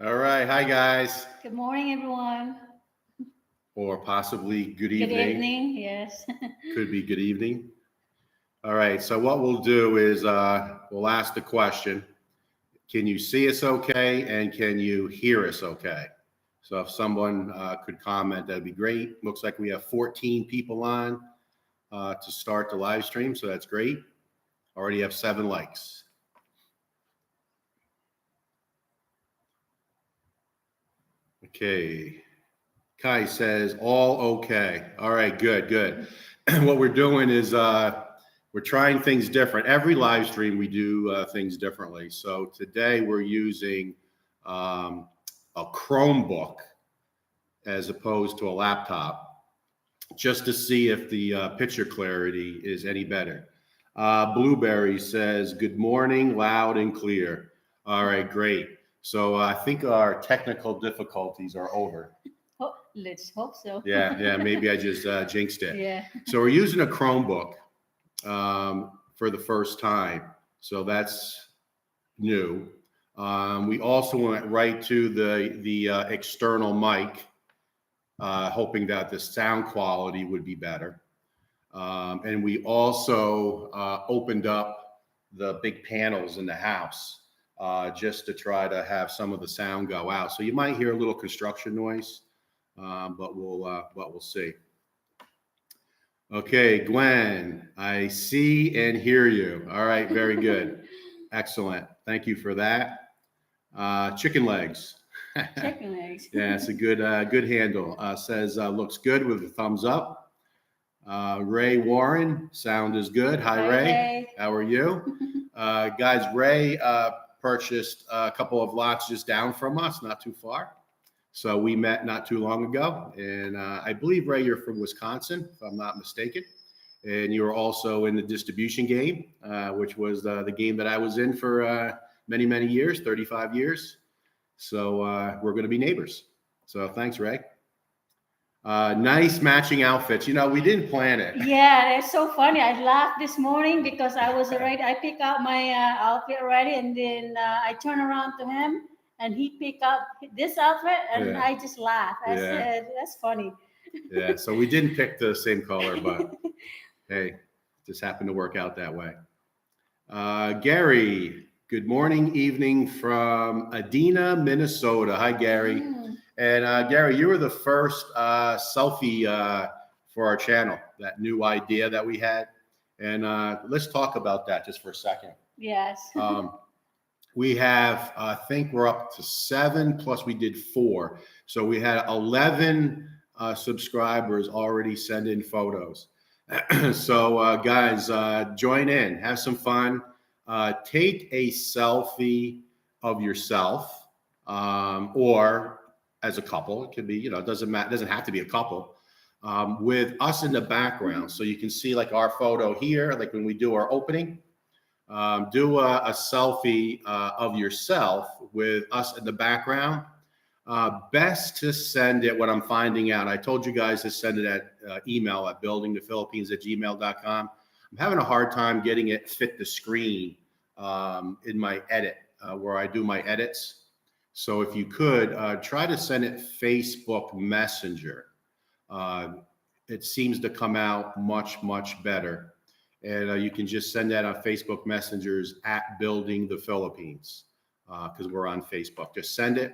All right. Hi, guys. Good morning, everyone. Or possibly good Good evening. evening. Yes. Could be good evening. All right. So, what we'll do is we'll ask the question. Can you see us okay? And can you hear us okay? So, if someone could comment, that'd be great. Looks like we have 14 people on to start the live stream. So, that's great. Already have 7 likes. Okay. Kai says, all okay. All right, good, good. What we're doing is we're trying things different. Every live stream, we do things differently. So today we're using um, a Chromebook as opposed to a laptop just to see if the picture clarity is any better. Blueberry says, good morning, loud and clear. All right, great. So I think our technical difficulties are over. Let's hope so. Yeah. Maybe I just jinxed it. Yeah. So we're using a Chromebook for the first time. So that's new. We also went right to the external mic, hoping that the sound quality would be better. And we also opened up the big panels in the house just to try to have some of the sound go out. So you might hear a little construction noise, but we'll see. Okay, Gwen, I see and hear you. All right, very good. Excellent. Thank you for that. Chicken legs. Chicken legs. Yeah, it's a good handle. Says looks good with a thumbs up. Ray Warren, sound is good. Hi, Hi, Ray. Ray. How are you? Guys, Ray purchased a couple of lots just down from us, not too far. So we met not too long ago, and I believe, Ray, you're from Wisconsin, if I'm not mistaken. And you were also in the distribution game, which was the game that I was in for many, many years, 35 years. So we're going to be neighbors. So thanks, Ray. Nice matching outfits. You know, we didn't plan it. Yeah, it's so funny. I laughed this morning because I was already. I picked out my outfit already, and then I turned around to him, and he picked up this outfit, and Yeah. I just laughed. I Yeah. said, "That's funny." Yeah. So we didn't pick the same color, but hey, just happened to work out that way. Gary, good morning, evening from Adena, Minnesota. Hi, Gary. And Gary, you were the first selfie for our channel, that new idea that we had. And let's talk about that just for a second. Yes. We have, I think we're up to 7, plus we did 4. So we had 11 subscribers already send in photos. So guys, join in, have some fun. Take a selfie of yourself or as a couple. It could be, it doesn't matter. It doesn't have to be a couple. With us in the background. So you can see like our photo here, like when we do our opening. Do a selfie of yourself with us in the background. Best to send it, what I'm finding out, I told you guys to send it at email at buildingthephilippines@gmail.com. I'm having a hard time getting it fit the screen in my edit, where I do my edits. So if you could, try to send it Facebook Messenger. It seems to come out much, much better. And you can just send that on Facebook Messengers at Building the Philippines, because we're on Facebook. Just send it,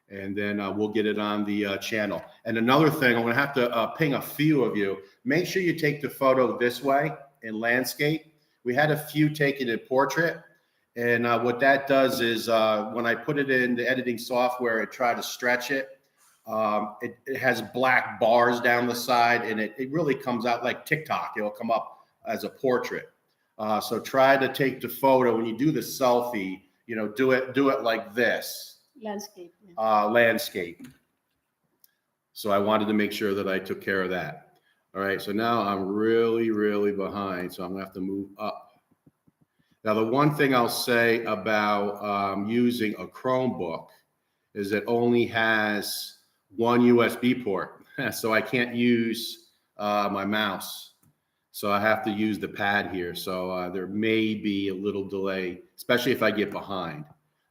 and then we'll get it on the channel. And another thing, I'm going to have to ping a few of you. Make sure you take the photo this way in landscape. We had a few taken in portrait. And what that does is when I put it in the editing software and try to stretch it, it has black bars down the side, and it really comes out like TikTok. It'll come up as a portrait. So try to take the photo when you do the selfie, do it like this. Landscape. Landscape. So I wanted to make sure that I took care of that. All right, so now I'm really, really behind, so I'm gonna have to move up. Now, the one thing I'll say about using a Chromebook is it only has one USB port, so I can't use my mouse. So I have to use the pad here. So there may be a little delay, especially if I get behind.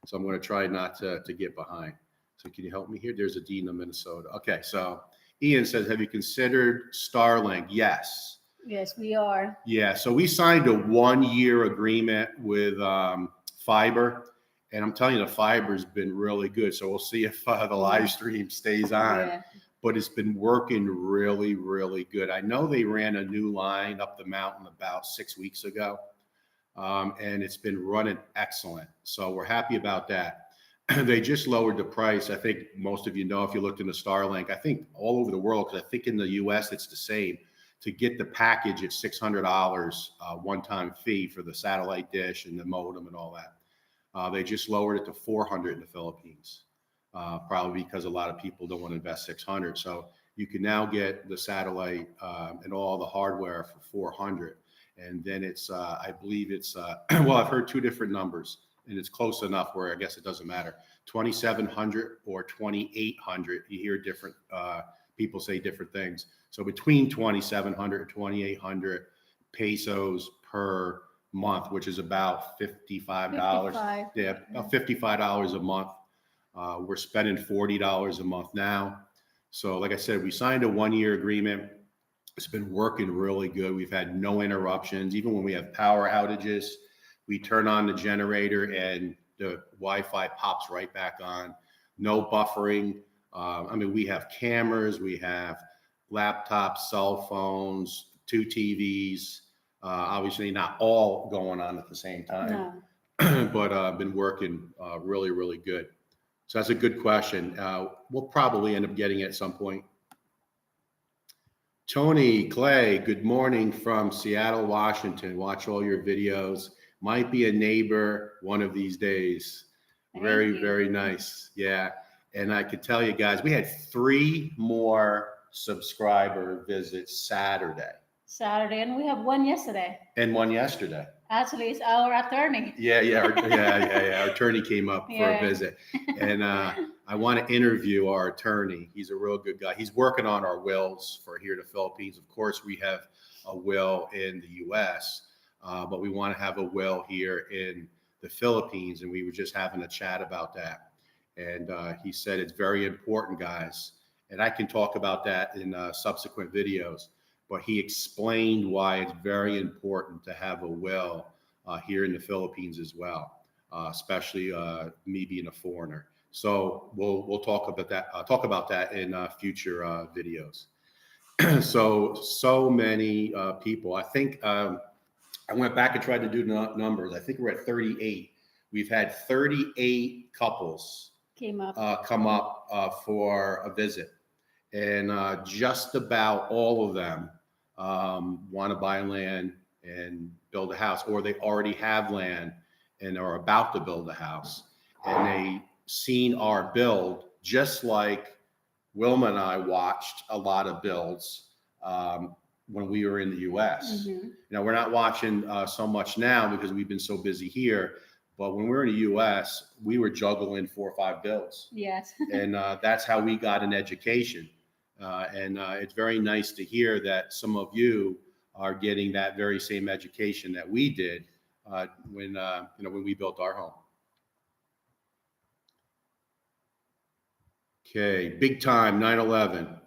So I'm going to try not to get behind. So can you help me here? There's Adina, Minnesota. Okay, so Ian says, have you considered Starlink? Yes. Yes, we are. Yeah, so we signed a 1-year agreement with fiber, and I'm telling you, the fiber's been really good. So we'll see if the live stream stays on. Yeah. But it's been working really, really good. I know they ran a new line up the mountain about 6 weeks ago, and it's been running excellent. So we're happy about that. They just lowered the price. I think most of you know if you looked into Starlink. I think all over the world, because I think in the U.S. it's the same. To get the package, it's $600 one-time fee for the satellite dish and the modem and all that. They just lowered it to $400 in the Philippines. Probably because a lot of people don't want to invest $600. So you can now get the satellite and all the hardware for $400. And then it's, I believe it's, well, I've heard two different numbers, and it's close enough where I guess it doesn't matter. 2,700 or 2,800. You hear different people say different things. So between 2,700 and 2,800 pesos per month, which is about $55. 55. Yeah, about $55 a month. We're spending $40 a month now. So like I said, we signed a 1-year agreement. It's been working really good. We've had no interruptions. Even when we have power outages, we turn on the generator and the Wi-Fi pops right back on. No buffering. I mean, we have cameras, we have laptops, cell phones, 2 TVs. Obviously not all going on at the same time, No. but been working really, really good. So that's a good question. We'll probably end up getting it at some point. Tony Clay, good morning from Seattle, Washington. Watch all your videos. Might be a neighbor one of these days. Very, very nice. Yeah. And I could tell you guys, we had 3 more subscriber visits Saturday. And we have one yesterday. And one yesterday. Actually, it's our attorney. Yeah. Our attorney came up for a visit. And I want to interview our attorney. He's a real good guy. He's working on our wills for here to Philippines. Of course, we have a will in the U.S., but we want to have a will here in the Philippines. And we were just having a chat about that. And he said it's very important, guys. And I can talk about that in subsequent videos. But he explained why it's very important to have a will here in the Philippines as well, especially me being a foreigner. So we'll talk about that in future videos. so many people. I think I went back and tried to do numbers. I think we're at 38. We've had 38 couples come up for a visit, and just about all of them want to buy land and build a house, or they already have land and are about to build a house, and they seen our build, just like Wilma and I watched a lot of builds when we were in the U.S. Mm-hmm. You know, we're not watching so much now because we've been so busy here. But when we were in the U.S., we were juggling 4 or 5 bills. Yes. And that's how we got an education. And it's very nice to hear that some of you are getting that very same education that we did when we built our home. Okay, big time 9/11.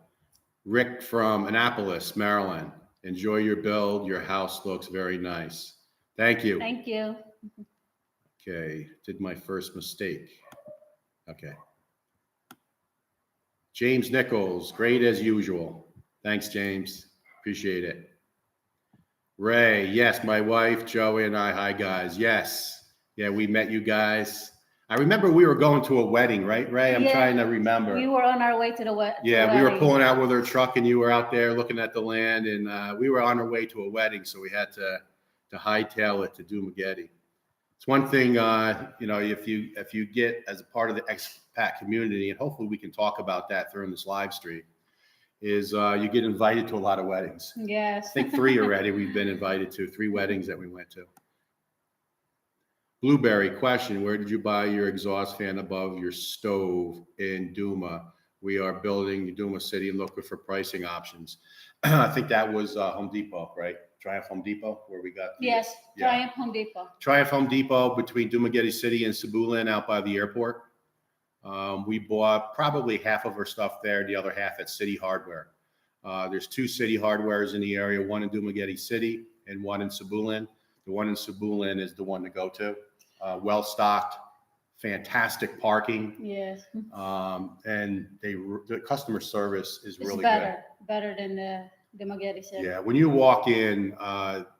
Rick from Annapolis, Maryland. Enjoy your build. Your house looks very nice. Thank you. Thank you. Okay, did my first mistake. Okay. James Nichols, great as usual. Thanks, James. Appreciate it. Ray, yes, my wife, Joey, and I. Hi, guys. Yes. Yeah, we met you guys. I remember we were going to a wedding, right, Ray? I'm trying to remember. We were on our way to the wedding. Yeah, we were pulling out with our truck, and you were out there looking at the land, and we were on our way to a wedding, so we had to hightail it to Dumaguete. It's one thing, if you get as a part of the expat community, and hopefully we can talk about that during this live stream, is you get invited to a lot of weddings. Yes. I think 3 already we've been invited to, 3 weddings that we went to. Blueberry question, where did you buy your exhaust fan above your stove in Duma? We are building Duma City and looking for pricing options. I think that was Home Depot, right? Triumph Home Depot, where we got. Yes, Triumph Home Depot. Triumph Home Depot between Dumaguete City and Cebulan out by the airport. We bought probably half of our stuff there, the other half at City Hardware. There's 2 City Hardwares in the area, one in Dumaguete City and one in Sabulin. The one in Sabulin is the one to go to. Well stocked, fantastic parking, Yes. and the customer service is It's really better than the Magere good. Center. Yeah, when you walk in,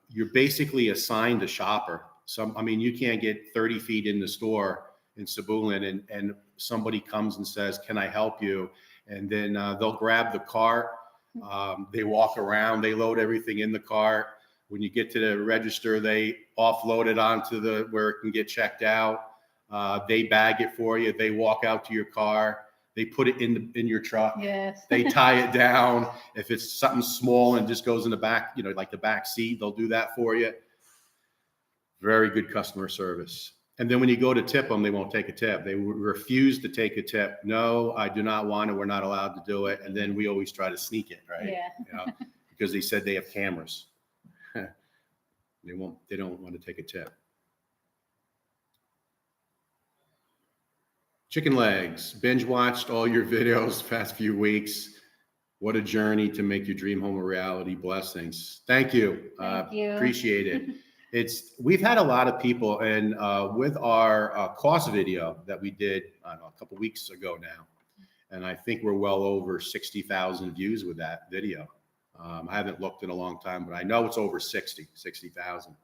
you're basically assigned a shopper. I mean, you can't get 30 feet in the store in Sabulin and somebody comes and says, "Can I help you?" And then they'll grab the cart. They walk around, they load everything in the cart. When you get to the register, they offload it onto where it can get checked out. They bag it for you. They walk out to your car. They put it in your truck. Yes. They tie it down. If it's something small and just goes in the back, like the back seat, they'll do that for you. Very good customer service. And then when you go to tip them, they won't take a tip. They refuse to take a tip. "No, I do not want it. We're not allowed to do it." And then we always try to sneak it, right? Yeah. Because they said they have cameras. They don't want to take a tip. Chicken Legs, binge watched all your videos past few weeks. What a journey to make your dream home a reality. Blessings. Thank you. Thank you. Appreciate it. We've had a lot of people, and with our cost video that we did, I don't know, a couple weeks ago now, and I think we're well over 60,000 views with that video. I haven't looked in a long time, but I know it's over 60,000.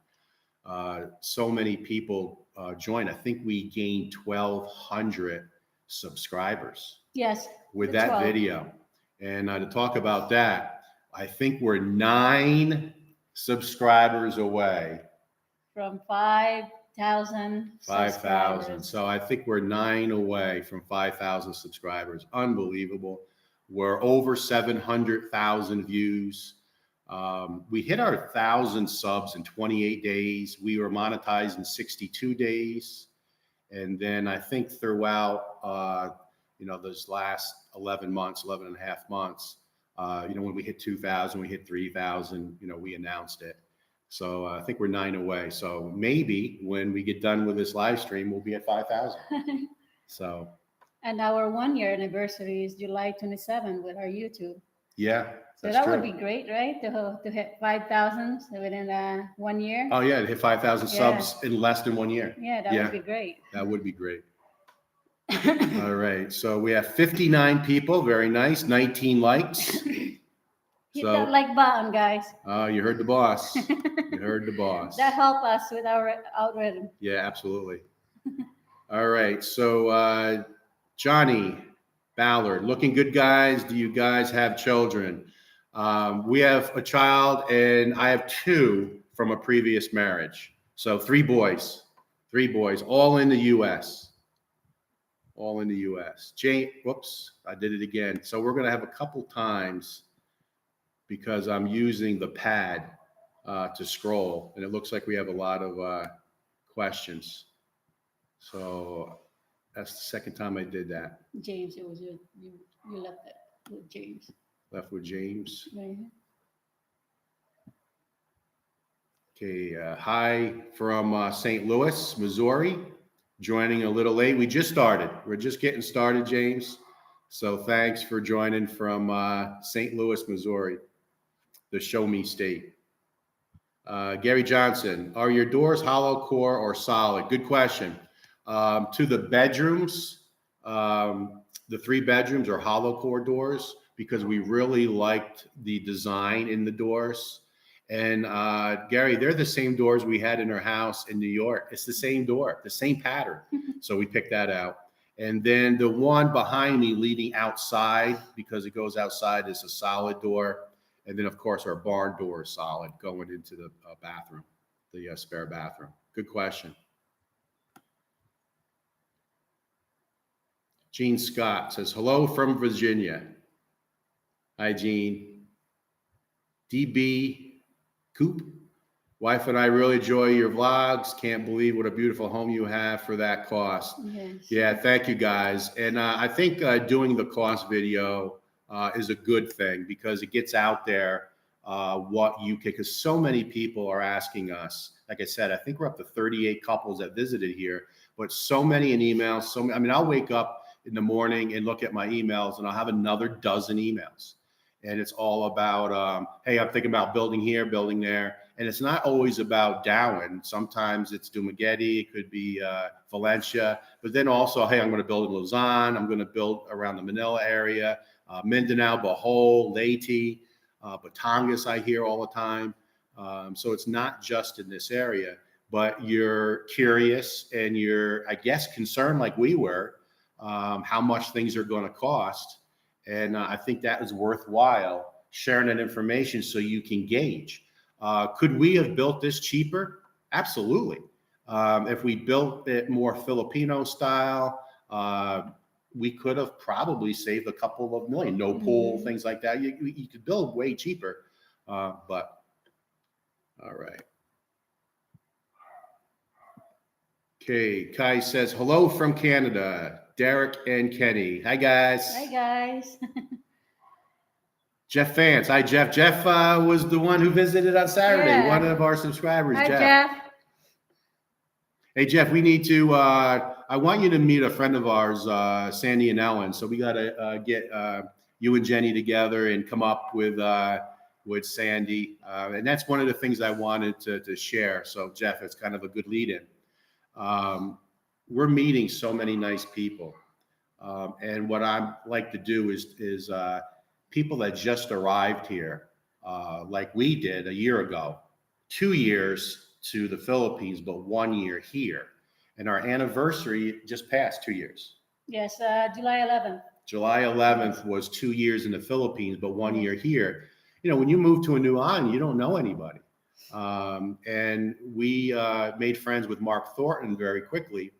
So many people joined. I think we gained 1,200 subscribers. Yes. With the that 12. video. And to talk about that, I think we're 9 subscribers away. From 5,000. 5,000. So I think we're 9 away from 5,000 subscribers. Unbelievable. We're over 700,000 views. We hit our 1,000 subs in 28 days. We were monetized in 62 days. And then I think throughout, those last 11 and a half months, when we hit 2,000, we hit 3,000, we announced it. So I think we're 9 away. So maybe when we get done with this live stream, we'll be at 5,000. So. And our 1-year anniversary is July 27 with our YouTube. Yeah. So that would be great, right? To hit 5,000 within 1 year. Oh yeah, to hit 5,000 subs in less than 1 year. Yeah, that would be great. That would be great. All right, so we have 59 people. Very nice. 19 likes. Hit that like button, guys. You heard the boss. You heard the boss. That help us with our algorithm. Yeah, absolutely. All right, so Johnny Ballard, looking good, guys. Do you guys have children? We have a child, and I have 2 from a previous marriage. So 3 boys, all in the U.S. All in the U.S. Whoops, I did it again. So we're going to have a couple times because I'm using the pad to scroll, and it looks like we have a lot of questions. So that's the second time I did that. James, it was you left it with James. Left with James. Right. Okay, hi from St. Louis, Missouri. Joining a little late. We just started. We're just getting started, James. So thanks for joining from St. Louis, Missouri, the show me state. Gary Johnson, are your doors hollow core or solid? Good question. To the bedrooms, the 3 bedrooms are hollow core doors because we really liked the design in the doors. And Gary, they're the same doors we had in our house in New York. It's the same door, the same pattern. So we picked that out. And then the one behind me leading outside, because it goes outside, is a solid door. And then, of course, our barn door is solid going into the bathroom, the spare bathroom. Good question. Gene Scott says, hello from Virginia. Hi, Gene. DB Coop, wife and I really enjoy your vlogs. Can't believe what a beautiful home you have for that cost. Yes. Yeah, thank you guys. And I think doing the cost video is a good thing because it gets out there what you can, because so many people are asking us. Like I said, I think we're up to 38 couples that visited here, but so many in emails. I'll wake up in the morning and look at my emails, and I'll have another dozen emails. And it's all about, hey, I'm thinking about building here, building there. And it's not always about Darwin. Sometimes it's Dumagetti, it could be Valencia, but then also, hey, I'm going to build in Lausanne, I'm going to build around the Manila area, Mindanao, Bohol, Leyte, Batangas, I hear all the time. So it's not just in this area, but you're curious and you're, I guess, concerned like we were, how much things are going to cost. And I think that is worthwhile sharing that information so you can gauge. Could we have built this cheaper? Absolutely. If we built it more Filipino style, we could have probably saved a couple of million. No pool, things like that. You could build way cheaper. But all right. Okay, Kai says, hello from Canada, Derek and Kenny. Hi, guys. Hi, guys. Jeff Vance. Hi, Jeff. Jeff was the one who visited on Saturday, Yeah. one of our subscribers, Hi, Jeff. Jeff. Hey, Jeff, we need to, I want you to meet a friend of ours, Sandy and Ellen. So we got to get you and Jenny together and come up with Sandy. And that's one of the things I wanted to share. So, Jeff, it's kind of a good lead in. We're meeting so many nice people. And what I like to do is people that just arrived here, like we did a year ago, 2 years to the Philippines, but 1 year here. And our anniversary just passed 2 years. Yes, July 11th. July 11th was 2 years in the Philippines, but 1 year here. You know, when you move to a new island, you don't know anybody. And we made friends with Mark Thornton very quickly.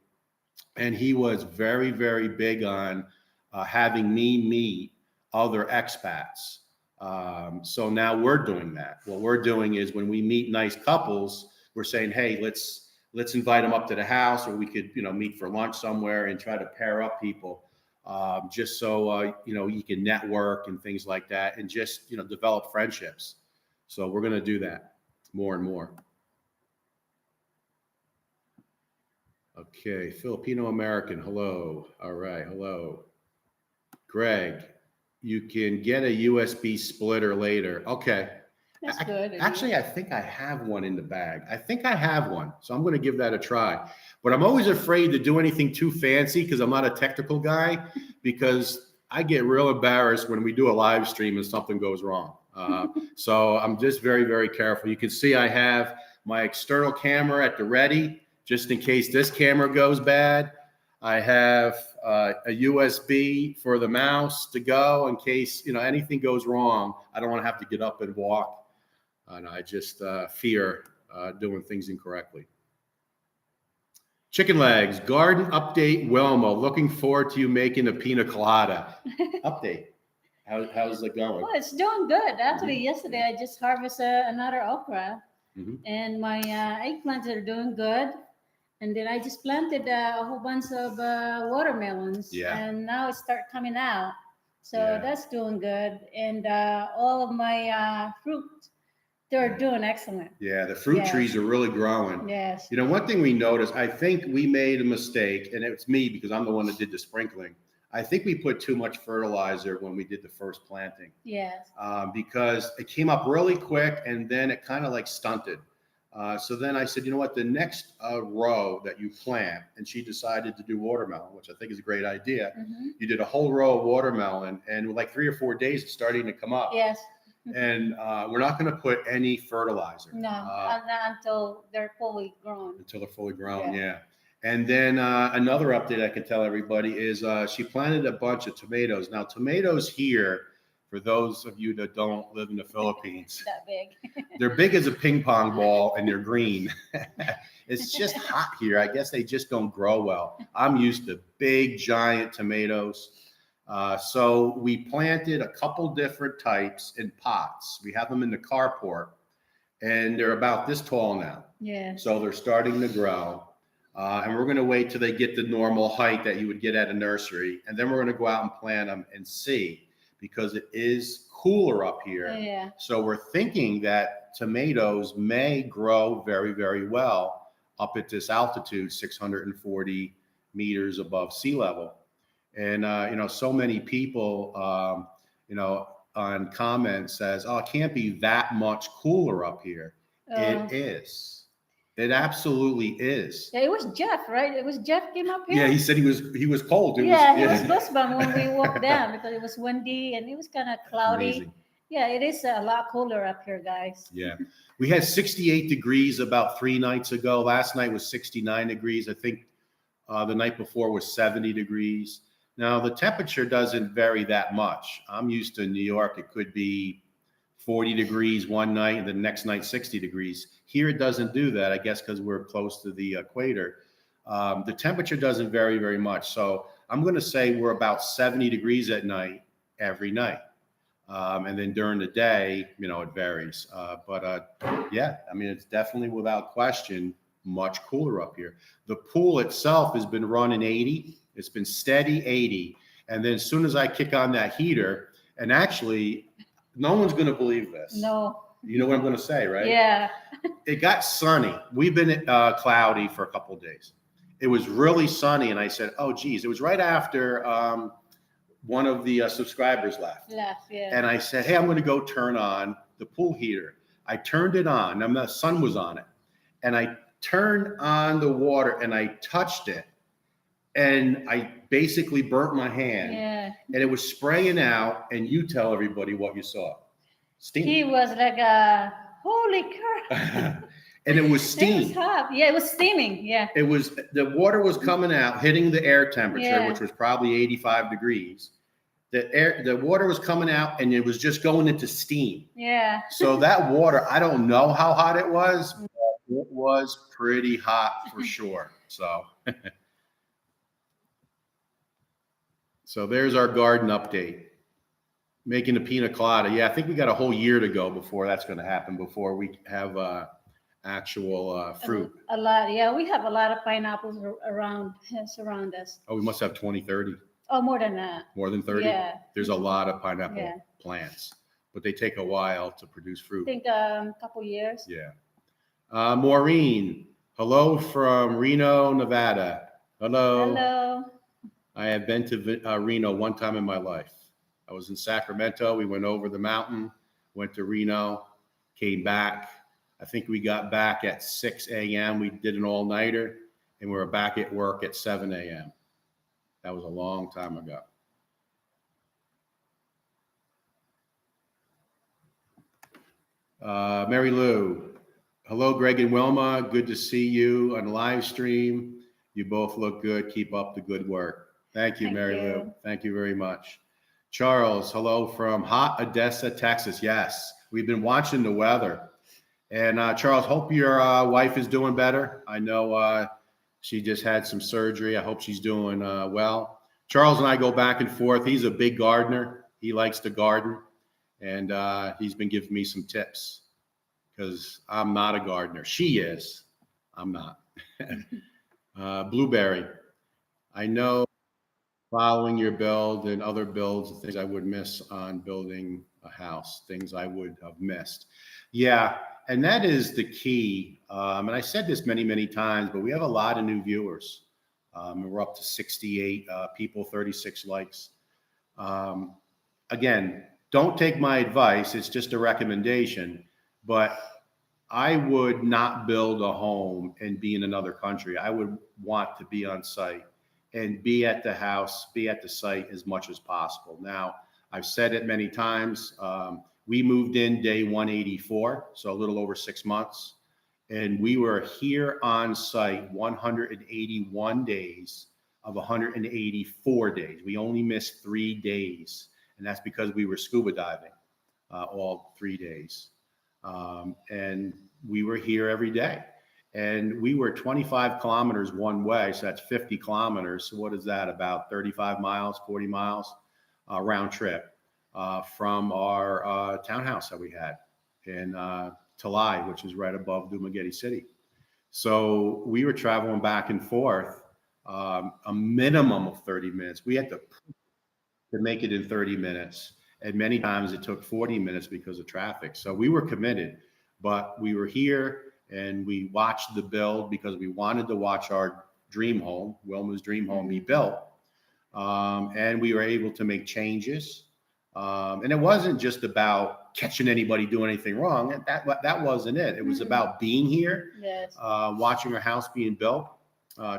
And he was very, very big on having me meet other expats. So now we're doing that. What we're doing is when we meet nice couples, we're saying, hey, let's invite them up to the house, or we could, meet for lunch somewhere and try to pair up people, just so, you can network and things like that, and just, develop friendships. So we're going to do that more and more. Okay, Filipino American, hello. All right, hello. Greg, you can get a USB splitter later. Okay. That's good. Actually, I think I have one in the bag. I think I have one. So I'm going to give that a try. But I'm always afraid to do anything too fancy because I'm not a technical guy, because I get real embarrassed when we do a live stream and something goes wrong. So I'm just very, very careful. You can see I have my external camera at the ready, just in case this camera goes bad. I have a USB for the mouse to go in case, anything goes wrong. I don't want to have to get up and walk. And I just fear doing things incorrectly. Chicken legs, garden update, Wilma. Looking forward to you making a pina colada. Update. How's it going? Oh, it's doing good. Actually, yesterday I just harvested another okra, and my eggplants are doing good. And then I just planted a whole bunch of watermelons, and now it start coming out. So that's doing good. And all of my fruit, they're doing excellent. Yeah, the fruit trees are really growing. Yes. One thing we noticed, I think we made a mistake, and it's me because I'm the one that did the sprinkling. I think we put too much fertilizer when we did the first planting. Yes. Because it came up really quick and then it kind of like stunted. So then I said, you know what, the next row that you plant, and she decided to do watermelon, which I think is a great idea. You did a whole row of watermelon, and like 3 or 4 days, it's starting to come up. Yes. And we're not going to put any fertilizer. No, until they're fully grown. Until they're fully grown, yeah. And then another update I can tell everybody is she planted a bunch of tomatoes. Now, tomatoes here, for those of you that don't live in the Philippines, that big. They're big as a ping pong ball and they're green. It's just hot here. I guess they just don't grow well. I'm used to big, giant tomatoes. So we planted a couple different types in pots. We have them in the carport, and they're about this tall now. Yeah. So they're starting to grow. And we're going to wait till they get the normal height that you would get at a nursery. And then we're going to go out and plant them and see, because it is cooler up here. Yeah. So we're thinking that tomatoes may grow very, very well up at this altitude, 640 meters above sea level. And, so many people, on comments says, oh, it can't be that much cooler up here. It is. It absolutely is. Yeah, it was Jeff, right? It was Jeff came up here. Yeah, he said he was cold. He was goosebumps when we walked down because it was windy and it was kind of cloudy. Amazing. Yeah, it is a lot cooler up here, guys. Yeah. We had 68 degrees about 3 nights ago. Last night was 69 degrees. I think the night before was 70 degrees. Now, the temperature doesn't vary that much. I'm used to New York. It could be 40 degrees one night and the next night 60 degrees. Here it doesn't do that, I guess, because we're close to the equator. The temperature doesn't vary very much. So I'm going to say we're about 70 degrees at night every night. And then during the day, it varies. Yeah, I mean, it's definitely without question much cooler up here. The pool itself has been running 80. It's been steady 80. And then as soon as I kick on that heater, and actually, no one's going to believe this. No. You know what I'm going to say, right? Yeah. It got sunny. We've been cloudy for a couple of days. It was really sunny. And I said, oh, geez. It was right after one of the subscribers left. Yeah. And I said, hey, I'm going to go turn on the pool heater. I turned it on. And the sun was on it. And I turned on the water and I touched it. And I basically burnt my hand. Yeah. And it was spraying out. And you tell everybody what you saw. Steam. He was like, holy crap. And it was steam. It was hot. Yeah, it was steaming. Yeah. It was, the water was coming out, hitting the air temperature, which was probably 85 degrees. The water was coming out and it was just going into steam. Yeah. So that water, I don't know how hot it was, but it was pretty hot for sure. So there's our garden update. Making a pina colada. Yeah, I think we got a whole year to go before that's going to happen, before we have actual fruit. A lot. Yeah, we have a lot of pineapples around us. Oh, we must have 20, 30. Oh, more than that. More than 30? Yeah. There's a lot of pineapple plants, but they take a while to produce fruit. I think a couple years. Yeah. Maureen, hello from Reno, Nevada. Hello. Hello. I have been to Reno one time in my life. I was in Sacramento. We went over the mountain, went to Reno, came back. I think we got back at 6 a.m. We did an all-nighter, and we were back at work at 7 a.m. That was a long time ago. Mary Lou, hello, Greg and Wilma. Good to see you on live stream. You both look good. Keep up the good work. Thank you, Mary Lou. Thank you very much. Charles, hello from hot Odessa, Texas. Yes, we've been watching the weather. And Charles, hope your wife is doing better. I know she just had some surgery. I hope she's doing well. Charles and I go back and forth. He's a big gardener. He likes to garden. And he's been giving me some tips because I'm not a gardener. She is. I'm not. Blueberry. I know following your build and other builds, things I would miss on building a house, things I would have missed. Yeah, and that is the key. And I said this many, many times, but we have a lot of new viewers. And we're up to 68 people, 36 likes. Again, don't take my advice. It's just a recommendation. But I would not build a home and be in another country. I would want to be on site and be at the house, be at the site as much as possible. Now, I've said it many times. We moved in day 184, so a little over 6 months. And we were here on site 181 days of 184 days. We only missed 3 days. And that's because we were scuba diving all 3 days. And we were here every day. And we were 25 kilometers one way. So that's 50 kilometers. So what is that? About 35 miles, 40 miles round trip from our townhouse that we had in Talai, which is right above Dumaguete City. So we were traveling back and forth a minimum of 30 minutes. We had to make it in 30 minutes. And many times it took 40 minutes because of traffic. So we were committed, but we were here and we watched the build because we wanted to watch our dream home, Wilma's dream home, be built. and we were able to make changes. And it wasn't just about catching anybody doing anything wrong. That wasn't it. It was about being here, Yes. watching our house being built,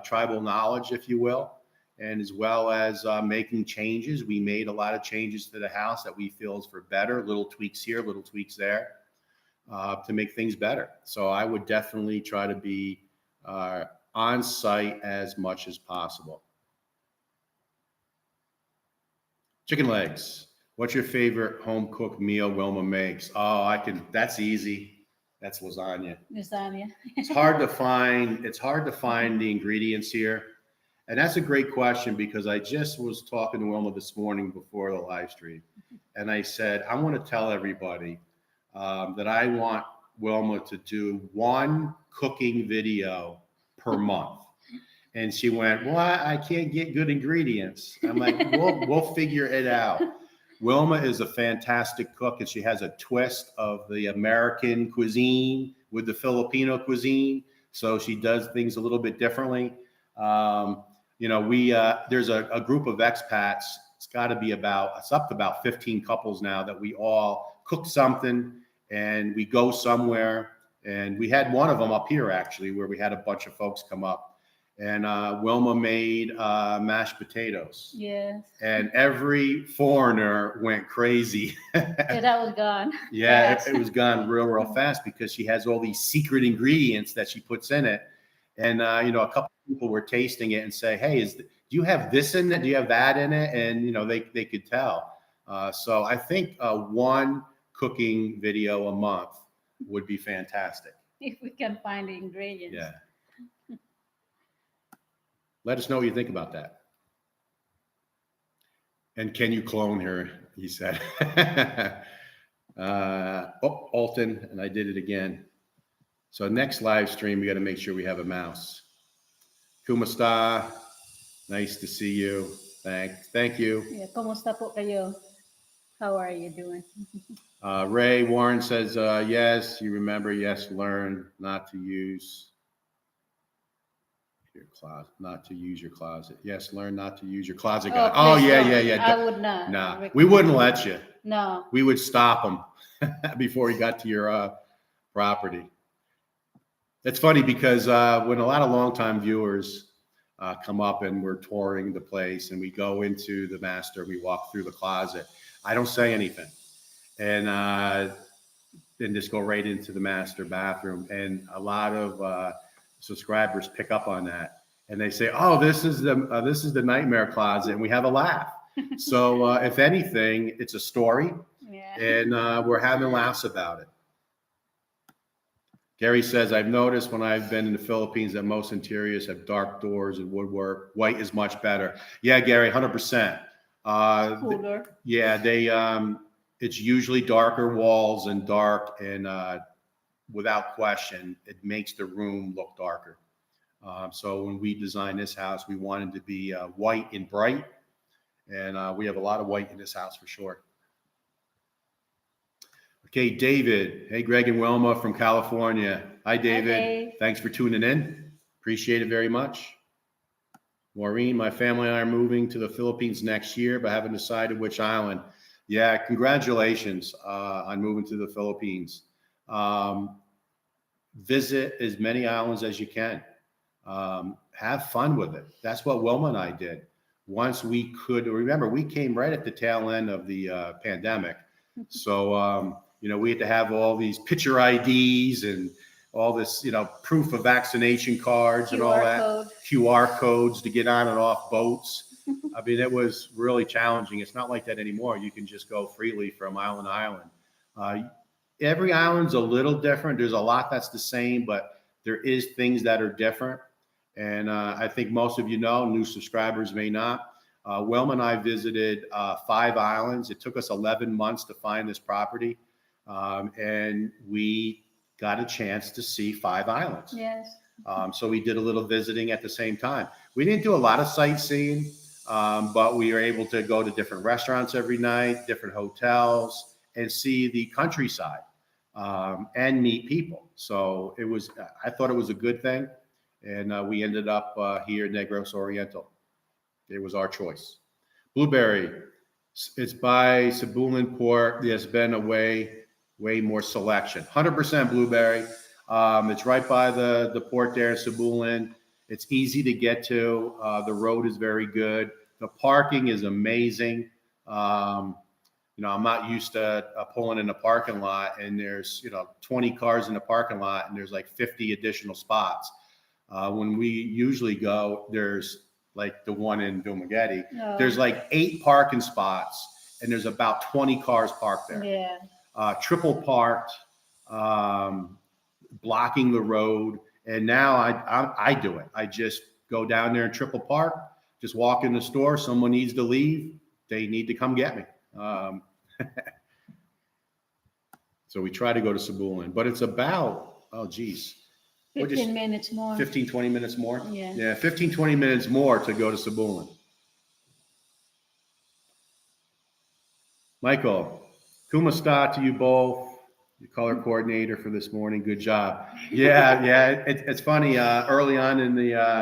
tribal knowledge, if you will, and as well as making changes. We made a lot of changes to the house that we feel is for better, little tweaks here, little tweaks there, to make things better. So I would definitely try to be on site as much as possible. Chicken legs. What's your favorite home cooked meal Wilma makes? Oh, that's easy. That's lasagna. Lasagna. It's hard to find the ingredients here. And that's a great question, because I just was talking to Wilma this morning before the live stream. And I said, I want to tell everybody that I want Wilma to do one cooking video per month. And she went, well, I can't get good ingredients. I'm like, we'll figure it out. Wilma is a fantastic cook, and she has a twist of the American cuisine with the Filipino cuisine. So she does things a little bit differently. There's a group of expats. It's up to about 15 couples now that we all cook something and we go somewhere. And we had one of them up here, actually, where we had a bunch of folks come up. And Wilma made mashed potatoes. Yes. And every foreigner went crazy. Yeah, that was gone. Yeah, Fast. it was gone real fast, because she has all these secret ingredients that she puts in it. And, a couple of people were tasting it and say, hey, do you have this in it? Do you have that in it? And, they could tell. So I think one cooking video a month would be fantastic. If we can find the ingredients. Yeah. Let us know what you think about that. And can you clone her? He said. Alton, and I did it again. So next live stream, we got to make sure we have a mouse. Kumasta, nice to see you. Thank you. Yeah, kumusta po kayo? How are you doing? Ray Warren says, yes, you remember, yes, learn not to use your closet, not to use your closet. Yes, learn not to use your closet. Oh, yeah. I would not. Nah, we wouldn't let you. No. We would stop him before he got to your property. It's funny because when a lot of longtime viewers come up and we're touring the place and we go into the master, we walk through the closet, I don't say anything. And then just go right into the master bathroom. And a lot of subscribers pick up on that, and they say, "Oh, this is the nightmare closet," and we have a laugh. So if anything, it's a story, and we're having laughs about it. Gary says, "I've noticed when I've been in the Philippines that most interiors have dark doors and woodwork. White is much better." Yeah, Gary, 100%. Cooler. It's usually darker walls and dark, and without question, it makes the room look darker. So when we designed this house, we wanted to be white and bright, and we have a lot of white in this house for sure. Okay, David. Hey, Greg and Wilma from California. Hi, David. Hi, Dave. Thanks for tuning in. Appreciate it very much. Maureen, my family and I are moving to the Philippines next year, but haven't decided which island. Yeah, congratulations on moving to the Philippines. Visit as many islands as you can. Have fun with it. That's what Wilma and I did. Once we could, remember, we came right at the tail end of the pandemic. So, we had to have all these picture IDs and all this, proof of vaccination cards and all that. Code. QR codes to get on and off boats. I mean, it was really challenging. It's not like that anymore. You can just go freely from island to island. Every island's a little different. There's a lot that's the same, but there is things that are different. And I think most of new subscribers may not. Wilma and I visited 5 islands. It took us 11 months to find this property. And we got a chance to see 5 islands. Yes. So we did a little visiting at the same time. We didn't do a lot of sightseeing, but we were able to go to different restaurants every night, different hotels, and see the countryside and meet people. So I thought it was a good thing. And we ended up here at Negros Oriental. It was our choice. Blueberry. It's by Sabulin Port. There's been a way more selection. 100% blueberry. It's right by the port there, Sabulin. It's easy to get to. The road is very good. The parking is amazing. I'm not used to pulling in a parking lot and there's 20 cars in the parking lot and there's like 50 additional spots. When we usually go, there's like the one in Dumagetti. No. There's like 8 parking spots and there's about 20 cars parked there. Yeah. Triple parked, blocking the road. And now I do it. I just go down there and triple park, just walk in the store. Someone needs to leave. They need to come get me. So we try to go to Sabulin, but it's about, 15 minutes more. 15, 20 minutes more? Yeah. 15, 20 minutes more to go to Sabulin. Michael, Kumasta to you both. Your color coordinator for this morning. Good job. Yeah. It's funny. Early on in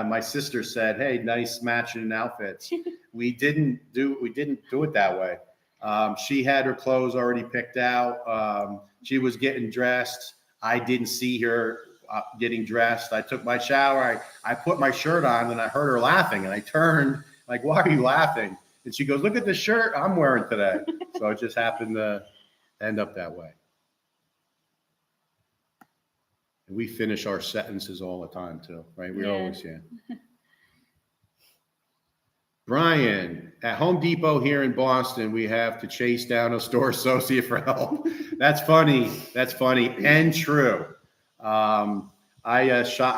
my sister said, "Hey, nice matching in outfits." We didn't do it that way. She had her clothes already picked out. She was getting dressed. I didn't see her getting dressed. I took my shower. I put my shirt on and I heard her laughing and I turned like, "Why are you laughing?" And she goes, "Look at the shirt I'm wearing today." So it just happened to end up that way. And we finish our sentences all the time too, right? We always can. Brian, at Home Depot here in Boston, we have to chase down a store associate for help. That's funny. And true. I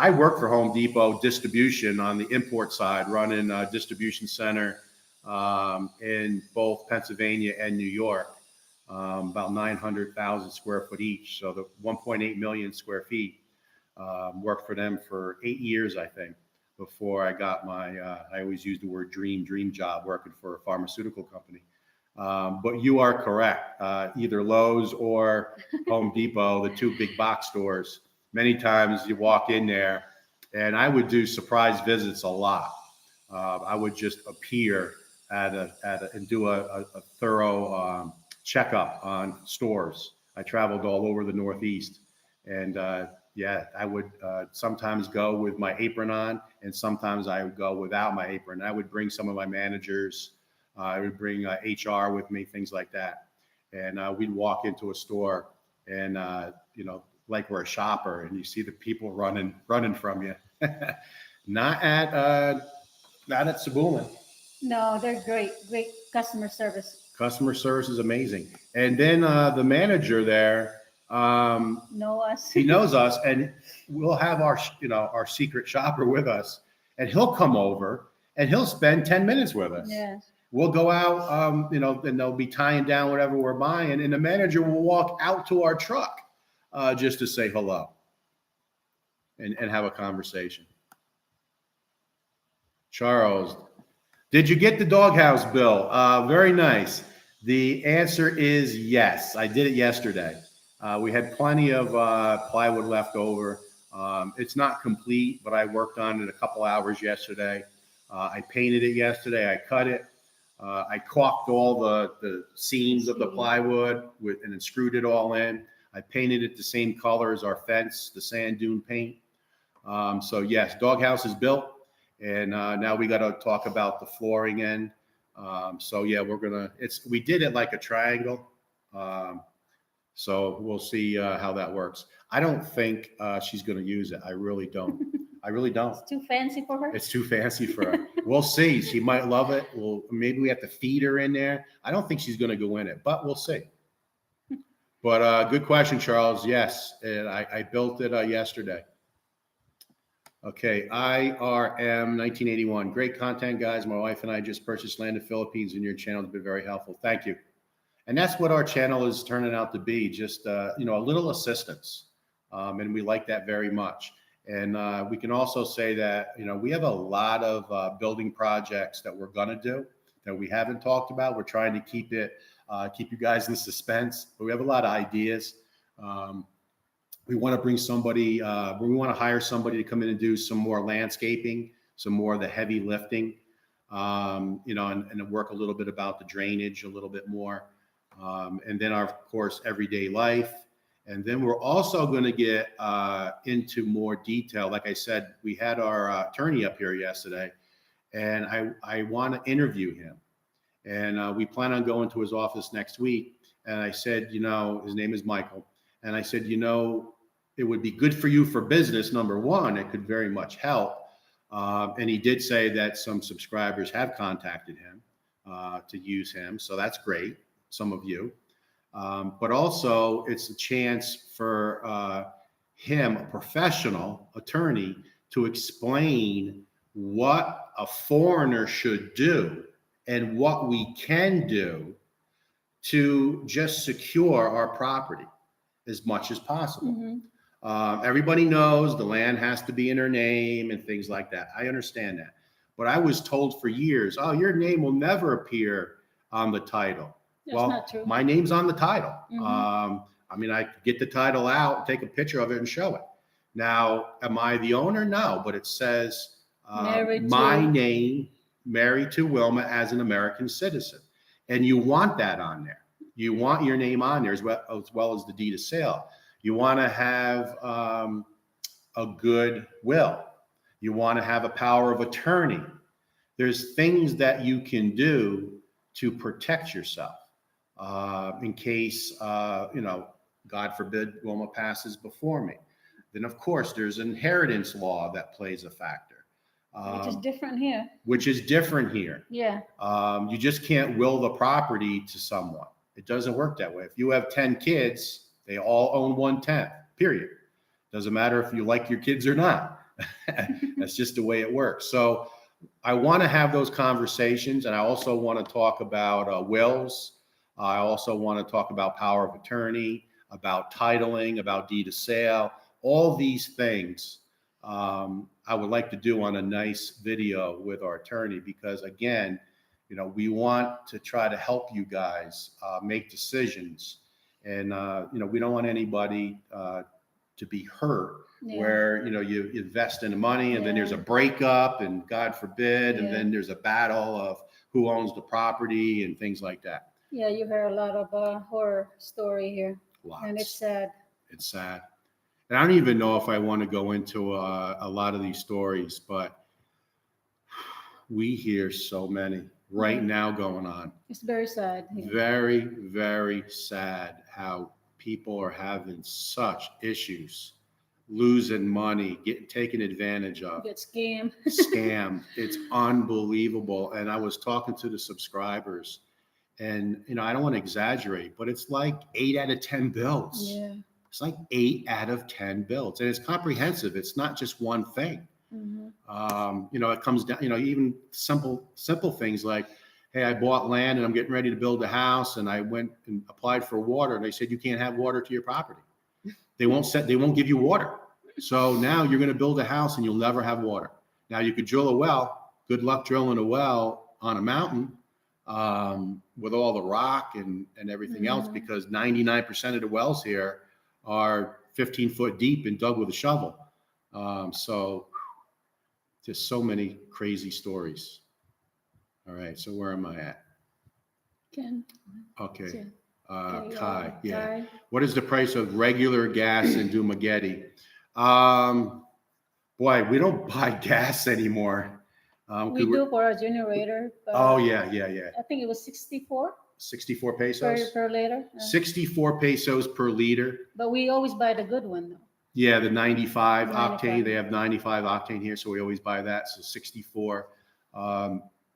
work for Home Depot distribution on the import side, running a distribution center in both Pennsylvania and New York, about 900,000 square foot each. So the 1.8 million square feet. Worked for them for 8 years, I think, before I got my, I always use the word dream job, working for a pharmaceutical company. But you are correct. Either Lowe's or Home Depot, the 2 big box stores, many times you walk in there and I would do surprise visits a lot. I would just appear and do a thorough checkup on stores. I traveled all over the Northeast and I would sometimes go with my apron on, and sometimes I would go without my apron. I would bring some of my managers. I would bring HR with me, things like that. And we'd walk into a store, and like we're a shopper, and you see the people running from you. Not at Sabulin. No, they're great customer service. Customer service is amazing. And then the manager there. Know us. He knows us, and we'll have our secret shopper with us, and he'll come over and he'll spend 10 minutes with us. Yeah. We'll go out, and they'll be tying down whatever we're buying, and the manager will walk out to our truck just to say hello and have a conversation. Charles, did you get the doghouse bill? Very nice. The answer is yes. I did it yesterday. We had plenty of plywood left over. It's not complete, but I worked on it a couple hours yesterday. I painted it yesterday. I cut it. I caulked all the seams of the plywood and then screwed it all in. I painted it the same color as our fence, the sand dune paint. So yes, doghouse is built, and now we got to talk about the flooring end. So yeah, we did it like a triangle. So we'll see how that works. I don't think she's going to use it. I really don't. It's too fancy for her. It's too fancy for her. We'll see. She might love it. Maybe we have to feed her in there. I don't think she's going to go in it, but we'll see. But good question, Charles. Yes, and I built it yesterday. Okay, IRM 1981. Great content, guys. My wife and I just purchased land in the Philippines, and your channel has been very helpful. Thank you. And that's what our channel is turning out to be, just a little assistance. And we like that very much. And we can also say that, we have a lot of building projects that we're going to do that we haven't talked about. We're trying to keep you guys in suspense, but we have a lot of ideas. We want to bring somebody, we want to hire somebody to come in and do some more landscaping, some more of the heavy lifting. and work a little bit about the drainage a little bit more. And then, of course, everyday life. And then we're also going to get into more detail. Like I said, we had our attorney up here yesterday, and I want to interview him. And we plan on going to his office next week. And I said, his name is Michael. And I said, it would be good for you for business. Number one, it could very much help. And he did say that some subscribers have contacted him to use him. So that's great, some of you. But also it's a chance for him, a professional attorney, to explain what a foreigner should do and what we can do to just secure our property as much as possible. Mm-hmm. Everybody knows the land has to be in her name and things like that. I understand that. But I was told for years, oh, your name will never appear on the title. That's not true. My name's on the title. Mm-hmm. I could get the title out, take a picture of it and show it. Now, am I the owner? No, but it says my name, married to Wilma as an American citizen. And you want that on there. You want your name on there as well as the deed of sale. You want to have a good will. You want to have a power of attorney. There's things that you can do to protect yourself in case, God forbid, Wilma passes before me. Then, of course, there's inheritance law that plays a factor. Which is different here. Which is different here. Yeah. You just can't will the property to someone. It doesn't work that way. If you have 10 kids, they all own 1/10, period. Doesn't matter if you like your kids or not. That's just the way it works. So I want to have those conversations. And I also want to talk about wills. I also want to talk about power of attorney, about titling, about deed of sale, all these things. I would like to do on a nice video with our attorney because, again, we want to try to help you guys make decisions. And, we don't want anybody to be hurt where, you invest in the money and then there's a breakup and God forbid, and then there's a battle of who owns the property and things like that. Yeah, you hear a lot of horror story here. Lots. And it's sad. It's sad. And I don't even know if I want to go into a lot of these stories, but we hear so many right now going on. It's very sad. Yeah. Very, very sad how people are having such issues, losing money, getting taken advantage of. Get scammed. Scam. It's unbelievable. And I was talking to the subscribers, and I don't want to exaggerate, but it's like 8 out of 10 bills. Yeah. It's like 8 out of 10 bills, and it's comprehensive. It's not just one thing. Mm-hmm. It comes down, even simple things like, hey, I bought land and I'm getting ready to build a house, and I went and applied for water, and they said you can't have water to your property. They won't give you water. So now you're going to build a house and you'll never have water. Now you could drill a well. Good luck drilling a well on a mountain with all the rock and everything else, because 99% of the wells here are 15 foot deep and dug with a shovel. So just so many crazy stories. All right. So where am I at? Ken. Okay. Kai. Yeah. Kai. What is the price of regular gas in Dumageddon? Boy, we don't buy gas anymore. We do for a generator. Oh, yeah. I think it was 64 pesos per liter. 64 pesos per liter. But we always buy the good one, though. Yeah, the 95 octane. They have 95 octane here, so we always buy that. So 64.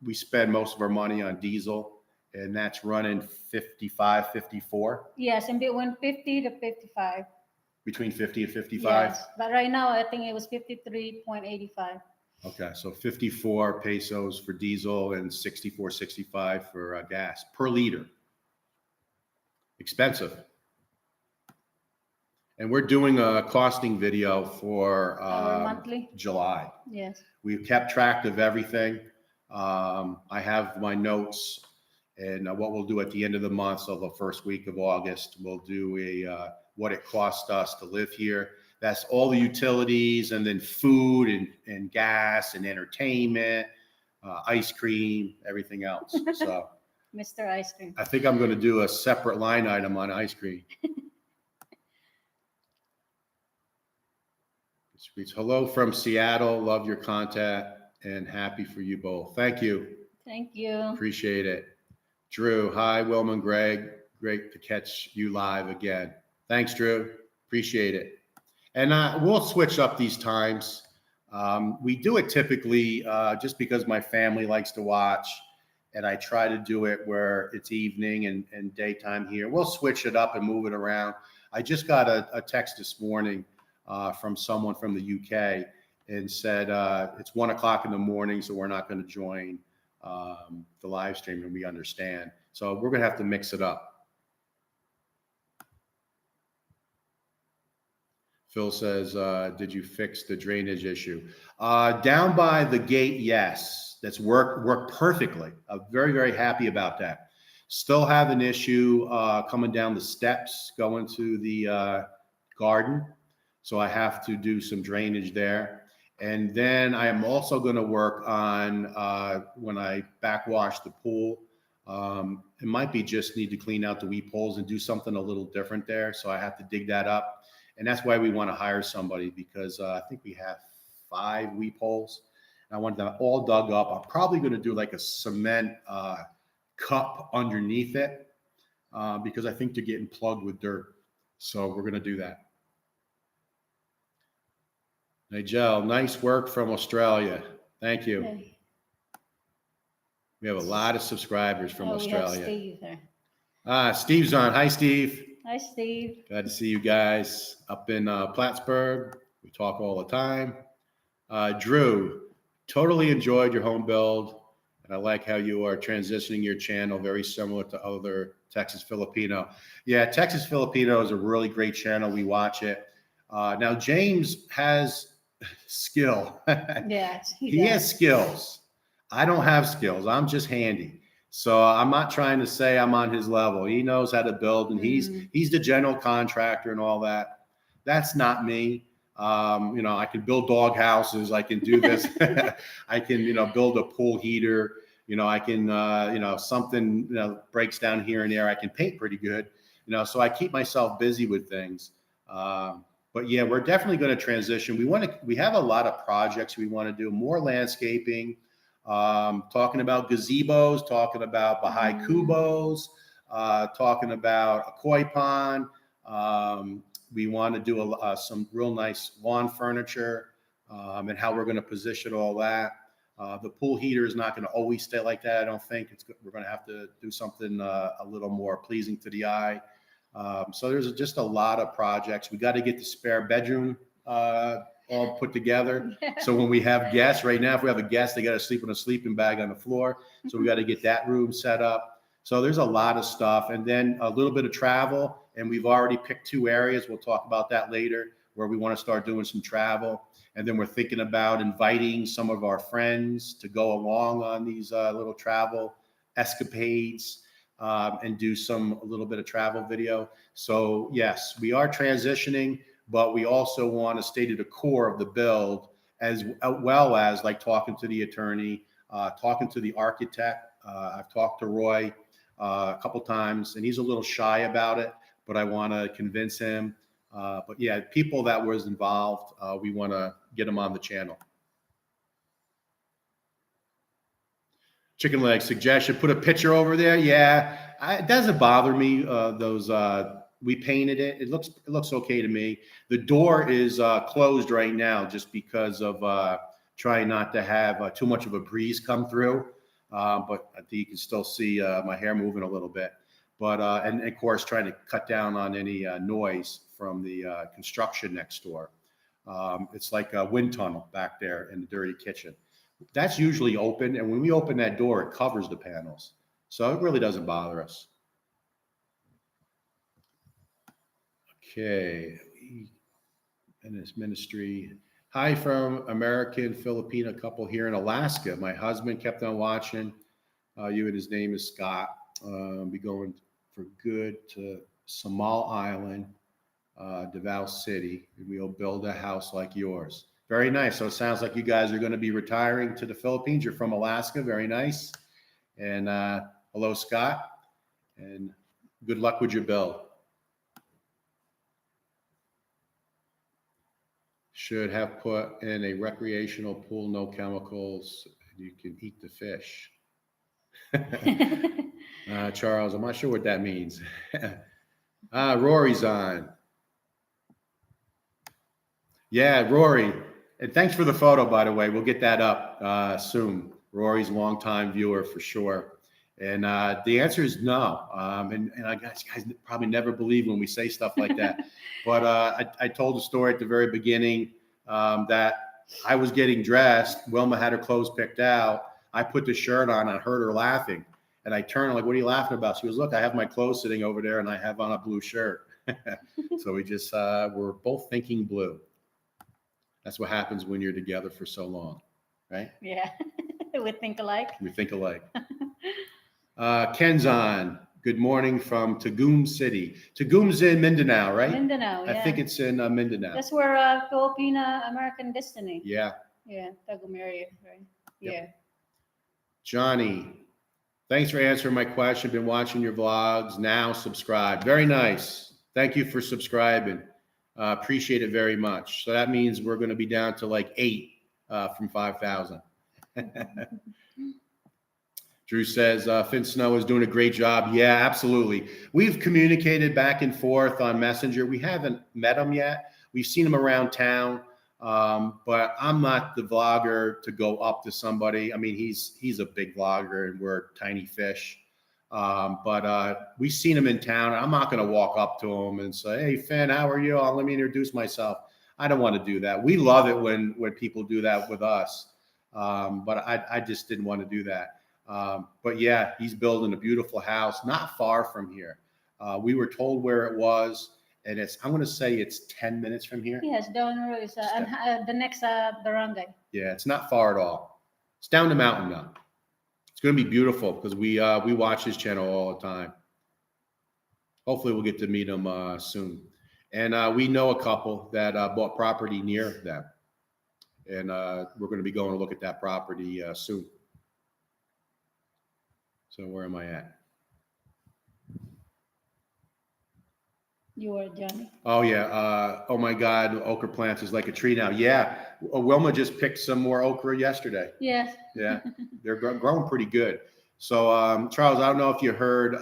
We spend most of our money on diesel, and that's running 55, 54. Yes, and between 50 to 55. Between 50 and 55? Yes, but right now I think it was 53.85. Okay, so 54 pesos for diesel and 64.65 for gas per liter. Expensive. And we're doing a costing video for monthly July. Yes. We've kept track of everything. I have my notes, and what we'll do at the end of the month, so the first week of August, we'll do a what it cost us to live here. That's all the utilities, and then food and gas and entertainment, ice cream, everything else. So Mr. Ice Cream. I think I'm going to do a separate line item on ice cream. It's hello from Seattle. Love your content and happy for you both. Thank you. Thank you. Appreciate it. Drew, hi, Wilma and Greg. Great to catch you live again. Thanks, Drew. Appreciate it. And we'll switch up these times. We do it typically just because my family likes to watch, and I try to do it where it's evening and daytime here. We'll switch it up and move it around. I just got a text this morning from someone from the UK and said it's 1 o'clock in the morning, so we're not going to join the live stream, and we understand. So we're going to have to mix it up. Phil says, did you fix the drainage issue? Down by the gate, yes. That's worked perfectly. I'm very, very happy about that. Still have an issue coming down the steps, going to the garden. So I have to do some drainage there. And then I am also going to work on when I backwash the pool. It might be just need to clean out the weep holes and do something a little different there. So I have to dig that up. And that's why we want to hire somebody, because I think we have 5 weep holes. And I want them all dug up. I'm probably going to do like a cement cup underneath it because I think they're getting plugged with dirt. So we're going to do that. Nigel, nice work from Australia. Thank you. Okay. We have a lot of subscribers from Australia. We have Steve there. Steve's on. Hi, Steve. Hi, Steve. Glad to see you guys up in Plattsburgh. We talk all the time. Drew, totally enjoyed your home build. And I like how you are transitioning your channel, very similar to other Texas Filipino. Yeah, Texas Filipino is a really great channel. We watch it. Now, James has skill. Yes, he has skills. I don't have skills. I'm just handy. So I'm not trying to say I'm on his level. He knows how to build, and he's the general contractor and all that. That's not me. I can build dog houses. I can do this. I can, build a pool heater. I can, something, breaks down here and there. I can paint pretty good, so I keep myself busy with things. But yeah, we're definitely going to transition. We have a lot of projects we want to do, more landscaping. Talking about gazebos, talking about Baha'i kubos, talking about a koi pond. We want to do some real nice lawn furniture and how we're going to position all that. The pool heater is not going to always stay like that. I don't think we're going to have to do something a little more pleasing to the eye. So there's just a lot of projects. We got to get the spare bedroom all put together. So when we have guests, right now, if we have a guest, they got to sleep in a sleeping bag on the floor. So we got to get that room set up. So there's a lot of stuff. And then a little bit of travel. And we've already picked 2 areas. We'll talk about that later, where we want to start doing some travel. And then we're thinking about inviting some of our friends to go along on these little travel escapades and do a little bit of travel video. So yes, we are transitioning, but we also want to stay to the core of the build, as well as like talking to the attorney, talking to the architect. I've talked to Roy a couple times, and he's a little shy about it, but I want to convince him. But yeah, people that was involved, we want to get them on the channel. Chicken leg suggestion, put a picture over there. Yeah, it doesn't bother me. We painted it. It looks okay to me. The door is closed right now just because of trying not to have too much of a breeze come through. But I think you can still see my hair moving a little bit. But and of course, trying to cut down on any noise from the construction next door. It's like a wind tunnel back there in the dirty kitchen. That's usually open, and when we open that door, it covers the panels. So it really doesn't bother us. Okay, and his ministry. Hi from American Filipino couple here in Alaska. My husband kept on watching you, and his name is Scott. Be going for good to Samal Island, Davao City. We'll build a house like yours. Very nice. So it sounds like you guys are going to be retiring to the Philippines. You're from Alaska. Very nice. And hello, Scott. And good luck with your bill. Should have put in a recreational pool, no chemicals. You can eat the fish. Charles, I'm not sure what that means. Rory's on. Yeah, Rory. And thanks for the photo, by the way. We'll get that up soon. Rory's a longtime viewer for sure. And the answer is no. And I guess you guys probably never believe when we say stuff like that. But I told the story at the very beginning that I was getting dressed. Wilma had her clothes picked out. I put the shirt on. I heard her laughing. And I turned, like, what are you laughing about? She goes, look, I have my clothes sitting over there and I have on a blue shirt. So we just, we're both thinking blue. That's what happens when you're together for so long, right? Yeah, we think alike. We think alike. Ken's on. Good morning from Tagum City. Tagum's in Mindanao, right? Mindanao, yeah. I think it's in Mindanao. That's where Filipina American Destiny. Yeah. Yeah, Tagum area, right? Yeah. Yep. Johnny, thanks for answering my question. Been watching your vlogs. Now subscribe. Very nice. Thank you for subscribing. Appreciate it very much. So that means we're going to be down to like 8 from 5,000. Drew says, Finn Snow is doing a great job. Yeah, absolutely. We've communicated back and forth on Messenger. We haven't met him yet. We've seen him around town, but I'm not the vlogger to go up to somebody. I mean, he's a big vlogger and we're tiny fish. But we've seen him in town. I'm not going to walk up to him and say, hey, Finn, how are you? Let me introduce myself. I don't want to do that. We love it when people do that with us. But I just didn't want to do that. But yeah, he's building a beautiful house not far from here. We were told where it was, and I'm going to say it's 10 minutes from here. Yes, down the road is the next barangay. Yeah, it's not far at all. It's down the mountain now. It's going to be beautiful because we watch his channel all the time. Hopefully we'll get to meet him soon. And we know a couple that bought property near them. And we're going to be going to look at that property soon. So where am I at? You are Johnny. Oh, yeah. Oh, my God. Okra plants is like a tree now. Yeah. Wilma just picked some more okra yesterday. Yes. Yeah. They're growing pretty good. So, Charles, I don't know if you heard,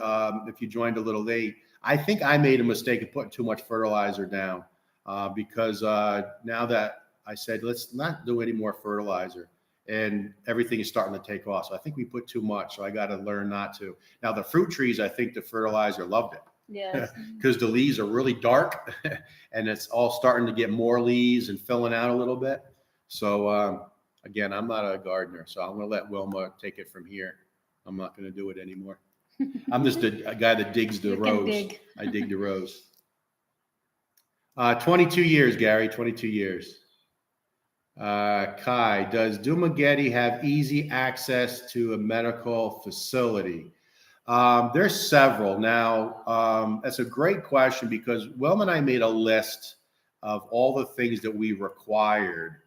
if you joined a little late. I think I made a mistake of putting too much fertilizer down because now that I said, let's not do any more fertilizer. And everything is starting to take off. So I think we put too much. So I got to learn not to. Now, the fruit trees, I think the fertilizer loved it. Yes. Because the leaves are really dark and it's all starting to get more leaves and filling out a little bit. So again, I'm not a gardener, so I'm going to let Wilma take it from here. I'm not going to do it anymore. I'm just a guy that digs the rows. I dig the rows. 22 years, Gary, 22 years. Kai, does Dumaguete have easy access to a medical facility? There's several. Now, that's a great question because Wilma and I made a list of all the things that we required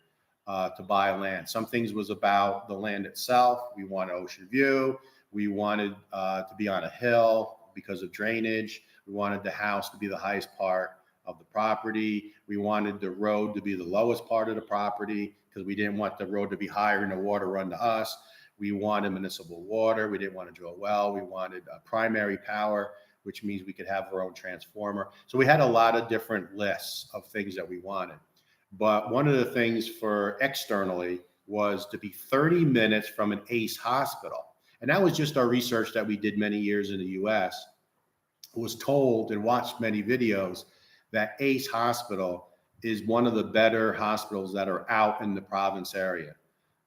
to buy land. Some things was about the land itself. We wanted ocean view. We wanted to be on a hill because of drainage. We wanted the house to be the highest part of the property. We wanted the road to be the lowest part of the property because we didn't want the road to be higher and the water run to us. We wanted municipal water. We didn't want to drill a well. We wanted primary power, which means we could have our own transformer. So we had a lot of different lists of things that we wanted. But one of the things for externally was to be 30 minutes from an ACE hospital. And that was just our research that we did many years in the US. Was told and watched many videos that ACE Hospital is one of the better hospitals that are out in the province area.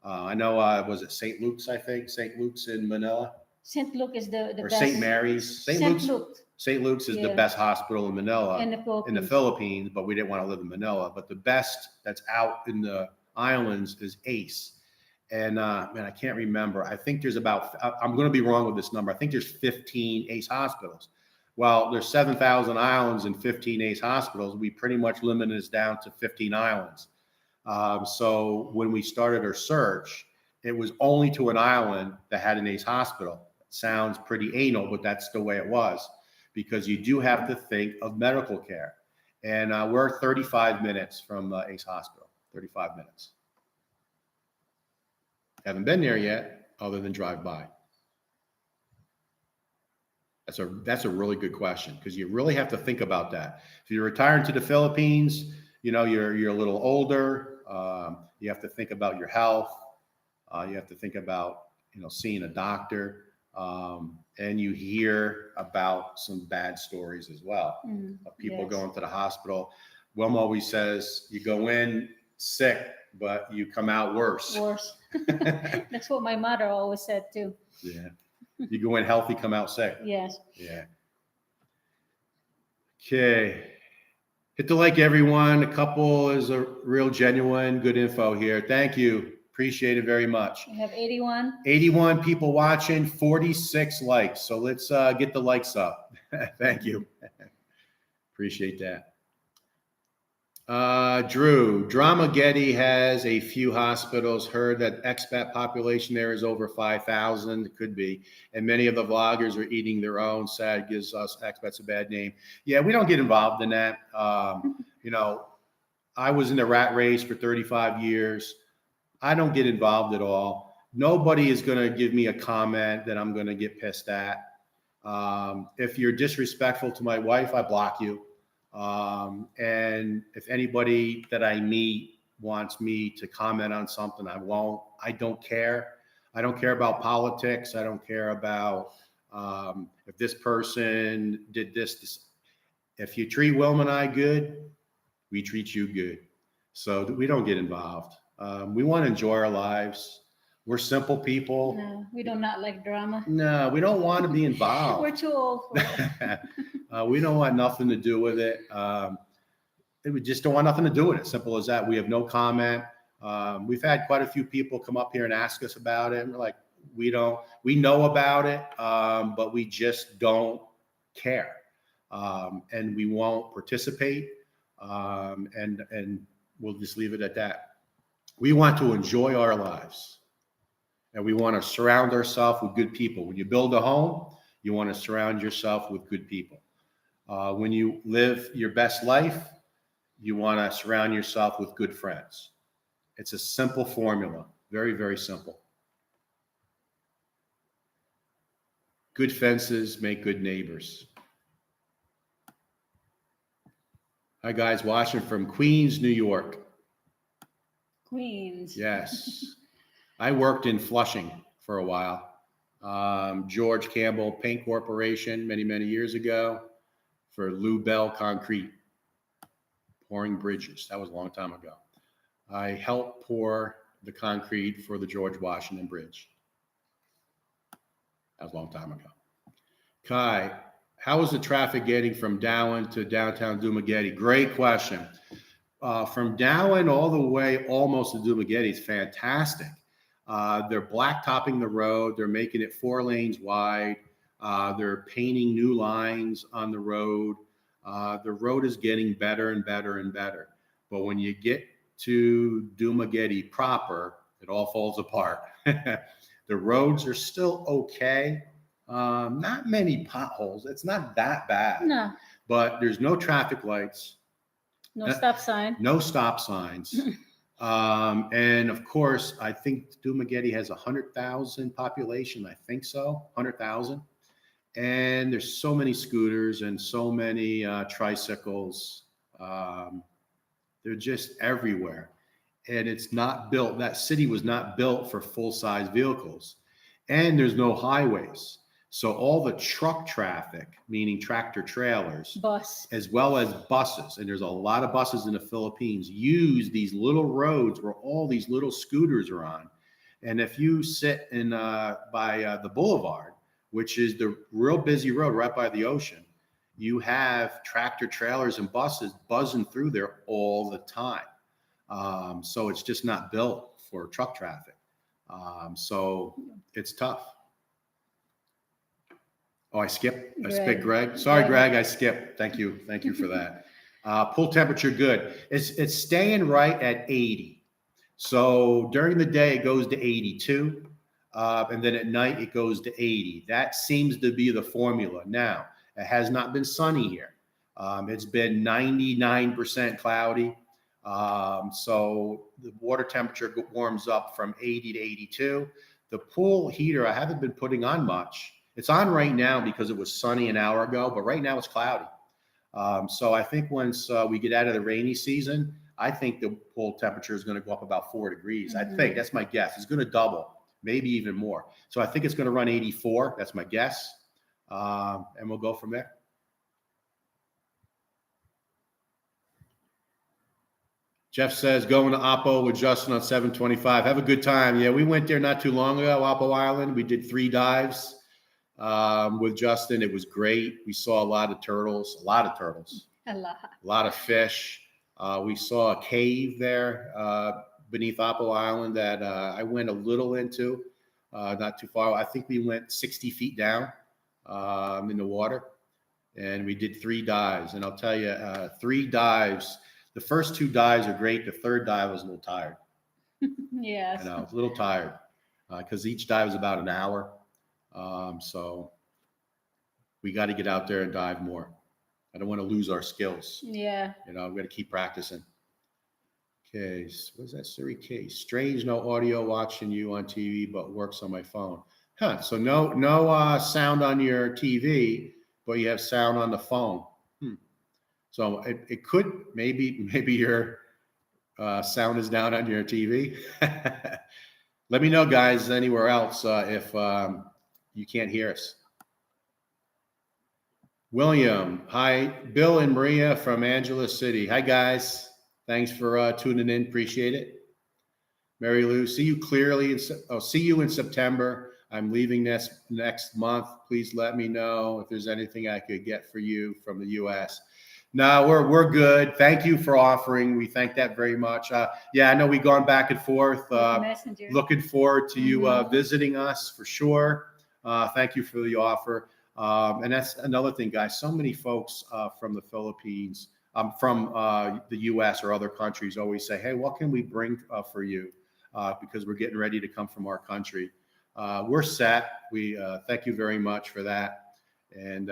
I know, was it St. Luke's, I think? St. Luke's in Manila? St. Luke is the or best. St. Mary's? St. Luke's is the best hospital in Manila, in the Philippines, but we didn't want to live in Manila. But the best that's out in the islands is ACE. And man, I can't remember. I think there's about, I'm going to be wrong with this number. I think there's 15 ACE hospitals. Well, there's 7,000 islands and 15 ACE hospitals. We pretty much limited this down to 15 islands. So when we started our search, it was only to an island that had an ACE hospital. Sounds pretty anal, but that's the way it was, because you do have to think of medical care. And we're 35 minutes from ACE Hospital, 35 minutes. Haven't been there yet, other than drive by. That's a really good question, because you really have to think about that. If you're retiring to the Philippines, you're a little older. You have to think about your health. You have to think about seeing a doctor. And you hear about some bad stories as well of people Yes. going to the hospital. Wilma always says, you go in sick, but you come out worse. Worse. That's what my mother always said too. Yeah. You go in healthy, come out sick. Yes. Yeah. Okay. Hit the like, everyone. A couple is a real genuine, good info here. Thank you. Appreciate it very much. We have 81. 81 people watching, 46 likes. So let's get the likes up. Thank you. Appreciate that. Drew, Dramageddon has a few hospitals. Heard that expat population there is over 5,000. It could be. And many of the vloggers are eating their own. Sad, gives us expats a bad name. Yeah, we don't get involved in that. I was in the rat race for 35 years. I don't get involved at all. Nobody is going to give me a comment that I'm going to get pissed at. If you're disrespectful to my wife, I block you. And if anybody that I meet wants me to comment on something, I won't. I don't care. I don't care about politics. I don't care about if this person did this. If you treat Wilma and I good, we treat you good. So we don't get involved. We want to enjoy our lives. We're simple people. No, we do not like drama. No, we don't want to be involved. We're too old for it. We don't want nothing to do with it. We just don't want nothing to do with it. Simple as that. We have no comment. We've had quite a few people come up here and ask us about it. And we're like, we know about it, but we just don't care. And we won't participate. And we'll just leave it at that. We want to enjoy our lives, and we want to surround ourselves with good people. When you build a home, you want to surround yourself with good people. When you live your best life, you want to surround yourself with good friends. It's a simple formula, very, very simple. Good fences make good neighbors. Hi, guys, watching from Queens, New York. Queens. Yes. I worked in Flushing for a while. George Campbell Paint Corporation many, many years ago for Lou Bell Concrete, pouring bridges. That was a long time ago. I helped pour the concrete for the George Washington Bridge. That was a long time ago. Kai, how is the traffic getting from Darwin to downtown Dumaguete? Great question. From Darwin all the way almost to Dumaguete is fantastic. They're blacktopping the road. They're making it 4 lanes wide. They're painting new lines on the road. The road is getting better and better and better. But when you get to Dumaguete proper, it all falls apart. The roads are still okay. Not many potholes. It's not that bad. No. But there's no traffic lights. No stop sign. No stop signs. And of course, I think Dumaguete has 100,000 population. I think so, 100,000. And there's so many scooters and so many tricycles. They're just everywhere. And it's not built. That city was not built for full-size vehicles. And there's no highways. So all the truck traffic, meaning tractor trailers, Bus. as well as buses, and there's a lot of buses in the Philippines, use these little roads where all these little scooters are on. And if you sit in by the boulevard, which is the real busy road right by the ocean, you have tractor trailers and buses buzzing through there all the time. So it's just not built for truck traffic. So it's tough. Oh, I skipped Greg. Sorry, Greg, I skipped. Thank you for that. Pool temperature good. It's staying right at 80. So during the day, it goes to 82. And then at night, it goes to 80. That seems to be the formula. Now, it has not been sunny here. It's been 99% cloudy. So the water temperature warms up from 80 to 82. The pool heater, I haven't been putting on much. It's on right now because it was sunny an hour ago, but right now it's cloudy. So I think once we get out of the rainy season, I think the pool temperature is going to go up about 4 degrees. I think that's my guess. It's going to double, maybe even more. So I think it's going to run 84. That's my guess. And we'll go from there. Jeff says, going to Oppo with Justin on 725. Have a good time. Yeah, we went there not too long ago, Oppo Island. We did 3 dives with Justin. It was great. We saw a lot of turtles, a lot of fish. We saw a cave there beneath Oppo Island that I went a little into, not too far. I think we went 60 feet down in the water, and we did 3 dives. And I'll tell you, 3 dives. The first 2 dives are great. The third dive was a little tired. Yes. I was a little tired because each dive is about an hour. So we got to get out there and dive more. I don't want to lose our skills. Yeah. We've got to keep practicing. Okay, what's that, Siri case? Strange, no audio watching you on TV, but works on my phone. Huh? So no sound on your TV, but you have sound on the phone. So it could maybe your sound is down on your TV. Let me know, guys, anywhere else if you can't hear us. William, hi, Bill and Maria from Angeles City. Hi, guys. Thanks for tuning in. Appreciate it. Mary Lou, see you clearly. See you in September. I'm leaving next month. Please let me know if there's anything I could get for you from the U.S. No, we're good. Thank you for offering. We thank that very much. Yeah, I know we've gone back and forth. Looking forward to you visiting us for sure. Thank you for the offer. And that's another thing, guys. So many folks from the Philippines, from the U.S. or other countries always say, hey, what can we bring for you? Because we're getting ready to come from our country. We're set. We thank you very much for that. And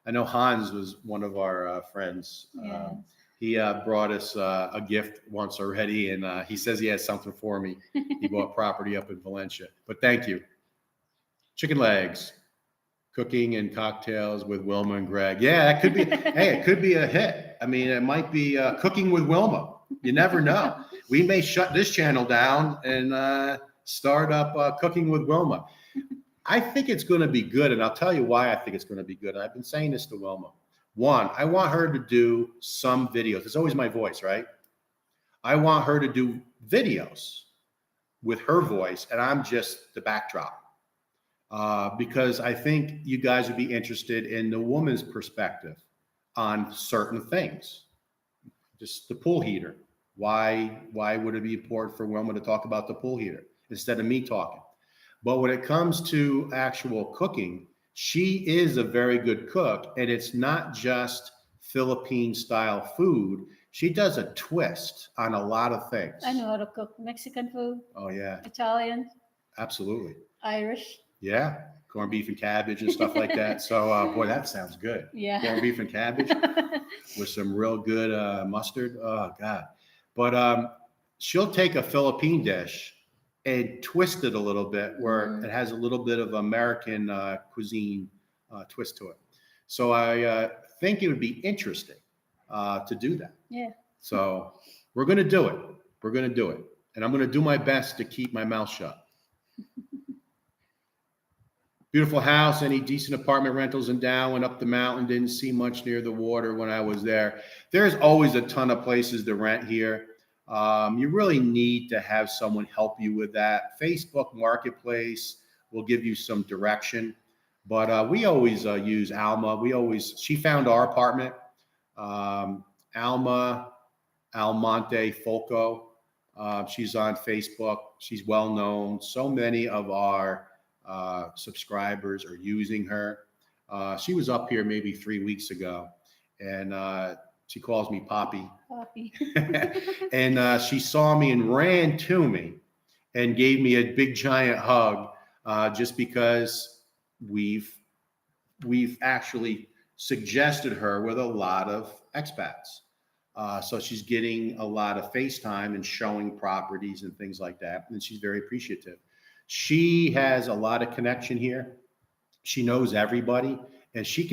I know Hans was one of our friends. Yes. He brought us a gift once already, and he says he has something for me. He bought property up in Valencia. But thank you. Chicken legs, cooking and cocktails with Wilma and Greg. Yeah, that could be. Hey, it could be a hit. I mean, it might be cooking with Wilma. You never know. We may shut this channel down and start up cooking with Wilma. I think it's going to be good, and I'll tell you why I think it's going to be good. I've been saying this to Wilma. One, I want her to do some videos. It's always my voice, right? I want her to do videos with her voice, and I'm just the backdrop. Because I think you guys would be interested in the woman's perspective on certain things. Just the pool heater. Why would it be important for Wilma to talk about the pool heater instead of me talking? But when it comes to actual cooking, she is a very good cook, and it's not just Philippine style food. She does a twist on a lot of things. I know how to cook Mexican food. Oh yeah. Italian. Absolutely. Irish. Yeah. Corned beef and cabbage and stuff like that. So boy, that sounds good. Yeah. Corned beef and cabbage with some real good mustard. Oh God. But she'll take a Philippine dish and twist it a little bit where it has a little bit of American cuisine twist to it. So I think it would be interesting to do that. Yeah. So we're going to do it. We're going to do it. And I'm going to do my best to keep my mouth shut. Beautiful house. Any decent apartment rentals in down? Went up the mountain. Didn't see much near the water when I was there. There's always a ton of places to rent here. You really need to have someone help you with that. Facebook Marketplace will give you some direction, but we always use Alma. She found our apartment, Alma Almonte Folco. She's on Facebook. She's well known. So many of our subscribers are using her. She was up here maybe 3 weeks ago, and She calls me Poppy. Poppy. And she saw me and ran to me and gave me a big giant hug, just because we've actually suggested her with a lot of expats. So she's getting a lot of FaceTime and showing properties and things like that. And she's very appreciative. She has a lot of connection here. She knows everybody, and she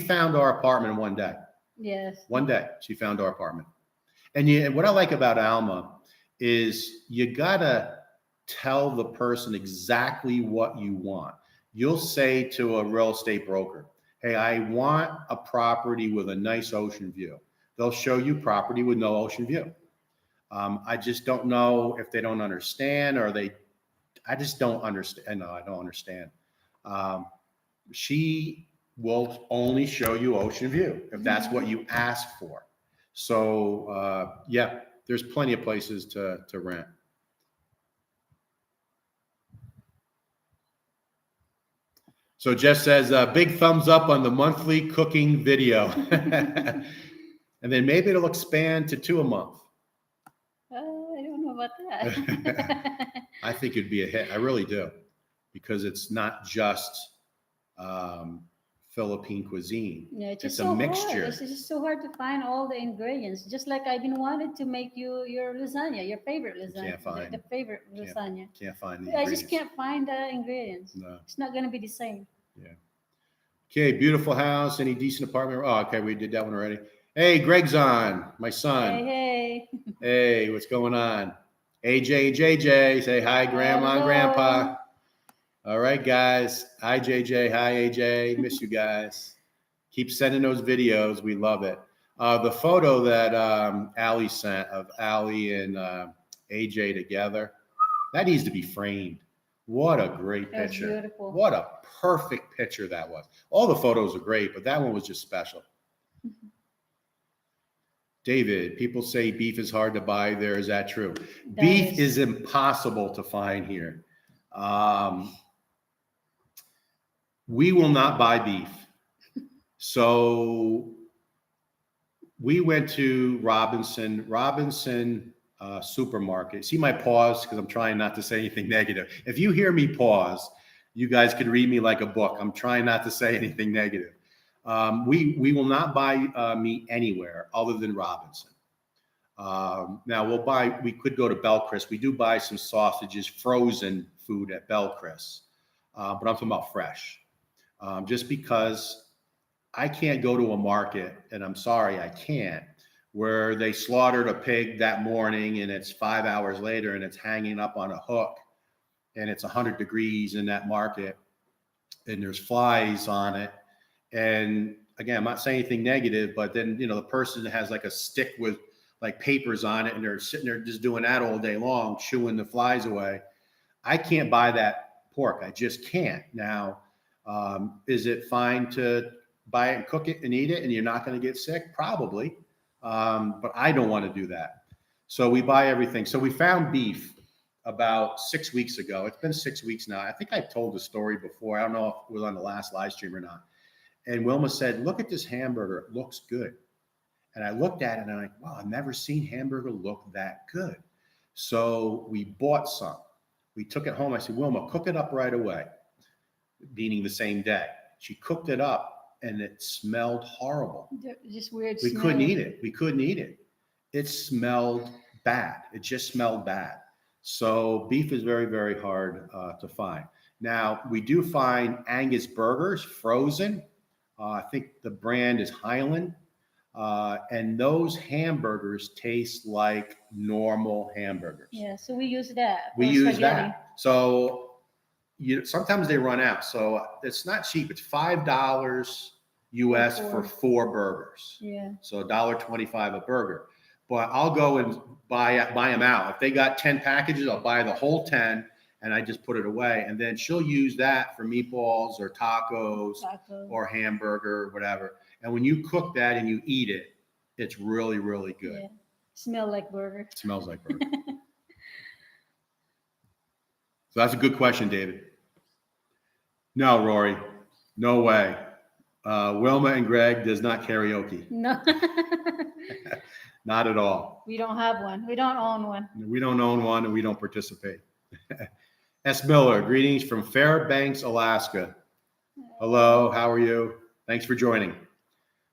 found our apartment in one day. Yes. One day she found our apartment. And what I like about Alma is you gotta tell the person exactly what you want. You'll say to a real estate broker, hey, I want a property with a nice ocean view. They'll show you property with no ocean view. I just don't know if they don't understand, or I just don't understand. No, I don't understand. She will only show you ocean view if that's what you ask for. So yeah, there's plenty of places to rent. So Jeff says, big thumbs up on the monthly cooking video. And then maybe it'll expand to 2 a month. I don't know about that. I think it'd be a hit. I really do. Because it's not just Philippine cuisine. Yeah, it's It's just a so mixture. hard. It's just so hard to find all the ingredients. Just like I've been wanted to make you your lasagna, your favorite lasagna. Can't find. The favorite lasagna. Can't find the I ingredients. just can't find the ingredients. No. It's not going to be the same. Yeah. Okay, beautiful house. Any decent apartment? Oh, okay, we did that one already. Hey, Greg's on. My son. Hey. Hey, what's going on? AJ and JJ, say hi, Grandma and Hello. Grandpa. All right, guys. Hi, JJ. Hi, AJ. Miss you guys. Keep sending those videos. We love it. The photo that Allie sent of Allie and AJ together, that needs to be framed. What a great That was picture. beautiful. What a perfect picture that was. All the photos are great, but that one was just special. David, people say beef is hard to buy there. Is that true? Beef is impossible to find here. We will not buy beef. So we went to Robinson supermarket. See my pause because I'm trying not to say anything negative. If you hear me pause, you guys could read me like a book. I'm trying not to say anything negative. We will not buy meat anywhere other than Robinson. Now we could go to Belcris. We do buy some sausages, frozen food at Belcris, but I'm talking about fresh. Just because I can't go to a market, and I'm sorry, I can't, where they slaughtered a pig that morning and it's 5 hours later and it's hanging up on a hook and it's 100 degrees in that market and there's flies on it. And again, I'm not saying anything negative, but then, the person has like a stick with like papers on it and they're sitting there just doing that all day long, chewing the flies away. I can't buy that pork. I just can't. Now, is it fine to buy it and cook it and eat it and you're not going to get sick? Probably. But I don't want to do that. So we buy everything. So we found beef about 6 weeks ago. It's been 6 weeks now. I think I told the story before. I don't know if it was on the last live stream or not. And Wilma said, look at this hamburger. It looks good. And I looked at it and I'm like, wow, I've never seen hamburger look that good. So we bought some. We took it home. I said, Wilma, cook it up right away, meaning the same day. She cooked it up and it smelled horrible. Just weird. We couldn't eat it. We couldn't eat it. It smelled bad. It just smelled bad. So beef is very, very hard to find. Now, we do find Angus burgers frozen. I think the brand is Highland. And those hamburgers taste like normal hamburgers. Yeah, so we use that. We use that. So sometimes they run out. So it's not cheap. It's $5 US for 4 burgers. Yeah. So $1.25 a burger. But I'll go and buy them out. If they got 10 packages, I'll buy the whole 10 and I just put it away. And then she'll use that for meatballs or tacos. Or hamburger or whatever. And when you cook that and you eat it, it's really, really good. Yeah. Smell like burger. It smells like burger. So that's a good question, David. No, Rory, no way. Wilma and Greg does not karaoke. No. Not at all. We don't have one. We don't own one. We don't own one and we don't participate. S. Miller, greetings from Fairbanks, Alaska. Hello, how are you? Thanks for joining.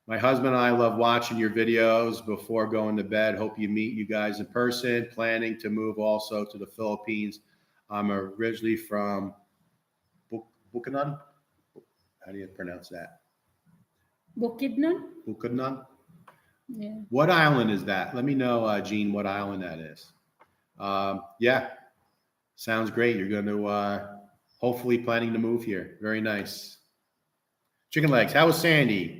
My husband and I love watching your videos before going to bed. Hope you meet you guys in person. Planning to move also to the Philippines. I'm originally from Bukidnon. How do you pronounce that? Bukidnon? Bukidnon? Yeah. What island is that? Let me know, Gene, what island that is. Yeah, sounds great. You're going to hopefully planning to move here. Very nice. Chicken legs. How was Sandy?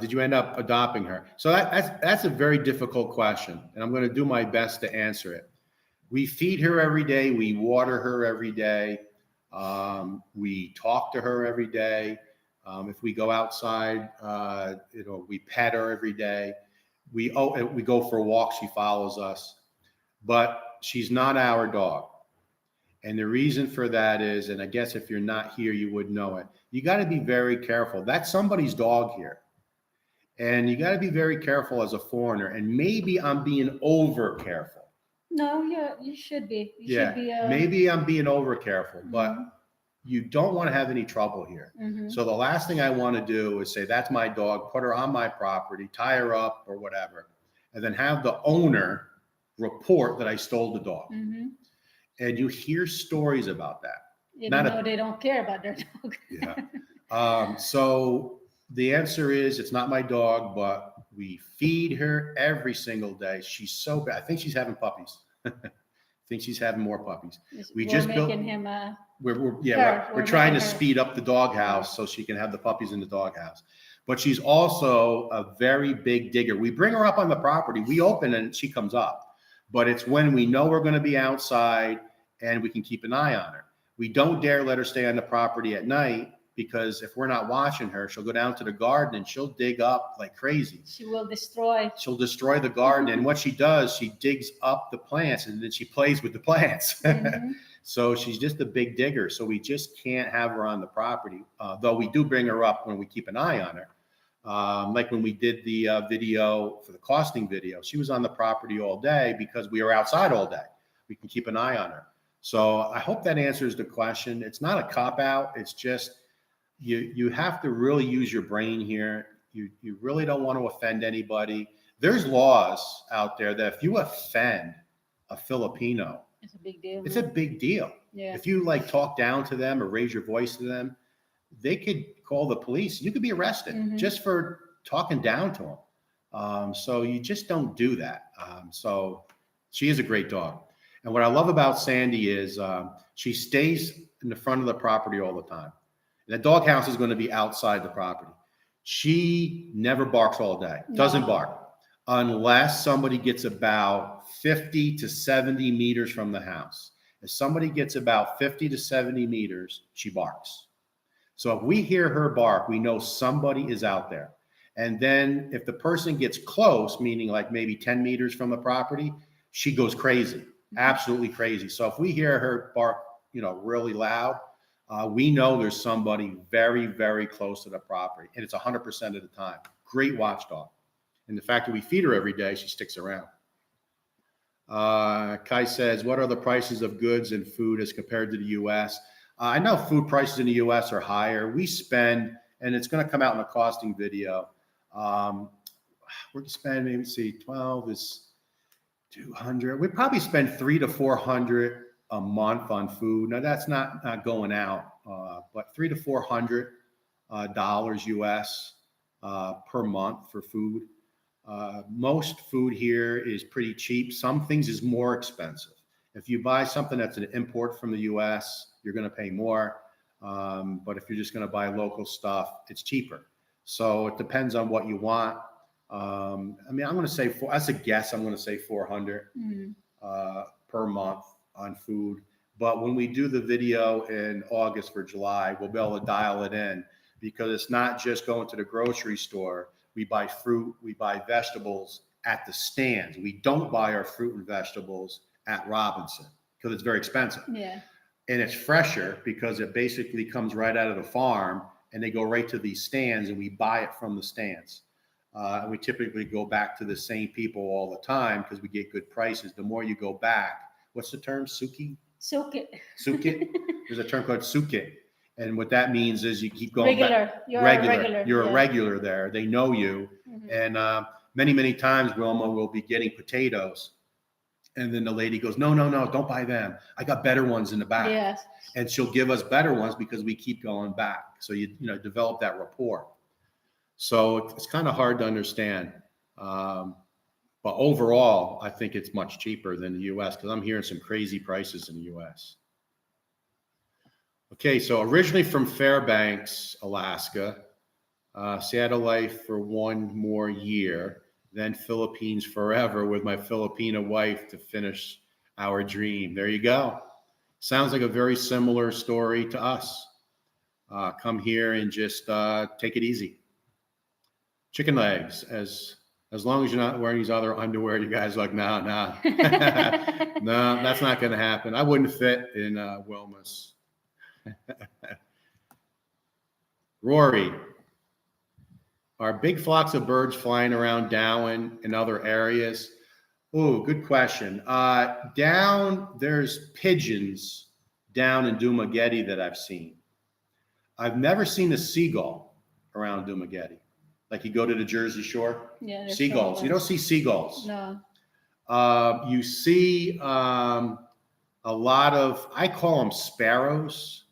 Did you end up adopting her? So that's a very difficult question, and I'm going to do my best to answer it. We feed her every day. We water her every day. We talk to her every day. If we go outside, we pet her every day. We go for a walk. She follows us, but she's not our dog. And the reason for that is, and I guess if you're not here, you would know it. You got to be very careful. That's somebody's dog here. And you got to be very careful as a foreigner. And maybe I'm being over careful. No, yeah, you should be. You Yeah, should be, maybe I'm being over careful, but you don't want to have any trouble here. So the last thing I want to do is say, that's my dog, put her on my property, tie her up or whatever, and then have the owner report that I stole the dog. And you hear stories about that. Even though they don't care about their dog. Yeah. So the answer is, it's not my dog, but we feed her every single day. She's so bad. I think she's having puppies. I think she's having more puppies. We're making him we're trying to speed up the doghouse so she can have the puppies in the doghouse. But she's also a very big digger. We bring her up on the property. We open and she comes up. But it's when we know we're going to be outside and we can keep an eye on her. We don't dare let her stay on the property at night, because if we're not watching her, she'll go down to the garden and she'll dig up like crazy. She'll destroy the garden. And what she does, she digs up the plants and then she plays with the plants. So she's just a big digger. So we just can't have her on the property, though we do bring her up when we keep an eye on her. Like when we did the video for the costing video, she was on the property all day because we were outside all day. We can keep an eye on her. So I hope that answers the question. It's not a cop-out. It's just, you have to really use your brain here. You really don't want to offend anybody. There's laws out there that if you offend a Filipino, it's a big deal. It's a big deal. Yeah. If you like talk down to them or raise your voice to them, they could call the police. You could be arrested just for talking down to them. So you just don't do that. So she is a great dog. And what I love about Sandy is she stays in the front of the property all the time. The doghouse is going to be outside the property. She never barks all day, doesn't bark, unless somebody gets about 50 to 70 meters from the house. If somebody gets about 50 to 70 meters, she barks. So if we hear her bark, we know somebody is out there. And then if the person gets close, meaning like maybe 10 meters from the property, she goes crazy, absolutely crazy. So if we hear her bark, really loud, we know there's somebody very, very close to the property, and it's 100% of the time. Great watchdog. And the fact that we feed her every day, she sticks around. Kai says, what are the prices of goods and food as compared to the U.S.? I know food prices in the U.S. are higher. We spend, and it's going to come out in a costing video, we're going to spend, maybe 12 is 200. We probably spend 300 to 400 a month on food. Now that's not going out, but $300 to $400 US per month for food. Most food here is pretty cheap. Some things is more expensive. If you buy something that's an import from the US, you're going to pay more. But if you're just going to buy local stuff, it's cheaper. So it depends on what you want. I'm going to say as a guess, I'm going to say 400 per month on food. But when we do the video in August for July, we'll be able to dial it in, because it's not just going to the grocery store. We buy fruit, we buy vegetables at the stands. We don't buy our fruit and vegetables at Robinson because it's very expensive. Yeah. And it's fresher because it basically comes right out of the farm and they go right to these stands, and we buy it from the stands. And we typically go back to the same people all the time because we get good prices. The more you go back, what's the term? Suki? Sukit. Sukit? There's a term called sukit. And what that means is you keep going back. You're a regular. You're yeah. a regular there. They know you. And many times Wilma will be getting potatoes. And then the lady goes, no, don't buy them. I got better ones in the back. Yes. And she'll give us better ones because we keep going back. So you develop that rapport. So it's kind of hard to understand. But overall, I think it's much cheaper than the US because I'm hearing some crazy prices in the US. Okay, so originally from Fairbanks, Alaska, Seattle life for one more year, then Philippines forever with my Filipina wife to finish our dream. There you go. Sounds like a very similar story to us. Come here and just take it easy. Chicken legs, as long as you're not wearing these other underwear, you guys are like, no, no, that's not going to happen. I wouldn't fit in Wilma's. Rory, are big flocks of birds flying around Darwin and other areas? Oh, good question. There's pigeons down in Dumaguete that I've seen. I've never seen a seagull around Dumaguete. Like you go to the Jersey Shore, seagulls. You don't see seagulls. No. You see a lot of, I call them sparrows.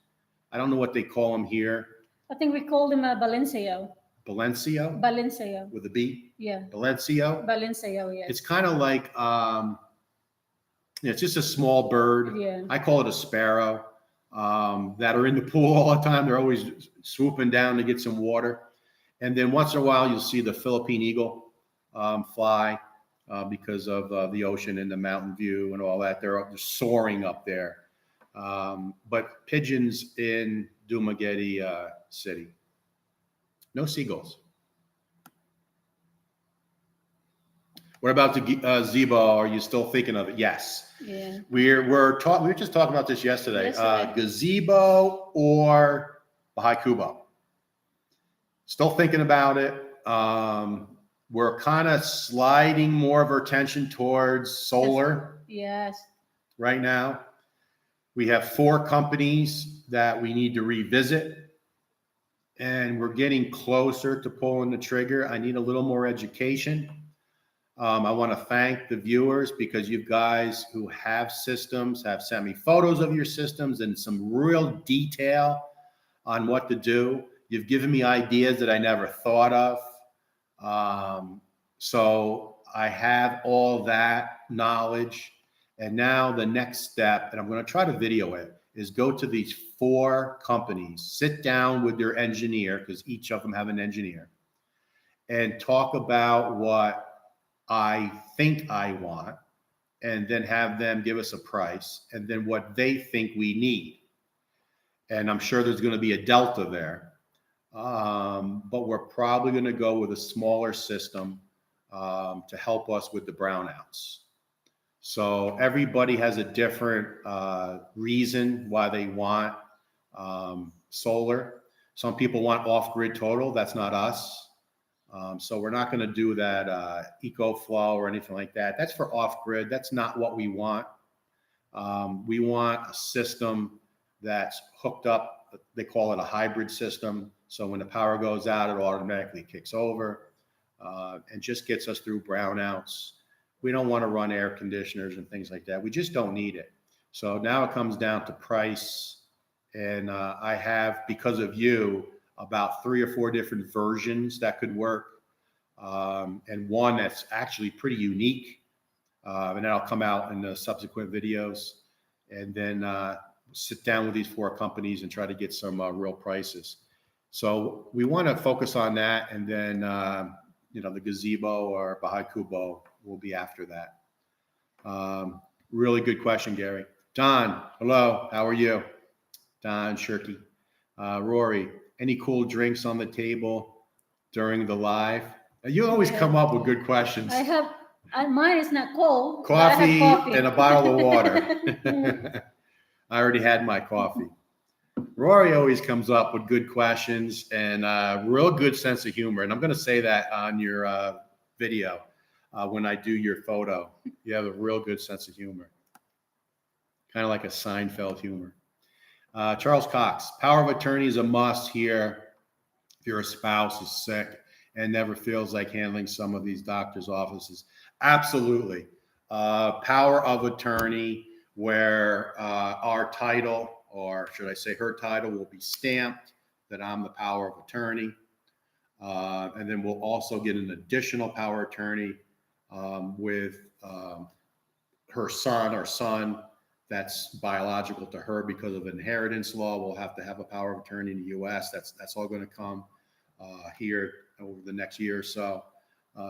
I don't know what they call them here. I think we call them a Balencio. Balencio? Balencio. With a B? Yeah. Balencio? Balencio, yes. It's kind of like, it's just a small bird. Yeah. I call it a sparrow, that are in the pool all the time. They're always swooping down to get some water. And then once in a while, you'll see the Philippine eagle fly because of the ocean and the mountain view and all that. They're soaring up there. But pigeons in Dumaguete City. No seagulls. What about the gazebo? Are you still thinking of it? Yes. Yeah. We were just talking about this yesterday. Gazebo or Bahay Kubo. Still thinking about it. We're kind of sliding more of our attention towards solar. Yes. Right now. We have 4 companies that we need to revisit. And we're getting closer to pulling the trigger. I need a little more education. I want to thank the viewers because you guys who have systems have sent me photos of your systems and some real detail on what to do. You've given me ideas that I never thought of. So I have all that knowledge. And now the next step, and I'm going to try to video it, is go to these 4 companies, sit down with their engineer, because each of them have an engineer, and talk about what I think I want, and then have them give us a price, and then what they think we need. And I'm sure there's going to be a delta there. But we're probably going to go with a smaller system to help us with the brownouts. So everybody has a different reason why they want solar. Some people want off-grid total. That's not us. So we're not going to do that EcoFlow or anything like that. That's for off-grid. That's not what we want. We want a system that's hooked up. They call it a hybrid system. So when the power goes out, it automatically kicks over and just gets us through brownouts. We don't want to run air conditioners and things like that. We just don't need it. So now it comes down to price. And I have, because of you, about 3 or 4 different versions that could work. And one that's actually pretty unique. And that'll come out in the subsequent videos. And then sit down with these 4 companies and try to get some real prices. So we want to focus on that. And then, the gazebo or Bahay Kubo will be after that. Really good question, Gary. Don, hello. How are you? Don Shirky. Rory, any cool drinks on the table during the live? You always come up with good questions. Mine is not cold. Coffee and a bottle of water. I already had my coffee. Rory always comes up with good questions and real good sense of humor. And I'm going to say that on your video when I do your photo. You have a real good sense of humor, kind of like a Seinfeld humor. Charles Cox, power of attorney is a must here if your spouse is sick and never feels like handling some of these doctors' offices. Absolutely. Power of attorney where our title, or should I say her title, will be stamped that I'm the power of attorney. And then we'll also get an additional power of attorney with her son or son that's biological to her because of inheritance law. We'll have to have a power of attorney in the U.S. That's all going to come here over the next year or so.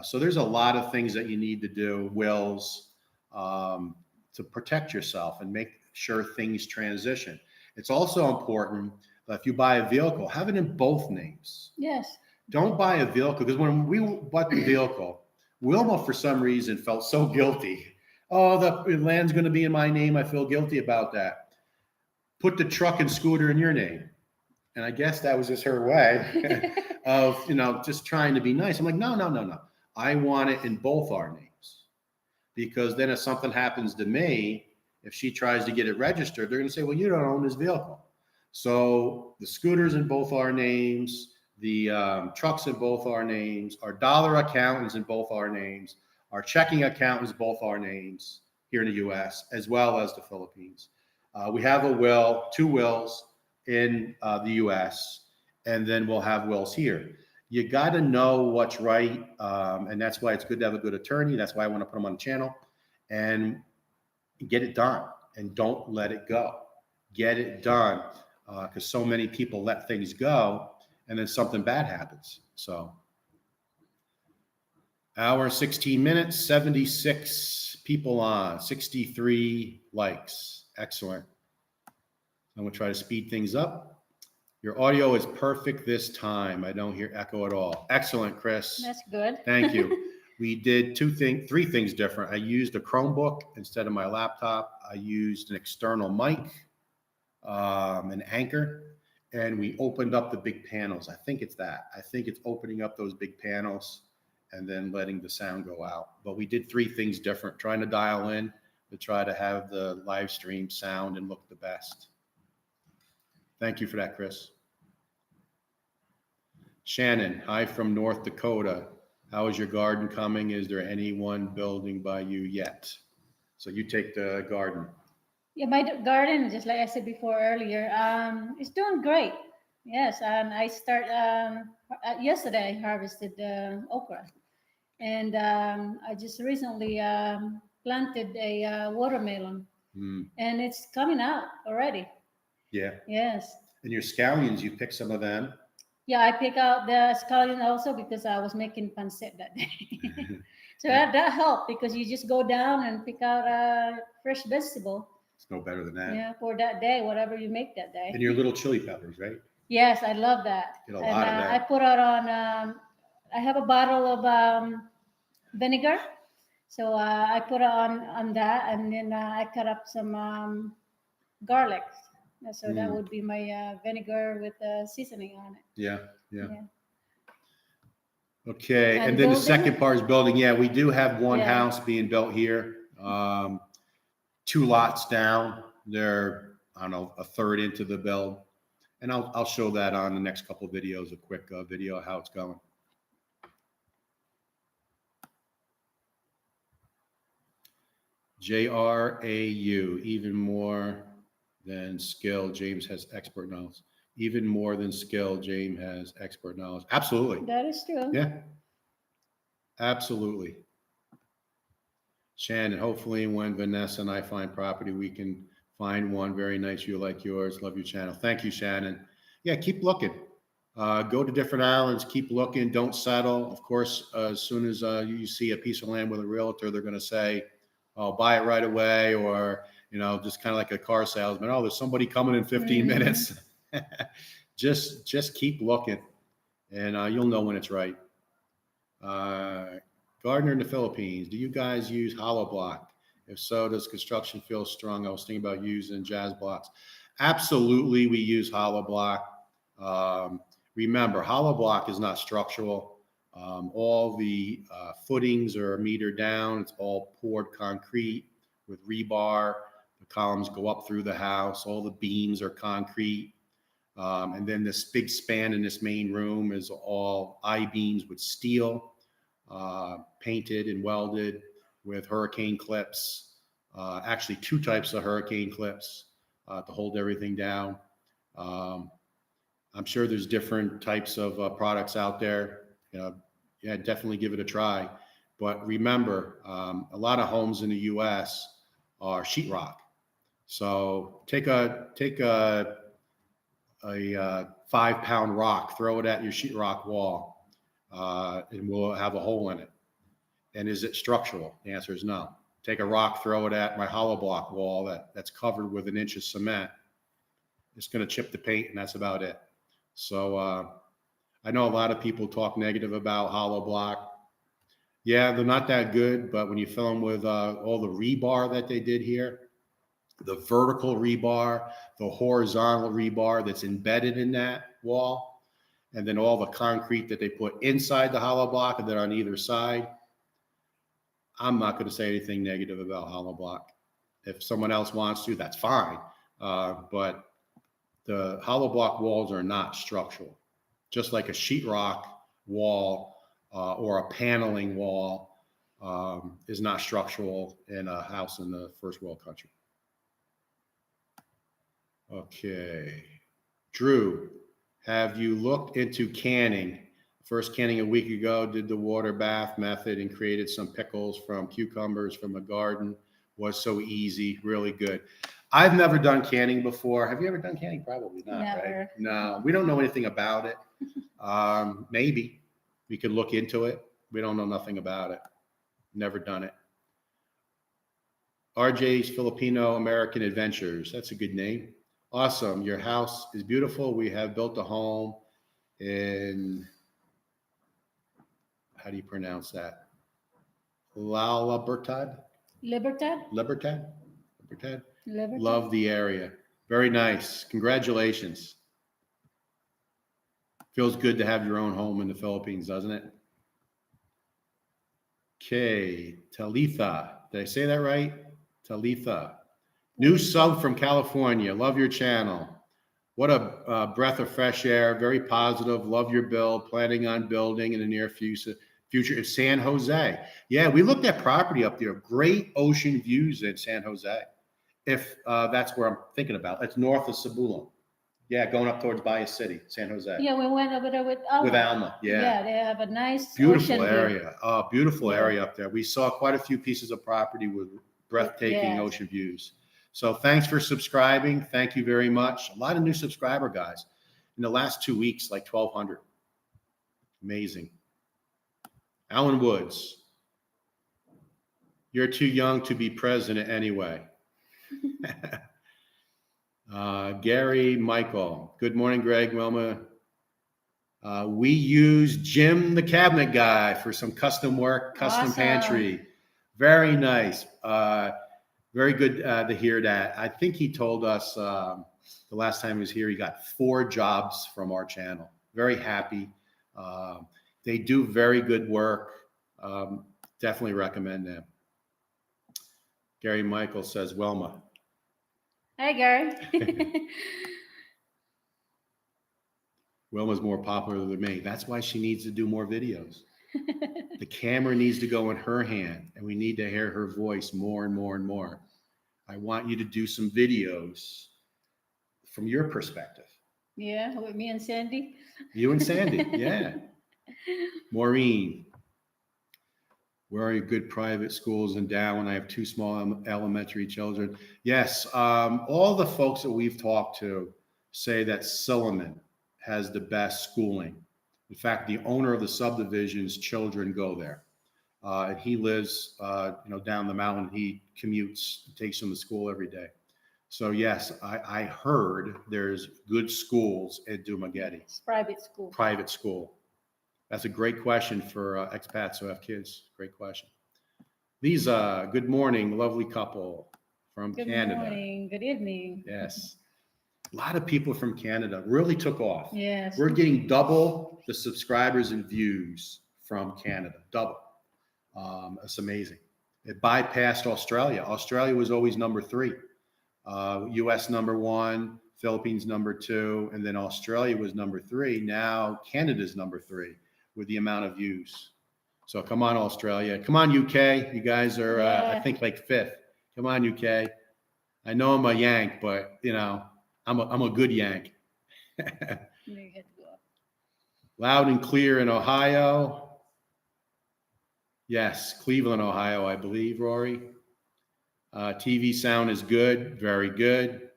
So there's a lot of things that you need to do, wills, to protect yourself and make sure things transition. It's also important that if you buy a vehicle, have it in both names. Yes. Don't buy a vehicle, because when we bought the vehicle, Wilma, for some reason, felt so guilty. Oh, the land's going to be in my name. I feel guilty about that. Put the truck and scooter in your name. And I guess that was just her way of, just trying to be nice. I'm like, no. I want it in both our names, because then if something happens to me, if she tries to get it registered, they're going to say, well, you don't own this vehicle. So the scooter's in both our names, the truck's in both our names, our dollar account is in both our names, our checking account is both our names here in the U.S. as well as the Philippines. We have a will, 2 wills in the U.S., and then we'll have wills here. You got to know what's right, and that's why it's good to have a good attorney. That's why I want to put them on the channel, and get it done, and don't let it go. Get it done, because so many people let things go, and then something bad happens. So, hour 16 minutes, 76 people on, 63 likes. Excellent. I'm going to try to speed things up. Your audio is perfect this time. I don't hear echo at all. Excellent, Chris. That's good. Thank you. We did 3 things different. I used a Chromebook instead of my laptop. I used an external mic, an Anchor, and we opened up the big panels. I think it's that. I think it's opening up those big panels and then letting the sound go out. But we did 3 things different, trying to dial in to try to have the live stream sound and look the best. Thank you for that, Chris. Shannon, hi from North Dakota. How is your garden coming? Is there anyone building by you yet? So you take the garden. Yeah, my garden, just like I said before earlier, it's doing great. Yes, and I start yesterday. I harvested okra, and I just recently planted a watermelon, and it's coming out already. Yeah. Yes. And your scallions, you pick some of them. Yeah, I pick out the scallion also because I was making pancit that day. So that helped, because you just go down and pick out a fresh vegetable. It's no better than that. Yeah, for that day, whatever you make that day. And your little chili peppers, right? Yes, I love that. Get a lot of that. I put out on, I have a bottle of vinegar. So I put on that, and then I cut up some garlic. So that would be my vinegar with seasoning on it. Yeah. Okay, and then the second part is building. Yeah, we do have one house being built here. 2 lots down. They're, I don't know, a third into the build. And I'll show that on the next couple of videos, a quick video of how it's going. JRAU, even more than skill, James has expert knowledge. Even more than skill, James has expert knowledge. Absolutely. That is true. Yeah. Absolutely. Shannon, hopefully when Vanessa and I find property, we can find one very nice, you like yours. Love your channel. Thank you, Shannon. Yeah, keep looking. Go to different islands, keep looking, don't settle. Of course, as soon as you see a piece of land with a realtor, they're going to say, oh, buy it right away, or, just kind of like a car salesman. Oh, there's somebody coming in 15 minutes. Just keep looking, and you'll know when it's right. Gardener in the Philippines, do you guys use hollow block? If so, does construction feel strong? I was thinking about using jazz blocks. Absolutely, we use hollow block. Remember, hollow block is not structural. All the footings are metered down. It's all poured concrete with rebar. The columns go up through the house. All the beams are concrete. And then this big span in this main room is all I-beams with steel, painted and welded with hurricane clips. Actually, two types of hurricane clips to hold everything down. I'm sure there's different types of products out there. Yeah, definitely give it a try. But remember, a lot of homes in the U.S. are sheetrock. So take a 5-pound rock, throw it at your sheetrock wall, and we'll have a hole in it. And is it structural? The answer is no. Take a rock, throw it at my hollow block wall that's covered with 1 inch of cement. It's going to chip the paint, and that's about it. So I know a lot of people talk negative about hollow block. Yeah, they're not that good, but when you fill them with all the rebar that they did here, the vertical rebar, the horizontal rebar that's embedded in that wall, and then all the concrete that they put inside the hollow block and then on either side, I'm not going to say anything negative about hollow block. If someone else wants to, that's fine. But the hollow block walls are not structural. Just like a sheetrock wall or a paneling wall is not structural in a house in the first world country. Okay. Drew, have you looked into canning? First canning a week ago, did the water bath method and created some pickles from cucumbers from the garden. Was so easy, really good. I've never done canning before. Have you ever done canning? Probably not, Never. right? No, we don't know anything about it. Maybe we could look into it. We don't know nothing about it. Never done it. RJ's Filipino American Adventures. That's a good name. Awesome. Your house is beautiful. We have built a home in, how do you pronounce that? Libertad? Libertad? Libertad? Libertad? Libertad? Love the area. Very nice. Congratulations. Feels good to have your own home in the Philippines, doesn't it? Okay. Talitha. Did I say that right? Talitha. New sub from California. Love your channel. What a breath of fresh air. Very positive. Love your build. Planning on building in the near future in San Jose. Yeah, we looked at property up there. Great ocean views in San Jose. If that's where I'm thinking about. It's north of Cebu. Yeah, going up towards Baja City, San Jose. Yeah, we went over there with Alma. With Alma, yeah. Yeah, they have a nice Beautiful ocean view. area. Beautiful Yeah. area up there. We saw quite a few pieces of property with breathtaking Yes. ocean views. So thanks for subscribing. Thank you very much. A lot of new subscriber guys. In the last 2 weeks, like 1,200. Amazing. Alan Woods. You're too young to be president anyway. Gary Michael. Good morning, Greg, Wilma. We use Jim the cabinet guy for some custom work, custom Awesome. pantry. Very nice. Very good to hear that. I think he told us the last time he was here, he got 4 jobs from our channel. Very happy. They do very good work. Definitely recommend them. Gary Michael says, Wilma. Hi, Gary. Wilma's more popular than me. That's why she needs to do more videos. The camera needs to go in her hand, and we need to hear her voice more and more and more. I want you to do some videos from your perspective. Yeah, with me and Sandy. You and Sandy, yeah. Maureen, where are your good private schools in Darwin? I have 2 small elementary children. Yes, all the folks that we've talked to say that Silliman has the best schooling. In fact, the owner of the subdivision's children go there. And he lives, down the mountain. He commutes, takes them to school every day. So yes, I heard there's good schools at Dumaguete. It's private school. Private school. That's a great question for expats who have kids. Great question. Lisa, good morning, lovely couple from Good Canada. morning. Good evening. Yes. A lot of people from Canada really took off. Yes. We're getting double the subscribers and views from Canada, double. It's amazing. It bypassed Australia. Australia was always number 3. US number 1, Philippines number 2, and then Australia was number 3. Now Canada's number 3 with the amount of views. So come on, Australia. Come on, UK. You guys are, I think, like 5th. Come on, UK. I know I'm a Yank, but, you know, I'm a good Yank. Loud and clear in Ohio. Yes, Cleveland, Ohio, I believe, Rory. TV sound is good, very good.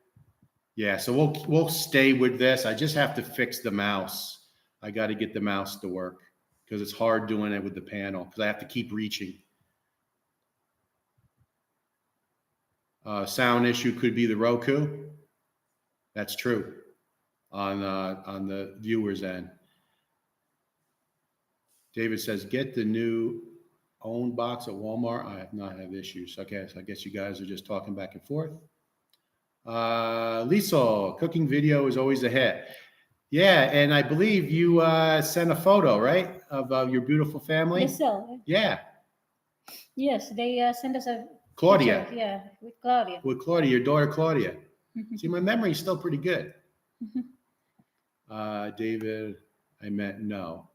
Yeah, so we'll stay with this. I just have to fix the mouse. I got to get the mouse to work because it's hard doing it with the panel because I have to keep reaching. Sound issue could be the Roku. That's true on the viewer's end. David says, get the new own box at Walmart. I have not had issues. Okay, so I guess you guys are just talking back and forth. Lisa, cooking video is always a hit. Yeah, and I believe you sent a photo, right, of your beautiful family? Yes, sir. Yeah. Yes, they sent us a Claudia. picture. Yeah, with Claudia. With Claudia, your daughter Claudia. See, my memory is still pretty good. David, I meant no.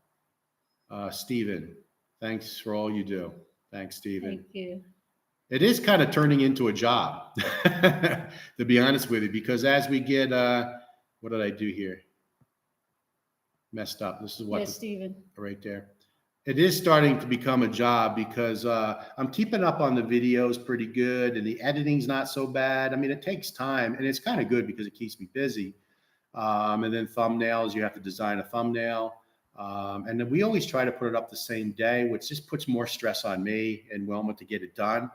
Stephen, thanks for all you do. Thanks, Stephen. Thank you. It is kind of turning into a job, to be honest with you, because as we get, what did I do here? Messed up. This is what, yes, Stephen. Right there. It is starting to become a job because I'm keeping up on the videos pretty good and the editing's not so bad. I mean, it takes time and it's kind of good because it keeps me busy. And then thumbnails, you have to design a thumbnail. And then we always try to put it up the same day, which just puts more stress on me and Wilma to get it done.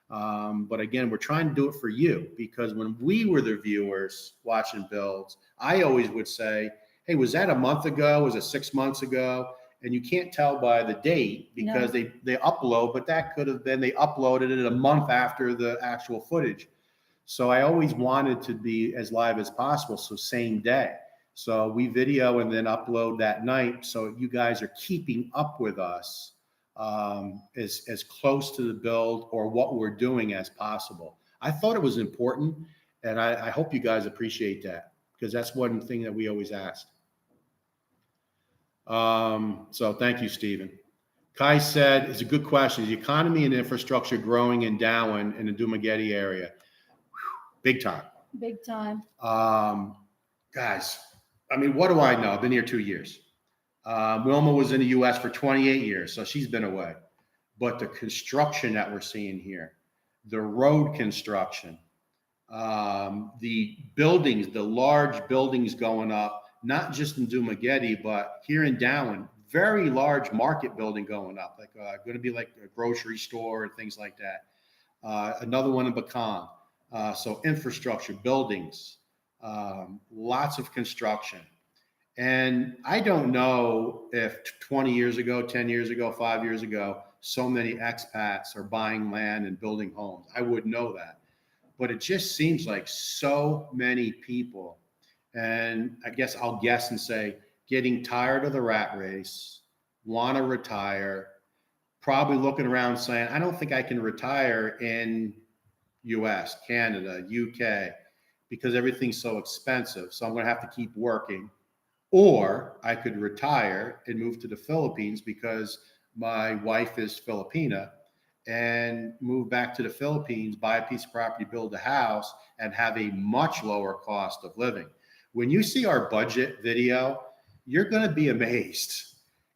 But again, we're trying to do it for you because when we were the viewers watching builds, I always would say, hey, was that a month ago? Was it 6 months ago? And you can't tell by the date because they upload, but that could have been they uploaded it a month after the actual footage. So I always wanted to be as live as possible. So same day. So we video and then upload that night. So you guys are keeping up with us as close to the build or what we're doing as possible. I thought it was important. And I hope you guys appreciate that because that's one thing that we always asked. So thank you, Stephen. Kai said, it's a good question. Is the economy and infrastructure growing in Darwin in the Dumaguete area? Whew, big time. Big time. Guys, I mean, what do I know? I've been here 2 years. Wilma was in the U.S. for 28 years, so she's been away. But the construction that we're seeing here, the road construction, the buildings, the large buildings going up, not just in Dumaguete, but here in Darwin, very large market building going up, like going to be like a grocery store and things like that. Another one in Bacan. So infrastructure, buildings, lots of construction. And I don't know if 20 years ago, 10 years ago, 5 years ago, so many expats are buying land and building homes. I wouldn't know that. But it just seems like so many people, and I guess I'll guess and say, getting tired of the rat race, want to retire, probably looking around saying, I don't think I can retire in US, Canada, UK, because everything's so expensive. So I'm going to have to keep working. Or I could retire and move to the Philippines because my wife is Filipina and move back to the Philippines, buy a piece of property, build a house, and have a much lower cost of living. When you see our budget video, you're going to be amazed.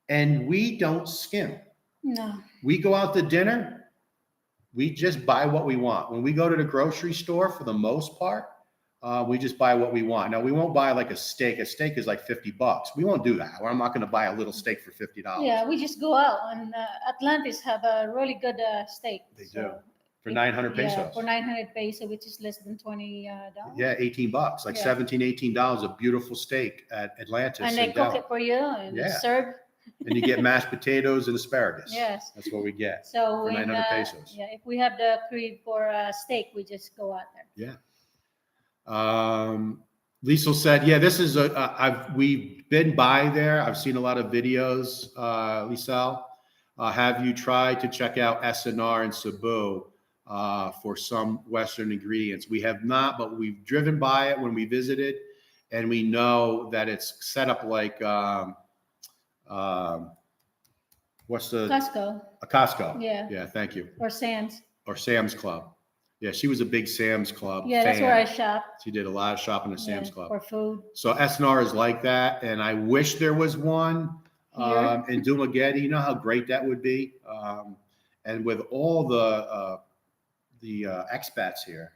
And we don't skim. No. We go out to dinner. We just buy what we want. When we go to the grocery store, for the most part, we just buy what we want. Now, we won't buy like a steak. A steak is like $50. We won't do that. I'm not going to buy a little steak for $50. Yeah, we just go out, and Atlantis have a really good steak. They do. For 900 pesos. Yeah, for 900 pesos, which is less than $20. Yeah, $18, like $17, $18, a beautiful steak at Atlantis. And they cook it for you and serve. And you get mashed potatoes and asparagus. Yes. That's what we get. So for 900 pesos. Yeah, if we have the creed for steak, we just go out there. Yeah. Liesel said, yeah, this is we've been by there. I've seen a lot of videos, Liesel. Have you tried to check out SNR in Cebu for some Western ingredients? We have not, but we've driven by it when we visited, and we know that it's set up like, what's the? Costco. A Costco. Yeah. Yeah, thank you. Or Sam's. Or Sam's Club. Yeah, she was a big Sam's Club Yeah, that's fan. where I shop. She did a lot of shopping at Sam's Yeah, Club. for food. So SNR is like that, and I wish there was one in Dumaguete. You know how great that would be. And with all the expats here,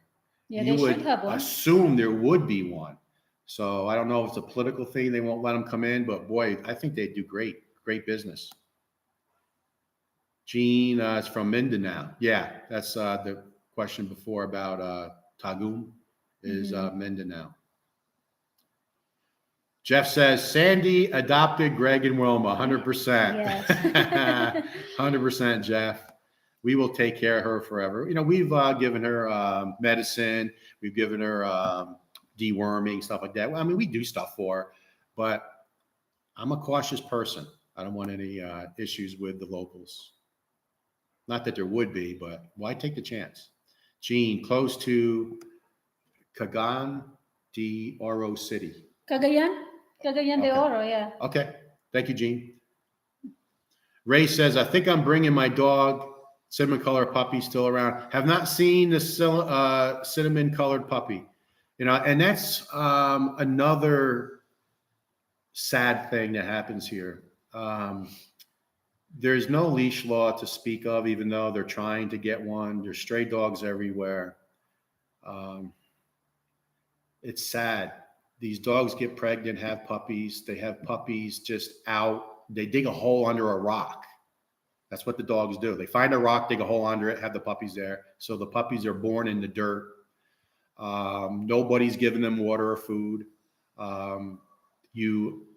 Yeah, you they would should have one. assume there would be one. So I don't know if it's a political thing; they won't let them come in. But boy, I think they do great business. Gene is from Mindanao. Yeah, that's the question before about Tagum is Mindanao. Jeff says, Sandy adopted Greg and Wilma, 100%. Yes. 100%, Jeff. We will take care of her forever. You know, we've given her medicine. We've given her deworming, stuff like that. Well, I mean, we do stuff for her, but I'm a cautious person. I don't want any issues with the locals. Not that there would be, but why take the chance? Gene, close to Cagayan de Oro City. Cagayan? Cagayan de Okay. Oro, yeah. Okay. Thank you, Gene. Ray says, I think I'm bringing my dog, cinnamon colored puppy, still around. Have not seen the cinnamon colored puppy. You know, and that's another sad thing that happens here. There's no leash law to speak of, even though they're trying to get one. There's stray dogs everywhere. It's sad. These dogs get pregnant, have puppies. They have puppies just out. They dig a hole under a rock. That's what the dogs do. They find a rock, dig a hole under it, have the puppies there. So the puppies are born in the dirt. Nobody's giving them water or food.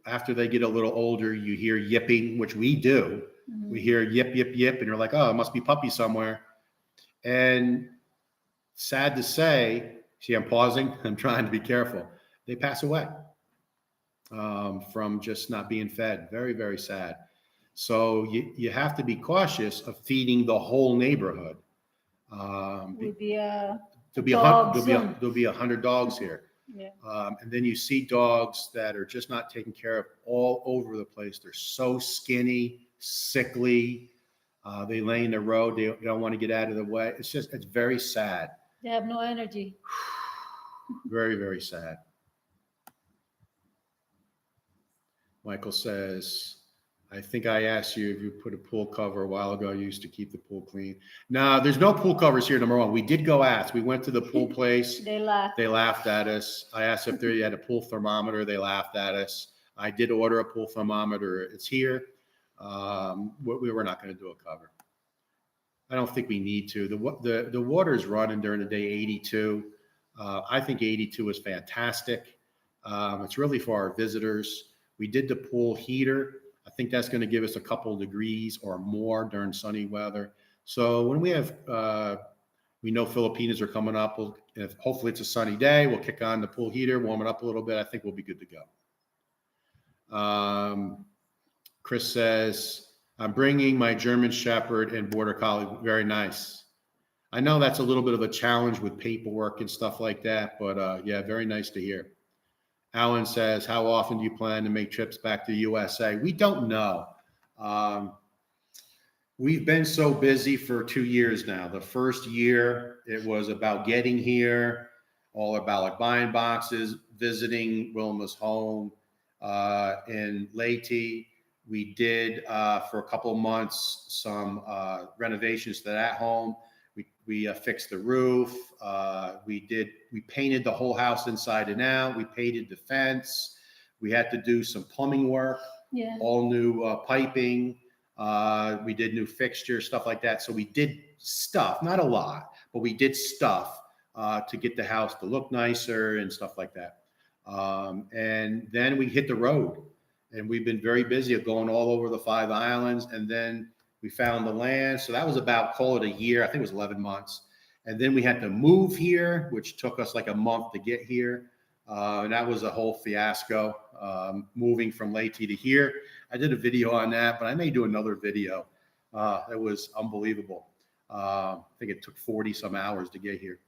After they get a little older, you hear yipping, which we do. Mm-hmm. We hear yip, yip, yip, and you're like, oh, it must be puppies somewhere. And sad to say, see, I'm pausing. I'm trying to be careful. They pass away from just not being fed. Very, very sad. So you have to be cautious of feeding the whole neighborhood. There'll be 100 dogs here. Yeah. And then you see dogs that are just not taken care of all over the place. They're so skinny, sickly. They lay in the road. They don't want to get out of the way. It's very sad. They have no energy. Very, very sad. Michael says, I think I asked you if you put a pool cover a while ago. You used to keep the pool clean. No, there's no pool covers here, number one. We did go ask. We went to the pool place. They laughed. They laughed at us. I asked if they had a pool thermometer. They laughed at us. I did order a pool thermometer. It's here. We were not going to do a cover. I don't think we need to. The water's running during the day 82. I think 82 is fantastic. It's really for our visitors. We did the pool heater. I think that's going to give us a couple of degrees or more during sunny weather. So when we have, we know Filipinos are coming up. Hopefully it's a sunny day. We'll kick on the pool heater, warm it up a little bit. I think we'll be good to go. Chris says, I'm bringing my German Shepherd and Border Collie. Very nice. I know that's a little bit of a challenge with paperwork and stuff like that, but yeah, very nice to hear. Alan says, how often do you plan to make trips back to the USA? We don't know. We've been so busy for 2 years now. The first year, it was about getting here, all about like buying boxes, visiting Wilma's home in Leyte. We did, for a couple of months, some renovations to that home. We fixed the roof. We painted the whole house inside and out. We painted the fence. We had to do some plumbing work, all new piping. We did new fixtures, stuff like that. So we did stuff, not a lot, but we did stuff to get the house to look nicer and stuff like that. And then we hit the road, and we've been very busy of going all over the 5 islands. And then we found the land. So that was about, call it a year. I think it was 11 months. And then we had to move here, which took us like a month to get here. And that was a whole fiasco, moving from Leyte to here. I did a video on that, but I may do another video. It was unbelievable. I think it took 40 some hours to get here.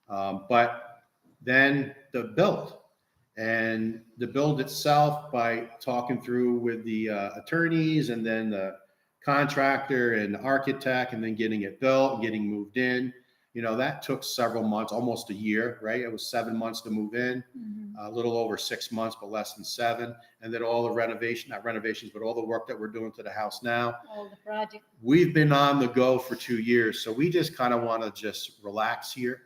But then the build. And the build itself, by talking through with the attorneys and then the contractor and the architect, and then getting it built, getting moved in, that took several months, almost a year, right? It was 7 months to move in, a little over 6 months, but less than 7. And then all the not renovations, but all the work that we're doing to the house now. All the project. We've been on the go for 2 years. So we just kind of want to just relax here.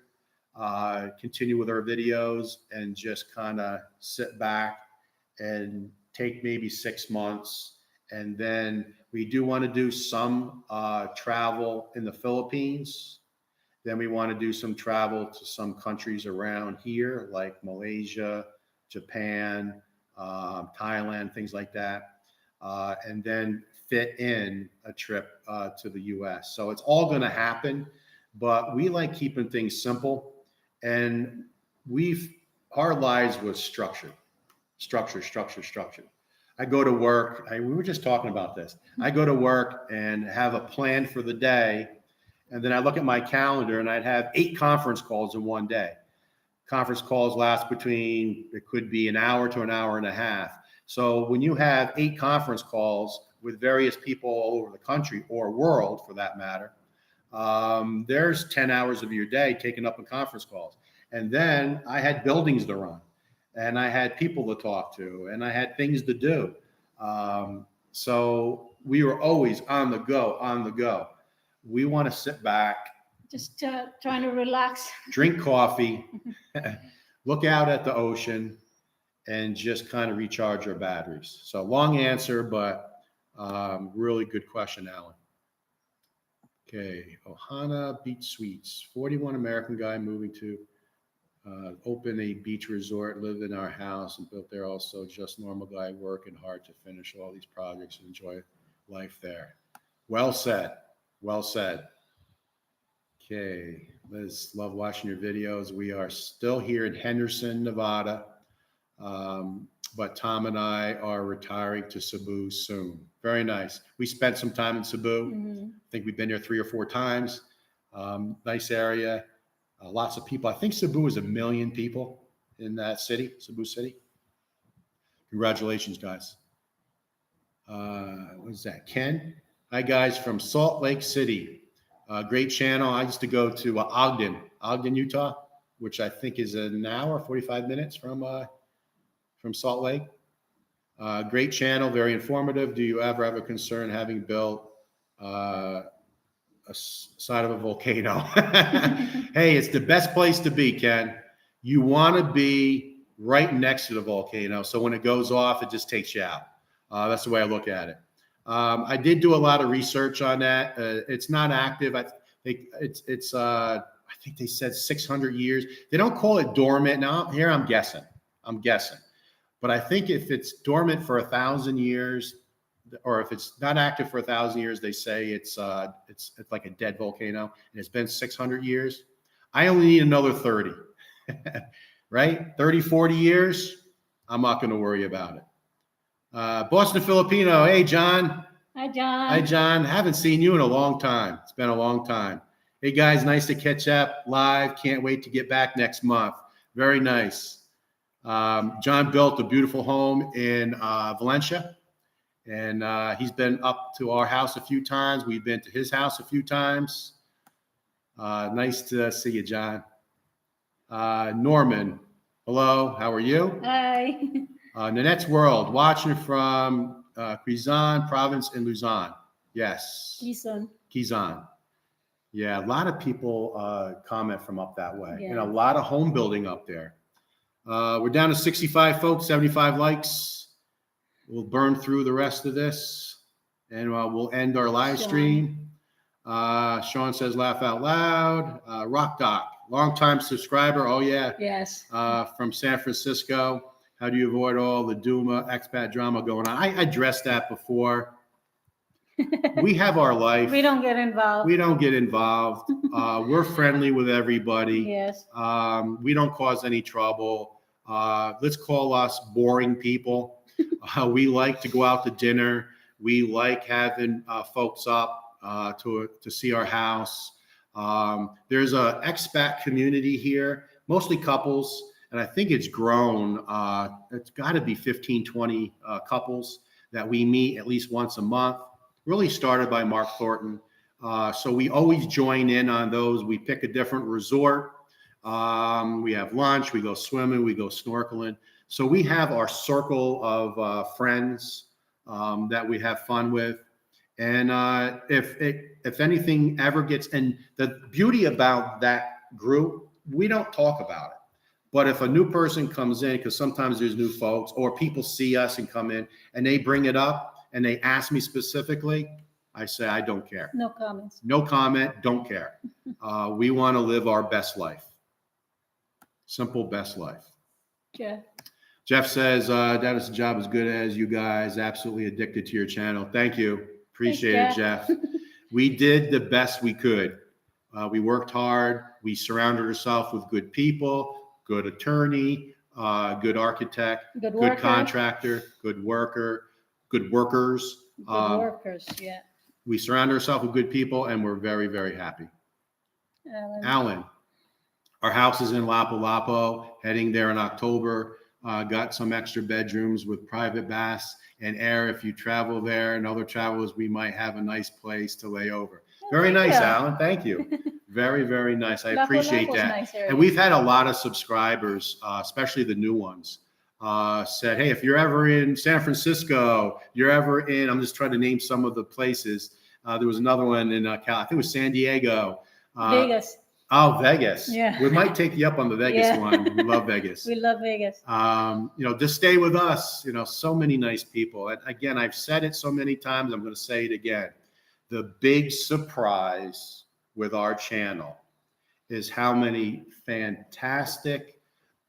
Continue with our videos and just kind of sit back and take maybe 6 months. And then we do want to do some travel in the Philippines. Then we want to do some travel to some countries around here, like Malaysia, Japan, Thailand, things like that. And then fit in a trip to the US. So it's all going to happen, but we like keeping things simple. And our lives was structured. I go to work. We were just talking about this. I go to work and have a plan for the day. And then I look at my calendar and I'd have 8 conference calls in one day. Conference calls last it could be an hour to an hour and a half. So when you have 8 conference calls with various people all over the country or world for that matter, there's 10 hours of your day taken up in conference calls. And then I had buildings to run, and I had people to talk to, and I had things to do. So we were always on the go. We want to sit back, just trying to relax, drink coffee, look out at the ocean, and just kind of recharge our batteries. So long answer, but really good question, Alan. Okay, Ohana Beach Suites, 41 American guy moving to open a beach resort, lived in our house and built there also. Just normal guy working hard to finish all these projects and enjoy life there. Well said. Well said. Okay, Liz, love watching your videos. We are still here in Henderson, Nevada, but Tom and I are retiring to Cebu soon. Very nice. We spent some time in Cebu. I think we've been there 3 or 4 times. Nice area. Lots of people. I think Cebu is 1 million people in that city, Cebu City. Congratulations, guys. What is that? Ken? Hi, guys, from Salt Lake City. Great channel. I used to go to Ogden, Utah, which I think is an hour, 45 minutes from Salt Lake. Great channel, very informative. Do you ever have a concern having built a side of a volcano? Hey, it's the best place to be, Ken. You want to be right next to the volcano, so when it goes off, it just takes you out. That's the way I look at it. I did do a lot of research on that. It's not active. I think I think they said 600 years. They don't call it dormant. Now here I'm guessing. But I think if it's dormant for 1,000 years, or if it's not active for 1,000 years, they say it's like a dead volcano, and it's been 600 years. I only need another 30, right? 30, 40 years. I'm not going to worry about it. Boston Filipino. Hey, John. Hi, John. Hi, John. Haven't seen you in a long time. It's been a long time. Hey, guys, nice to catch up live. Can't wait to get back next month. Very nice. John built a beautiful home in Valencia, and he's been up to our house a few times. We've been to his house a few times. Nice to see you, John. Norman, hello. How are you? Hi. Nanette's World, watching from Quezon Province in Luzon. Yes. Quezon. Yeah, a lot of people comment from up that way, and a lot of home building up there. We're down to 65 folks, 75 likes. We'll burn through the rest of this, and we'll end our live stream. Sean says, laugh out loud. Rock Doc, longtime subscriber. Oh, yeah. Yes. From San Francisco. How do you avoid all the Duma expat drama going on? I addressed that before. We have our life. We don't get involved. We're friendly with everybody. Yes. We don't cause any trouble. Let's call us boring people. We like to go out to dinner. We like having folks up to see our house. There's a expat community here, mostly couples, and I think it's grown. It's got to be 15, 20 couples that we meet at least once a month. Really started by Mark Thornton. So we always join in on those. We pick a different resort. We have lunch, we go swimming, we go snorkeling. So we have our circle of friends that we have fun with. And if anything ever gets, and the beauty about that group, we don't talk about it. But if a new person comes in, because sometimes there's new folks, or people see us and come in and they bring it up and they ask me specifically, I say, I don't care. No comments. No comment, don't care. We want to live our best life. Simple best life. Jeff says, that is a job as good as you guys. Absolutely addicted to your channel. Thank you. Appreciate it, Jeff. We did the best we could. We worked hard. We surrounded ourselves with good people, good attorney, good architect, good contractor, good worker, good workers. Good workers, yeah. We surround ourselves with good people, and we're very, very happy. Alan, our house is in Lapu Lapu, heading there in October. Got some extra bedrooms with private baths and air. If you travel there and other travelers, we might have a nice place to lay over. Very nice, Alan. Thank you. Very, very nice. I appreciate that. Nice, and we've had a lot of subscribers, especially the new ones, said, hey, if you're ever in San Francisco, you're ever in, I'm just trying to name some of the places. There was another one in, I think it was San Diego. Vegas. Oh, Vegas. Yeah. We might take you up on the Vegas one. We love Vegas. We love Vegas. Just stay with us. So many nice people. And again, I've said it so many times, I'm going to say it again. The big surprise with our channel is how many fantastic,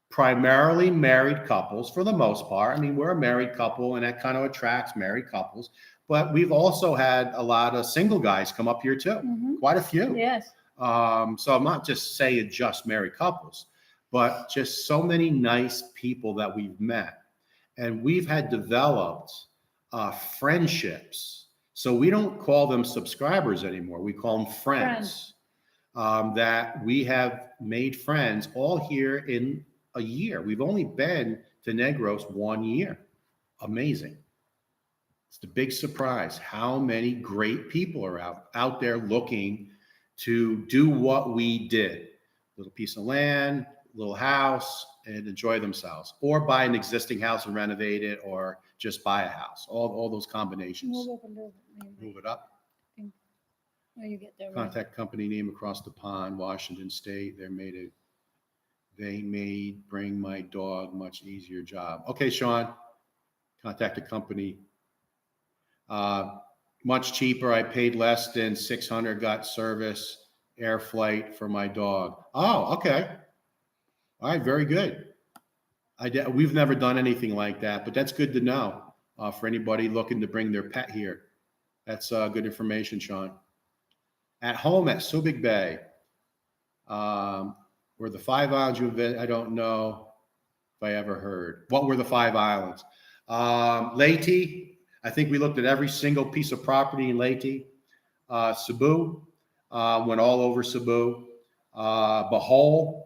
primarily married couples, for the most part. I mean, we're a married couple, and that kind of attracts married couples. But we've also had a lot of single guys come up here too. Mm-hmm. Quite a few. Yes. So I'm not just saying just married couples, but just so many nice people that we've met. And we've had developed friendships. So we don't call them subscribers anymore. We call them friends. That we have made friends all here in a year. We've only been to Negros 1 year. Amazing. It's the big surprise how many great people are out there looking to do what we did. Little piece of land, little house, and enjoy themselves. Or buy an existing house and renovate it, or just buy a house. All those combinations. Move it up. Oh, you get there. Contact company name across the pond, Washington State. They made bring my dog much easier job. Okay, Sean. Contact the company. Much cheaper. I paid less than $600. Got service, air flight for my dog. Oh, okay. All right, very good. We've never done anything like that, but that's good to know for anybody looking to bring their pet here. That's good information, Sean. At home at Subic Bay, were the 5 islands you visit? I don't know if I ever heard. What were the 5 islands? Leyte. I think we looked at every single piece of property in Leyte. Cebu, went all over Cebu. Bohol.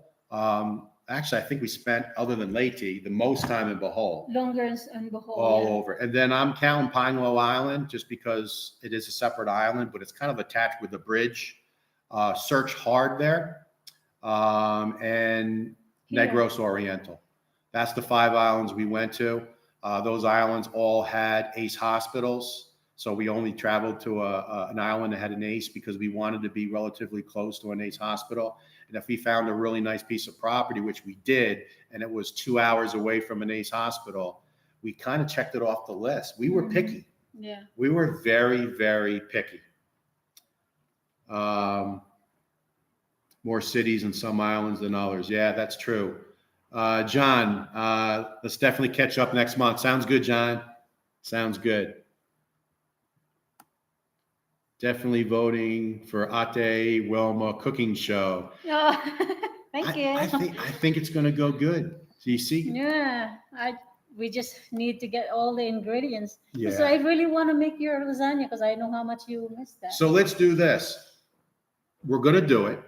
Actually, I think we spent, other than Leyte, the most time in Bohol. Longer in Bohol. All over. And then I'm counting Pine Low Island just because it is a separate island, but it's kind of attached with a bridge. Search hard there. And Negros Oriental. That's the 5 islands we went to. Those islands all had ACE hospitals. So we only traveled to an island that had an ACE because we wanted to be relatively close to an ACE hospital. And if we found a really nice piece of property, which we did, and it was 2 hours away from an ACE hospital, we kind of checked it off the list. We were picky. Yeah. We were very, very picky. More cities and some islands than others. Yeah, that's true. John, let's definitely catch up next month. Sounds good, John. Sounds good. Definitely voting for Ate Wilma cooking show. Oh, thank you. I think it's going to go good. Do you see? Yeah, we just need to get all the ingredients. Yeah. So I really want to make your lasagna because I know how much you miss that. So let's do this. We're going to do it.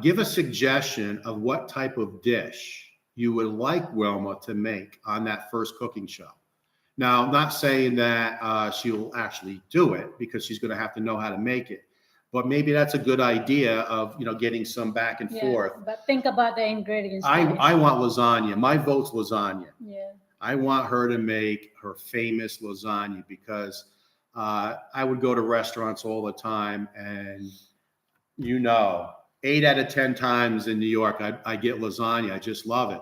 Give a suggestion of what type of dish you would like Wilma to make on that first cooking show. Now, I'm not saying that she'll actually do it because she's going to have to know how to make it. But maybe that's a good idea of, getting some back and forth. But think about the ingredients. I want lasagna. My vote's lasagna. Yeah. I want her to make her famous lasagna because I would go to restaurants all the time and 8 out of 10 times in New York, I get lasagna. I just love it.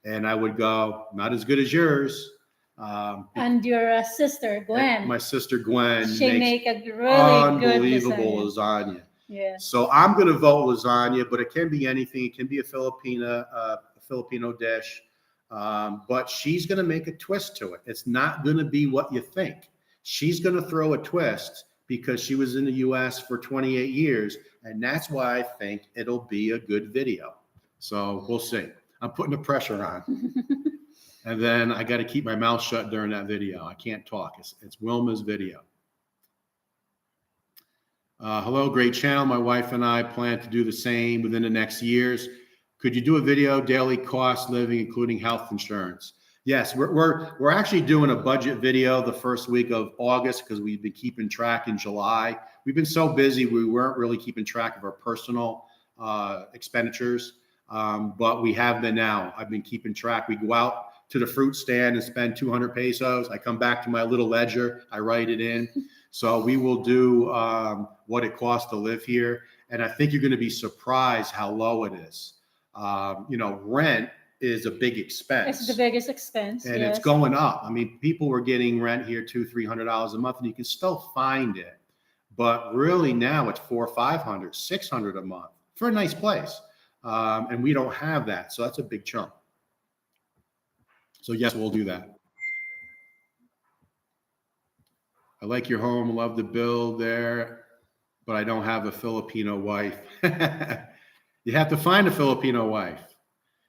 And I would go, not as good as yours. And your sister, Gwen. My sister, Gwen. She make a really unbelievable good lasagna. Yeah. So I'm going to vote lasagna, but it can be anything. It can be a Filipino dish. But she's going to make a twist to it. It's not going to be what you think. She's going to throw a twist because she was in the U.S. for 28 years. And that's why I think it'll be a good video. So we'll see. I'm putting the pressure on. And then I got to keep my mouth shut during that video. I can't talk. It's Wilma's video. Hello, great channel. My wife and I plan to do the same within the next years. Could you do a video, daily cost living, including health insurance? Yes, we're actually doing a budget video the first week of August because we've been keeping track in July. We've been so busy, we weren't really keeping track of our personal expenditures, but we have been now. I've been keeping track. We go out to the fruit stand and spend 200 pesos. I come back to my little ledger. I write it in. So we will do what it costs to live here. And I think you're going to be surprised how low it is. Rent is a big expense. It's the biggest expense. And yes. It's going up. I mean, people were getting rent here $200-300 a month, and you can still find it. But really now it's $400, $500, $600 a month for a nice place. And we don't have that. So that's a big chunk. So yes, we'll do that. I like your home, love the build there, but I don't have a Filipino wife. You have to find a Filipino wife.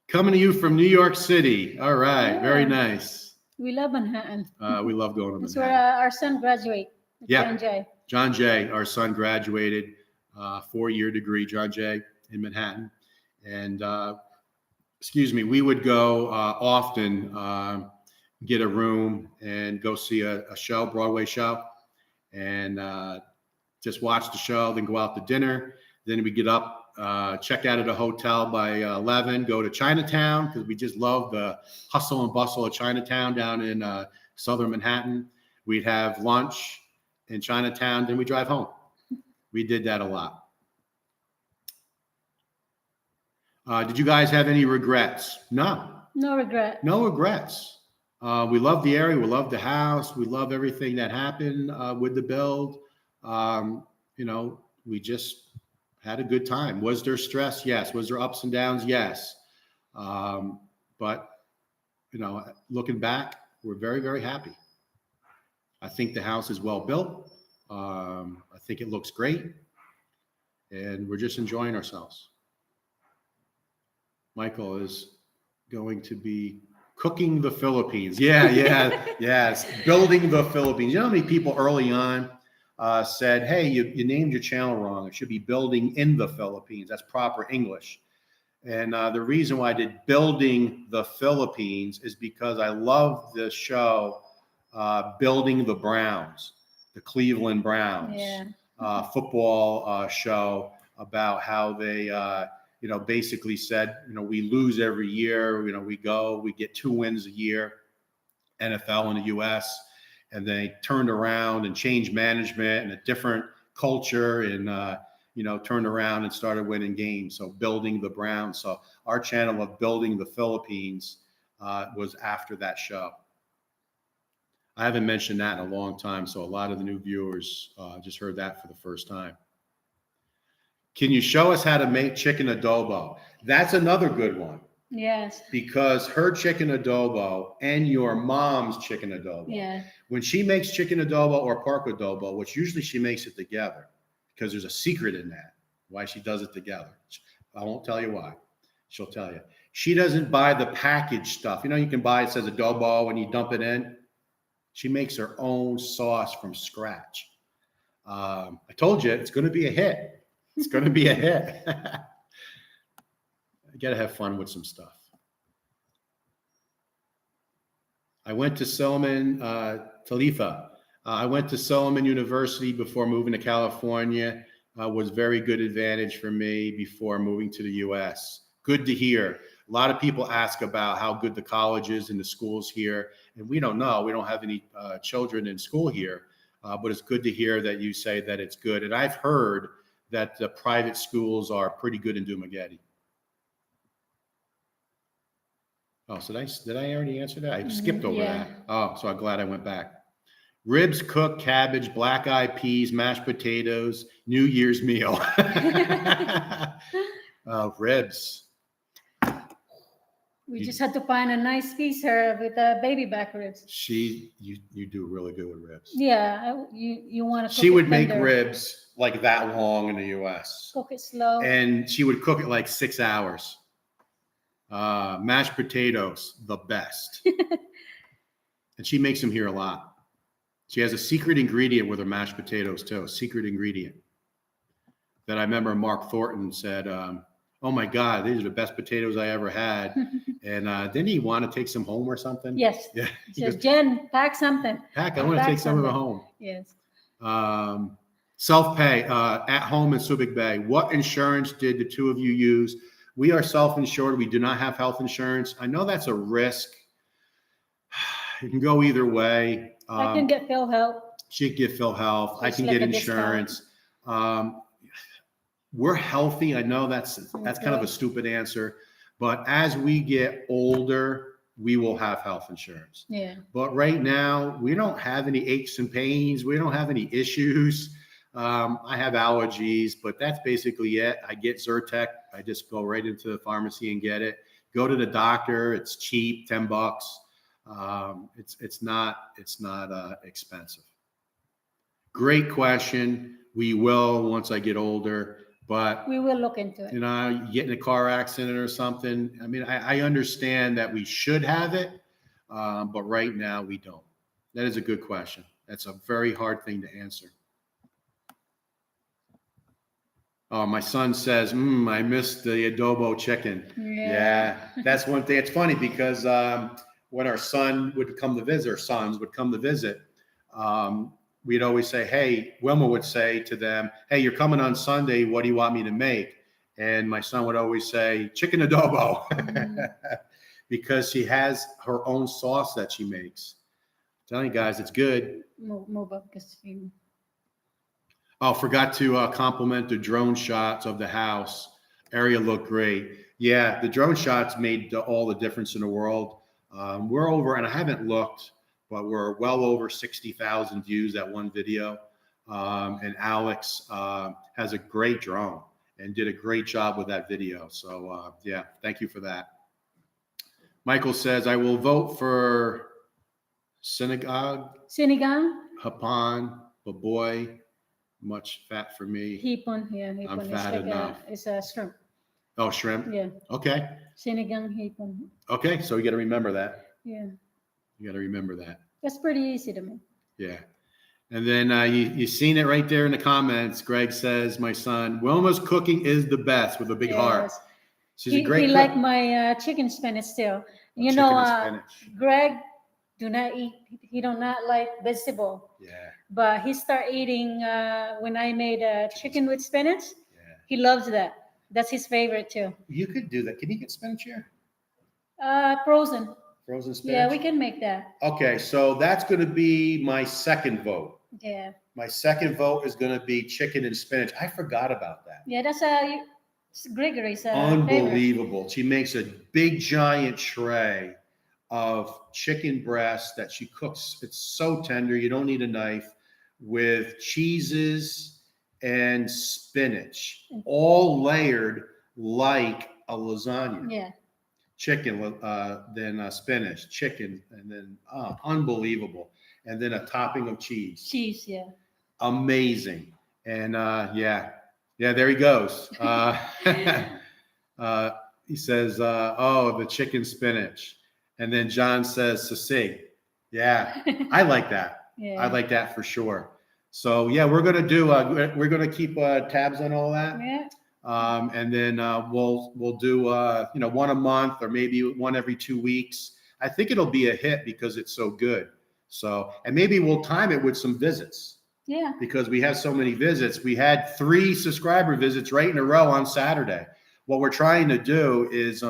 Coming to you from New York City. All right, very nice. We love Manhattan. We love going to That's Manhattan. where our son graduated. Yeah. John Jay. John Jay, our son, graduated 4-year degree, John Jay, in Manhattan. And we would go often, get a room and go see a show, Broadway show, and just watch the show, then go out to dinner. Then we get up, check out at a hotel by 11, go to Chinatown because we just love the hustle and bustle of Chinatown down in southern Manhattan. We'd have lunch in Chinatown, then we drive home. We did that a lot. Did you guys have any regrets? No. No regret. No regrets. We love the area. We love the house. We love everything that happened with the build. We just had a good time. Was there stress? Yes. Was there ups and downs? Yes. But looking back, we're very, very happy. I think the house is well built. I think it looks great. And we're just enjoying ourselves. Michael is going to be cooking the Philippines. Yes. Building the Philippines. You know how many people early on said, hey, you named your channel wrong. It should be building in the Philippines. That's proper English. And the reason why I did building the Philippines is because I love the show Building the Browns, the Cleveland Browns football show about how they basically said, we lose every year. We get 2 wins a year, NFL in the U.S., and they turned around and changed management and a different culture and, turned around and started winning games. So Building the Browns. So our channel of Building the Philippines was after that show. I haven't mentioned that in a long time. So a lot of the new viewers just heard that for the first time. Can you show us how to make chicken adobo? That's another good one. Yes. Because her chicken adobo and your mom's chicken adobo. Yeah. When she makes chicken adobo or pork adobo, which usually she makes it together, because there's a secret in that, why she does it together. I won't tell you why. She'll tell you. She doesn't buy the packaged stuff. You know, you can buy, it says adobo when you dump it in. She makes her own sauce from scratch. I told you, it's going to be a hit. It's going to be a hit. You got to have fun with some stuff. I went to Silliman, Talitha. I went to Silliman University before moving to California. Was very good advantage for me before moving to the U.S. Good to hear. A lot of people ask about how good the college is and the schools here, and we don't know. We don't have any children in school here, but it's good to hear that you say that it's good. And I've heard that the private schools are pretty good in Dumaguete. Oh, so did I already answer that? I skipped over that. Oh, so I'm glad I went back. Ribs, cooked cabbage, black-eyed peas, mashed potatoes, New Year's meal. Ribs. We just had to find a nice piece here with baby back ribs. You do really good with ribs. Yeah, you want to. She would make ribs like that long in the U.S. Cook it slow. And she would cook it like 6 hours. Mashed potatoes, the best. And she makes them here a lot. She has a secret ingredient with her mashed potatoes too. A secret ingredient that I remember Mark Thornton said, "Oh my God, these are the best potatoes I ever had." And didn't he want to take some home or something? Yes. Yeah. He says, "Jen, pack something." Pack. I want to take some of it home. Yes. Self-pay at home in Subic Bay. What insurance did the two of you use? We are self-insured. We do not have health insurance. I know that's a risk. It can go either way. I can get Phil help. She can get Phil Health. I can get insurance. We're healthy. I know that's kind of a stupid answer, but as we get older, we will have health insurance. Yeah. But right now, we don't have any aches and pains. We don't have any issues. I have allergies, but that's basically it. I get Zyrtec. I just go right into the pharmacy and get it. Go to the doctor. It's cheap, $10. It's not expensive. Great question. We will once I get older, but we will look into it. You know, you get in a car accident or something. I mean, I understand that we should have it, but right now we don't. That is a good question. That's a very hard thing to answer. Oh, my son says, I missed the adobo chicken. Yeah, that's one thing. It's funny because when our son would come to visit, or sons would come to visit, we'd always say, hey, Wilma would say to them, hey, you're coming on Sunday. What do you want me to make? And my son would always say, chicken adobo, because she has her own sauce that she makes. I'm telling you guys, it's good. Oh, forgot to compliment the drone shots of the house. Area looked great. Yeah, the drone shots made all the difference in the world. We're over, and I haven't looked, but we're well over 60,000 views that one video. And Alex has a great drone and did a great job with that video. So yeah, thank you for that. Michael says, I will vote for Sinigang, Hapon, Baboy. Much fat for me. Hipon, yeah. Hipon. I'm fat enough. It's a shrimp. Oh, shrimp? Yeah. Okay. Sinigang, hipon. Okay, so you got to remember that. Yeah. You got to remember that. That's pretty easy to make. Yeah. And then you seen it right there in the comments. Greg says, my son, Wilma's cooking is the best, with a big heart. She's a great cook. He liked my chicken spinach still. You know, Greg do not eat. He do not like vegetable. Yeah. But he start eating when I made chicken with spinach. Yeah. He loves that. That's his favorite too. You could do that. Can you get spinach here? Frozen. Frozen spinach? Yeah, we can make that. Okay, so that's going to be my second vote. Yeah. My second vote is going to be chicken and spinach. I forgot about that. Yeah, that's Gregory's unbelievable. favorite. She makes a big giant tray of chicken breast that she cooks. It's so tender. You don't need a knife, with cheeses and spinach, all layered like a lasagna. Yeah. Chicken, then spinach, chicken, and then unbelievable. And then a topping of cheese. Cheese, yeah. Amazing. And yeah, there he goes. He says, oh, the chicken spinach. And then John says, sisig. Yeah, I like that. Yeah. I like that for sure. So yeah, we're gonna keep tabs on all that. Yeah. And then we'll do one a month or maybe one every 2 weeks. I think it'll be a hit because it's so good. So, and maybe we'll time it with some visits. Yeah. Because we have so many visits. We had 3 subscriber visits right in a row on Saturday. What we're trying to do is,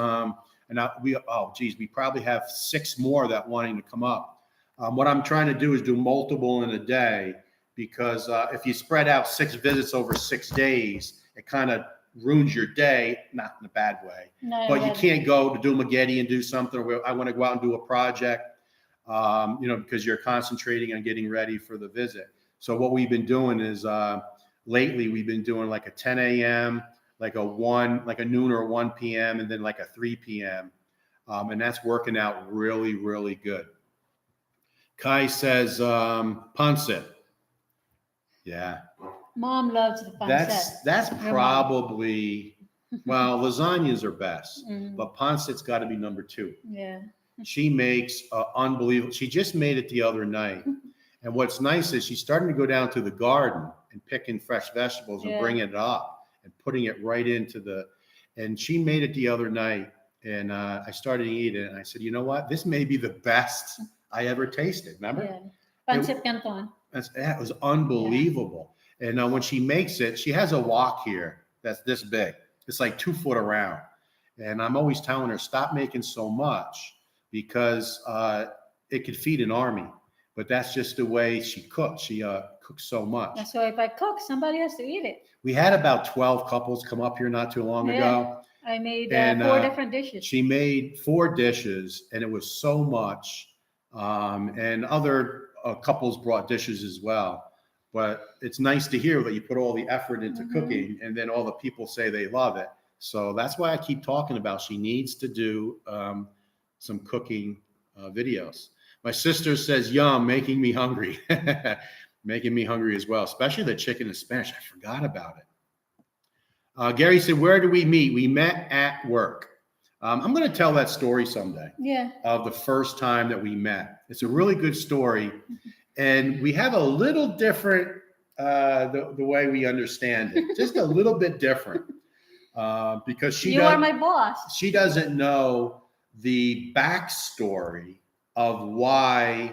we probably have 6 more that wanting to come up. What I'm trying to do is do multiple in a day, because if you spread out 6 visits over 6 days, it kind of ruins your day, not in a bad way. No, But you can't go to Dumageddon and do something where I want to go out and do a project, because you're concentrating on getting ready for the visit. So what we've been doing is lately we've been doing like a 10 a.m., like a noon or 1 p.m., and then like a 3 p.m. And that's working out really, really good. Kai says, pancit. Yeah. Mom loves the pancit. That's probably, well, lasagnas are best, but pancit's got to be number 2. Yeah. She makes unbelievable. She just made it the other night. And what's nice is she's starting to go down to the garden and picking fresh vegetables and bringing it up and putting it right into and she made it the other night, and I started eating it, and I said, you know what? This may be the best I ever tasted. Remember? Yeah. Pancit Canton. That was unbelievable. Yeah. And when she makes it, she has a wok here that's this big. It's like 2 foot around. And I'm always telling her, stop making so much, because it could feed an army. But that's just the way she cooks. She cooks so much. So if I cook, somebody has to eat it. We had about 12 couples come up here not too long ago. I made 4 different dishes. She made 4 dishes, and it was so much. And other couples brought dishes as well. But it's nice to hear that you put all the effort into cooking, and then all the people say they love it. So that's why I keep talking about she needs to do some cooking videos. My sister says, yum, making me hungry. Making me hungry as well, especially the chicken and spinach. I forgot about it. Gary said, where do we meet? We met at work. I'm going to tell that story someday. Yeah. Of the first time that we met. It's a really good story. And we have a little different, the way we understand it, just a little bit different. Because you are my boss. She doesn't know the backstory of why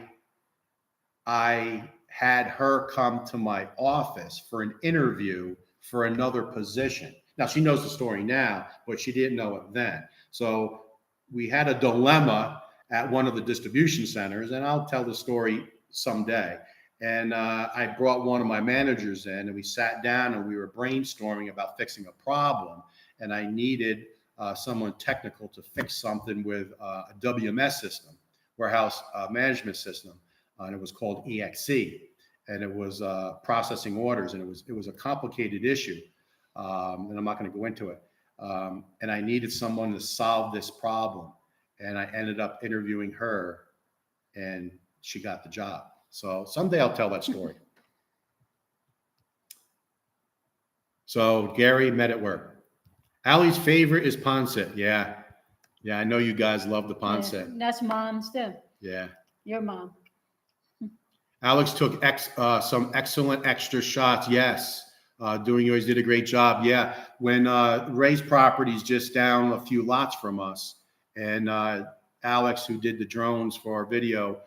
I had her come to my office for an interview for another position. Now, she knows the story now, but she didn't know it then. So we had a dilemma at one of the distribution centers, and I'll tell the story someday. And I brought one of my managers in, and we sat down and we were brainstorming about fixing a problem. And I needed someone technical to fix something with a WMS system, warehouse management system. And it was called EXE. And it was processing orders, and it was a complicated issue. And I'm not going to go into it. And I needed someone to solve this problem. And I ended up interviewing her, and she got the job. So someday I'll tell that story. So Gary met at work. Allie's favorite is pancit. Yeah. Yeah, I know you guys love the pancit. Yeah, that's mom's too. Yeah. Your mom. Alex took some excellent extra shots. Yes. Doing yours did a great job. Yeah. When Ray's property's just down a few lots from us, and Alex, who did the drones for our video,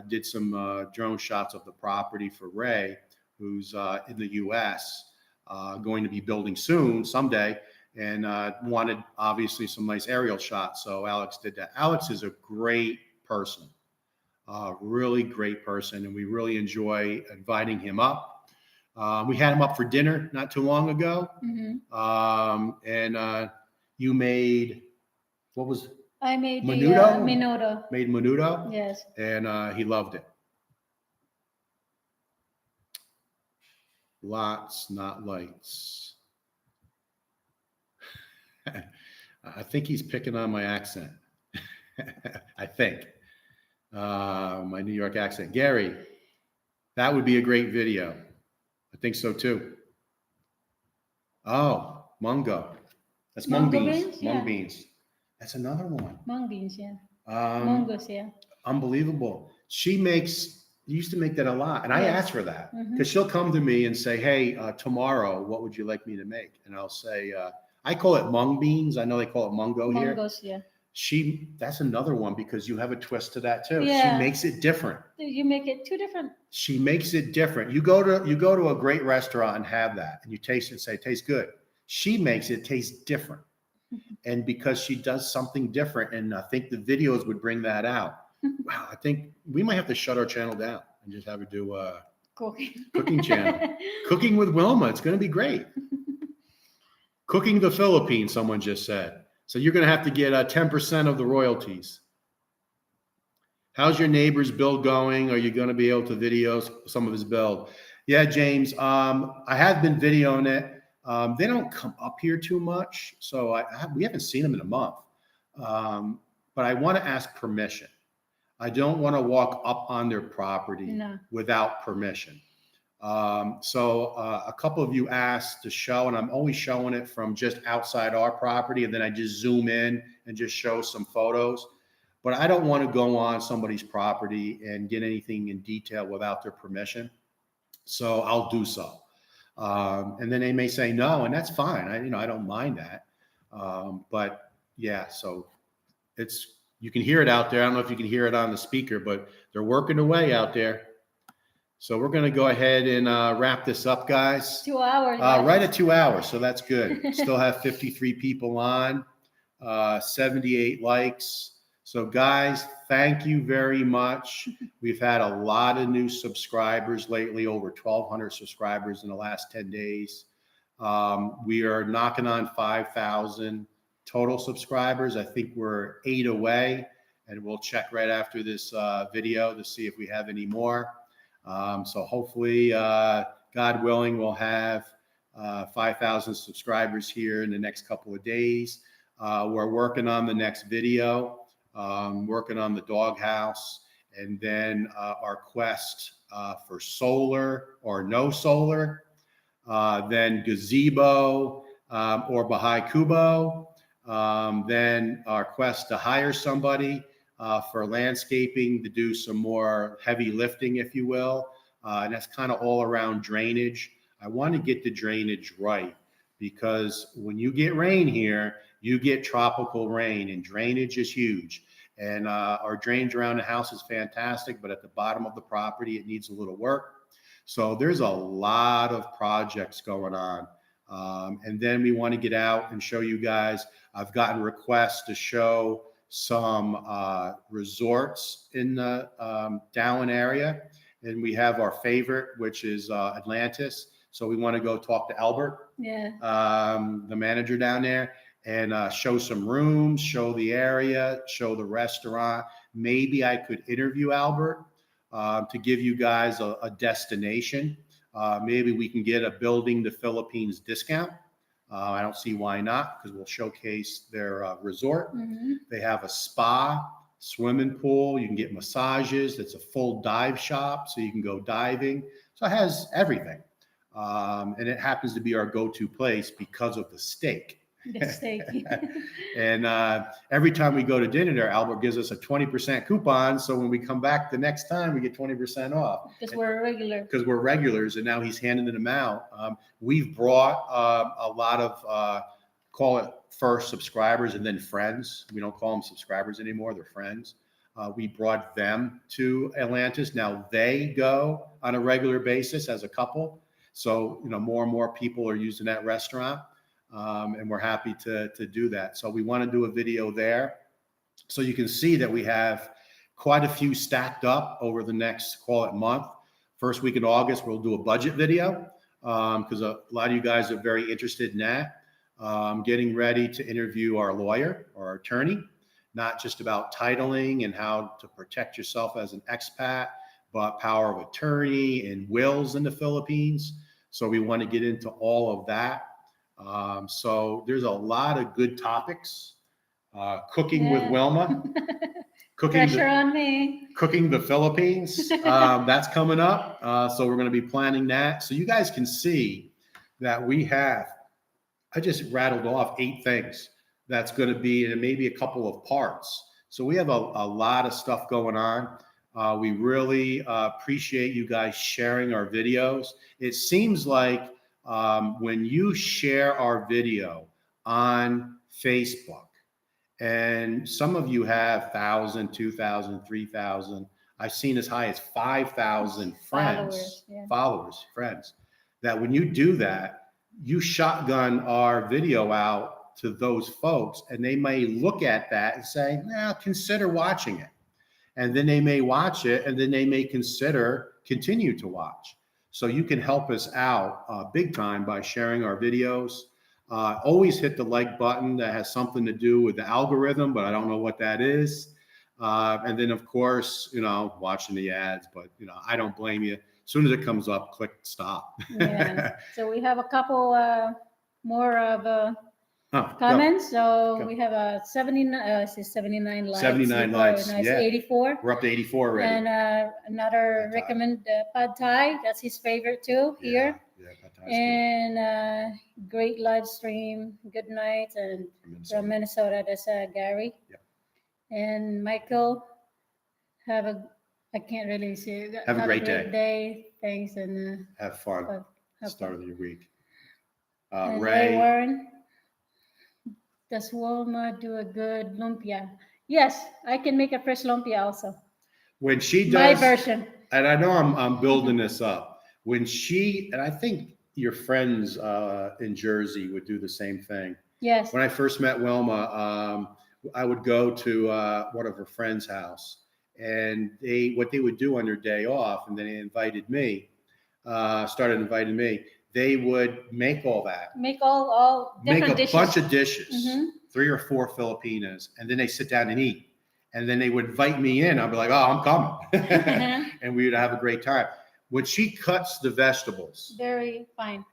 did some drone shots of the property for Ray, who's in the U.S., going to be building soon, someday, and wanted, obviously, some nice aerial shots. So Alex did that. Alex is a great person, really great person, and we really enjoy inviting him up. We had him up for dinner not too long ago. And you made, what was I made menudo? Menudo. Made menudo? Yes. And he loved it. Lots, not lights. I think he's picking on my accent. I think. My New York accent. Gary, that would be a great video. I think so too. Oh, mungo. That's mung beans. Yeah. Mung beans. That's another one. Mung beans, yeah. Um, Mungos, yeah. Unbelievable. She used to make that a lot. And I Yes. ask for that Mhm. because she'll come to me and say, hey, tomorrow, what would you like me to make? And I'll say, I call it mung beans. I know they call it mungo here. Mungos, yeah. That's another one because you have a twist to that too. Yeah. She makes it different. You make it two different. She makes it different. You go to a great restaurant and have that and you taste it and say, it tastes good. She makes it taste different. And because she does something different, and I think the videos would bring that out. Wow, I think we might have to shut our channel down and just have her do a cooking channel. Cooking with Wilma. It's going to be great. Cooking the Philippines, someone just said. So you're going to have to get 10% of the royalties. How's your neighbor's build going? Are you going to be able to video some of his build? Yeah, James, I have been videoing it. They don't come up here too much, so we haven't seen them in a month. But I want to ask permission. I don't want to walk up on their property without permission. So a couple of you asked to show, and I'm always showing it from just outside our property, and then I just zoom in and just show some photos. But I don't want to go on somebody's property and get anything in detail without their permission. So I'll do so. And then they may say no, and that's fine. I don't mind that. But yeah, so you can hear it out there. I don't know if you can hear it on the speaker, but they're working away out there. So we're going to go ahead and wrap this up, guys. 2 hours. Right at 2 hours. So that's good. Still have 53 people on, 78 likes. So guys, thank you very much. We've had a lot of new subscribers lately, over 1,200 subscribers in the last 10 days. We are knocking on 5,000 total subscribers. I think we're 8 away, and we'll check right after this video to see if we have any more. So hopefully, God willing, we'll have 5,000 subscribers here in the next couple of days. We're working on the next video. Working on the doghouse, and then our quest for solar or no solar, then gazebo or Baha'i Kubo, then our quest to hire somebody for landscaping to do some more heavy lifting, if you will, and that's kind of all around drainage. I want to get the drainage right because when you get rain here, you get tropical rain, and drainage is huge. And our drainage around the house is fantastic, but at the bottom of the property, it needs a little work. So there's a lot of projects going on. And then we want to get out and show you guys. I've gotten requests to show some resorts in the Dowen area. And we have our favorite, which is Atlantis. So we want to go talk to Albert, the manager down there, and show some rooms, show the area, show the restaurant. Maybe I could interview Albert to give you guys a destination. Maybe we can get a Building the Philippines discount. I don't see why not, because we'll showcase their resort. Mm-hmm. They have a spa, swimming pool. You can get massages. It's a full dive shop, so you can go diving. So it has everything. And it happens to be our go-to place because of the steak. The steak. And every time we go to dinner there, Albert gives us a 20% coupon. So when we come back the next time, we get 20% off. Because we're a regular. Because we're regulars, and now he's handing them out. We've brought a lot of, call it first subscribers and then friends. We don't call them subscribers anymore. They're friends. We brought them to Atlantis. Now they go on a regular basis as a couple. So, more and more people are using that restaurant. And we're happy to do that. So we want to do a video there. So you can see that we have quite a few stacked up over the next, call it month. First week in August, we'll do a budget video because a lot of you guys are very interested in that. Getting ready to interview our lawyer or our attorney, not just about titling and how to protect yourself as an expat, but power of attorney and wills in the Philippines. So we want to get into all of that. So there's a lot of good topics. Cooking with Wilma. Pressure on me. Cooking the Philippines. That's coming up. So we're going to be planning that. So you guys can see that we have, I just rattled off 8 things that's going to be in maybe a couple of parts. So we have a lot of stuff going on. We really appreciate you guys sharing our videos. It seems like when you share our video on Facebook, and some of you have 1,000, 2,000, 3,000. I've seen as high as 5,000 friends, followers, friends, that when you do that, you shotgun our video out to those folks, and they may look at that and say, "Now, consider watching it." And then they may watch it, and then they may consider continue to watch. So you can help us out big time by sharing our videos. Always hit the like button. That has something to do with the algorithm, but I don't know what that is. And then, of course, watching the ads, but, I don't blame you. As soon as it comes up, click stop. Yeah. So we have a couple more of Oh, comments. So we have 79 likes. 79 likes. Nice. Yeah. 84. We're up to 84 already. And another Pad Thai. recommend Pad Thai. That's his favorite too here. Yeah, Pad Thai's good. And great live stream. Good night. And from Minnesota, that's Gary. Yep. And Michael, I can't really say. Have a great day. Thanks. And have fun. Start of your week. and Ray Warren, does Wilma do a good lumpia? Yes, I can make a fresh lumpia also. When she does, My version. and I know I'm building this up. When and I think your friends in Jersey would do the same thing. Yes. When I first met Wilma, I would go to one of her friends' house, and what they would do on their day off, and then they invited me, started inviting me. They would make all that. Make all different dishes. Bunch of dishes, Mhm. 3 or 4 Filipinas, and then they sit down and eat. And then they would invite me in. I'd be like, "Oh, I'm coming." And we would have a great time. When she cuts the vegetables, Very fine.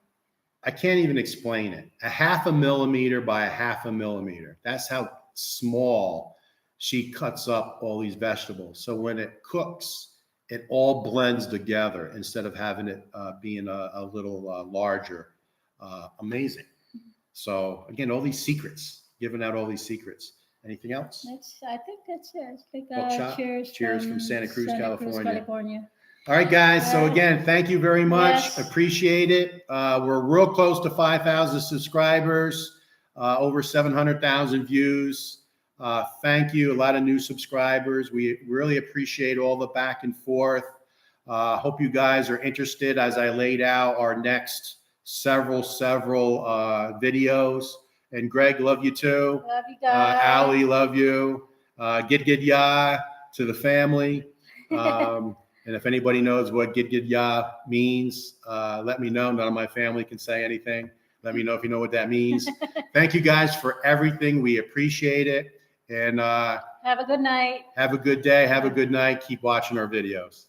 I can't even explain it. A 1/2 millimeter by a 1/2 millimeter. That's how small she cuts up all these vegetables. So when it cooks, it all blends together instead of having it being a little larger. Amazing. So again, all these secrets, giving out all these secrets. Anything else? I think that's it. It's like Buckshot? Cheers from Santa Cruz, California. All right, guys. So again, thank you very much. Yes. Appreciate it. We're real close to 5,000 subscribers, over 700,000 views. Thank you. A lot of new subscribers. We really appreciate all the back and forth. Hope you guys are interested as I laid out our next several videos. And Greg, love you too. Love you guys. Allie, love you. Gid ya to the family. And if anybody knows what Gid ya means, let me know. None of my family can say anything. Let me know if you know what that means. Thank you guys for everything. We appreciate it. And Have a good night. have a good day. Have a good night. Keep watching our videos.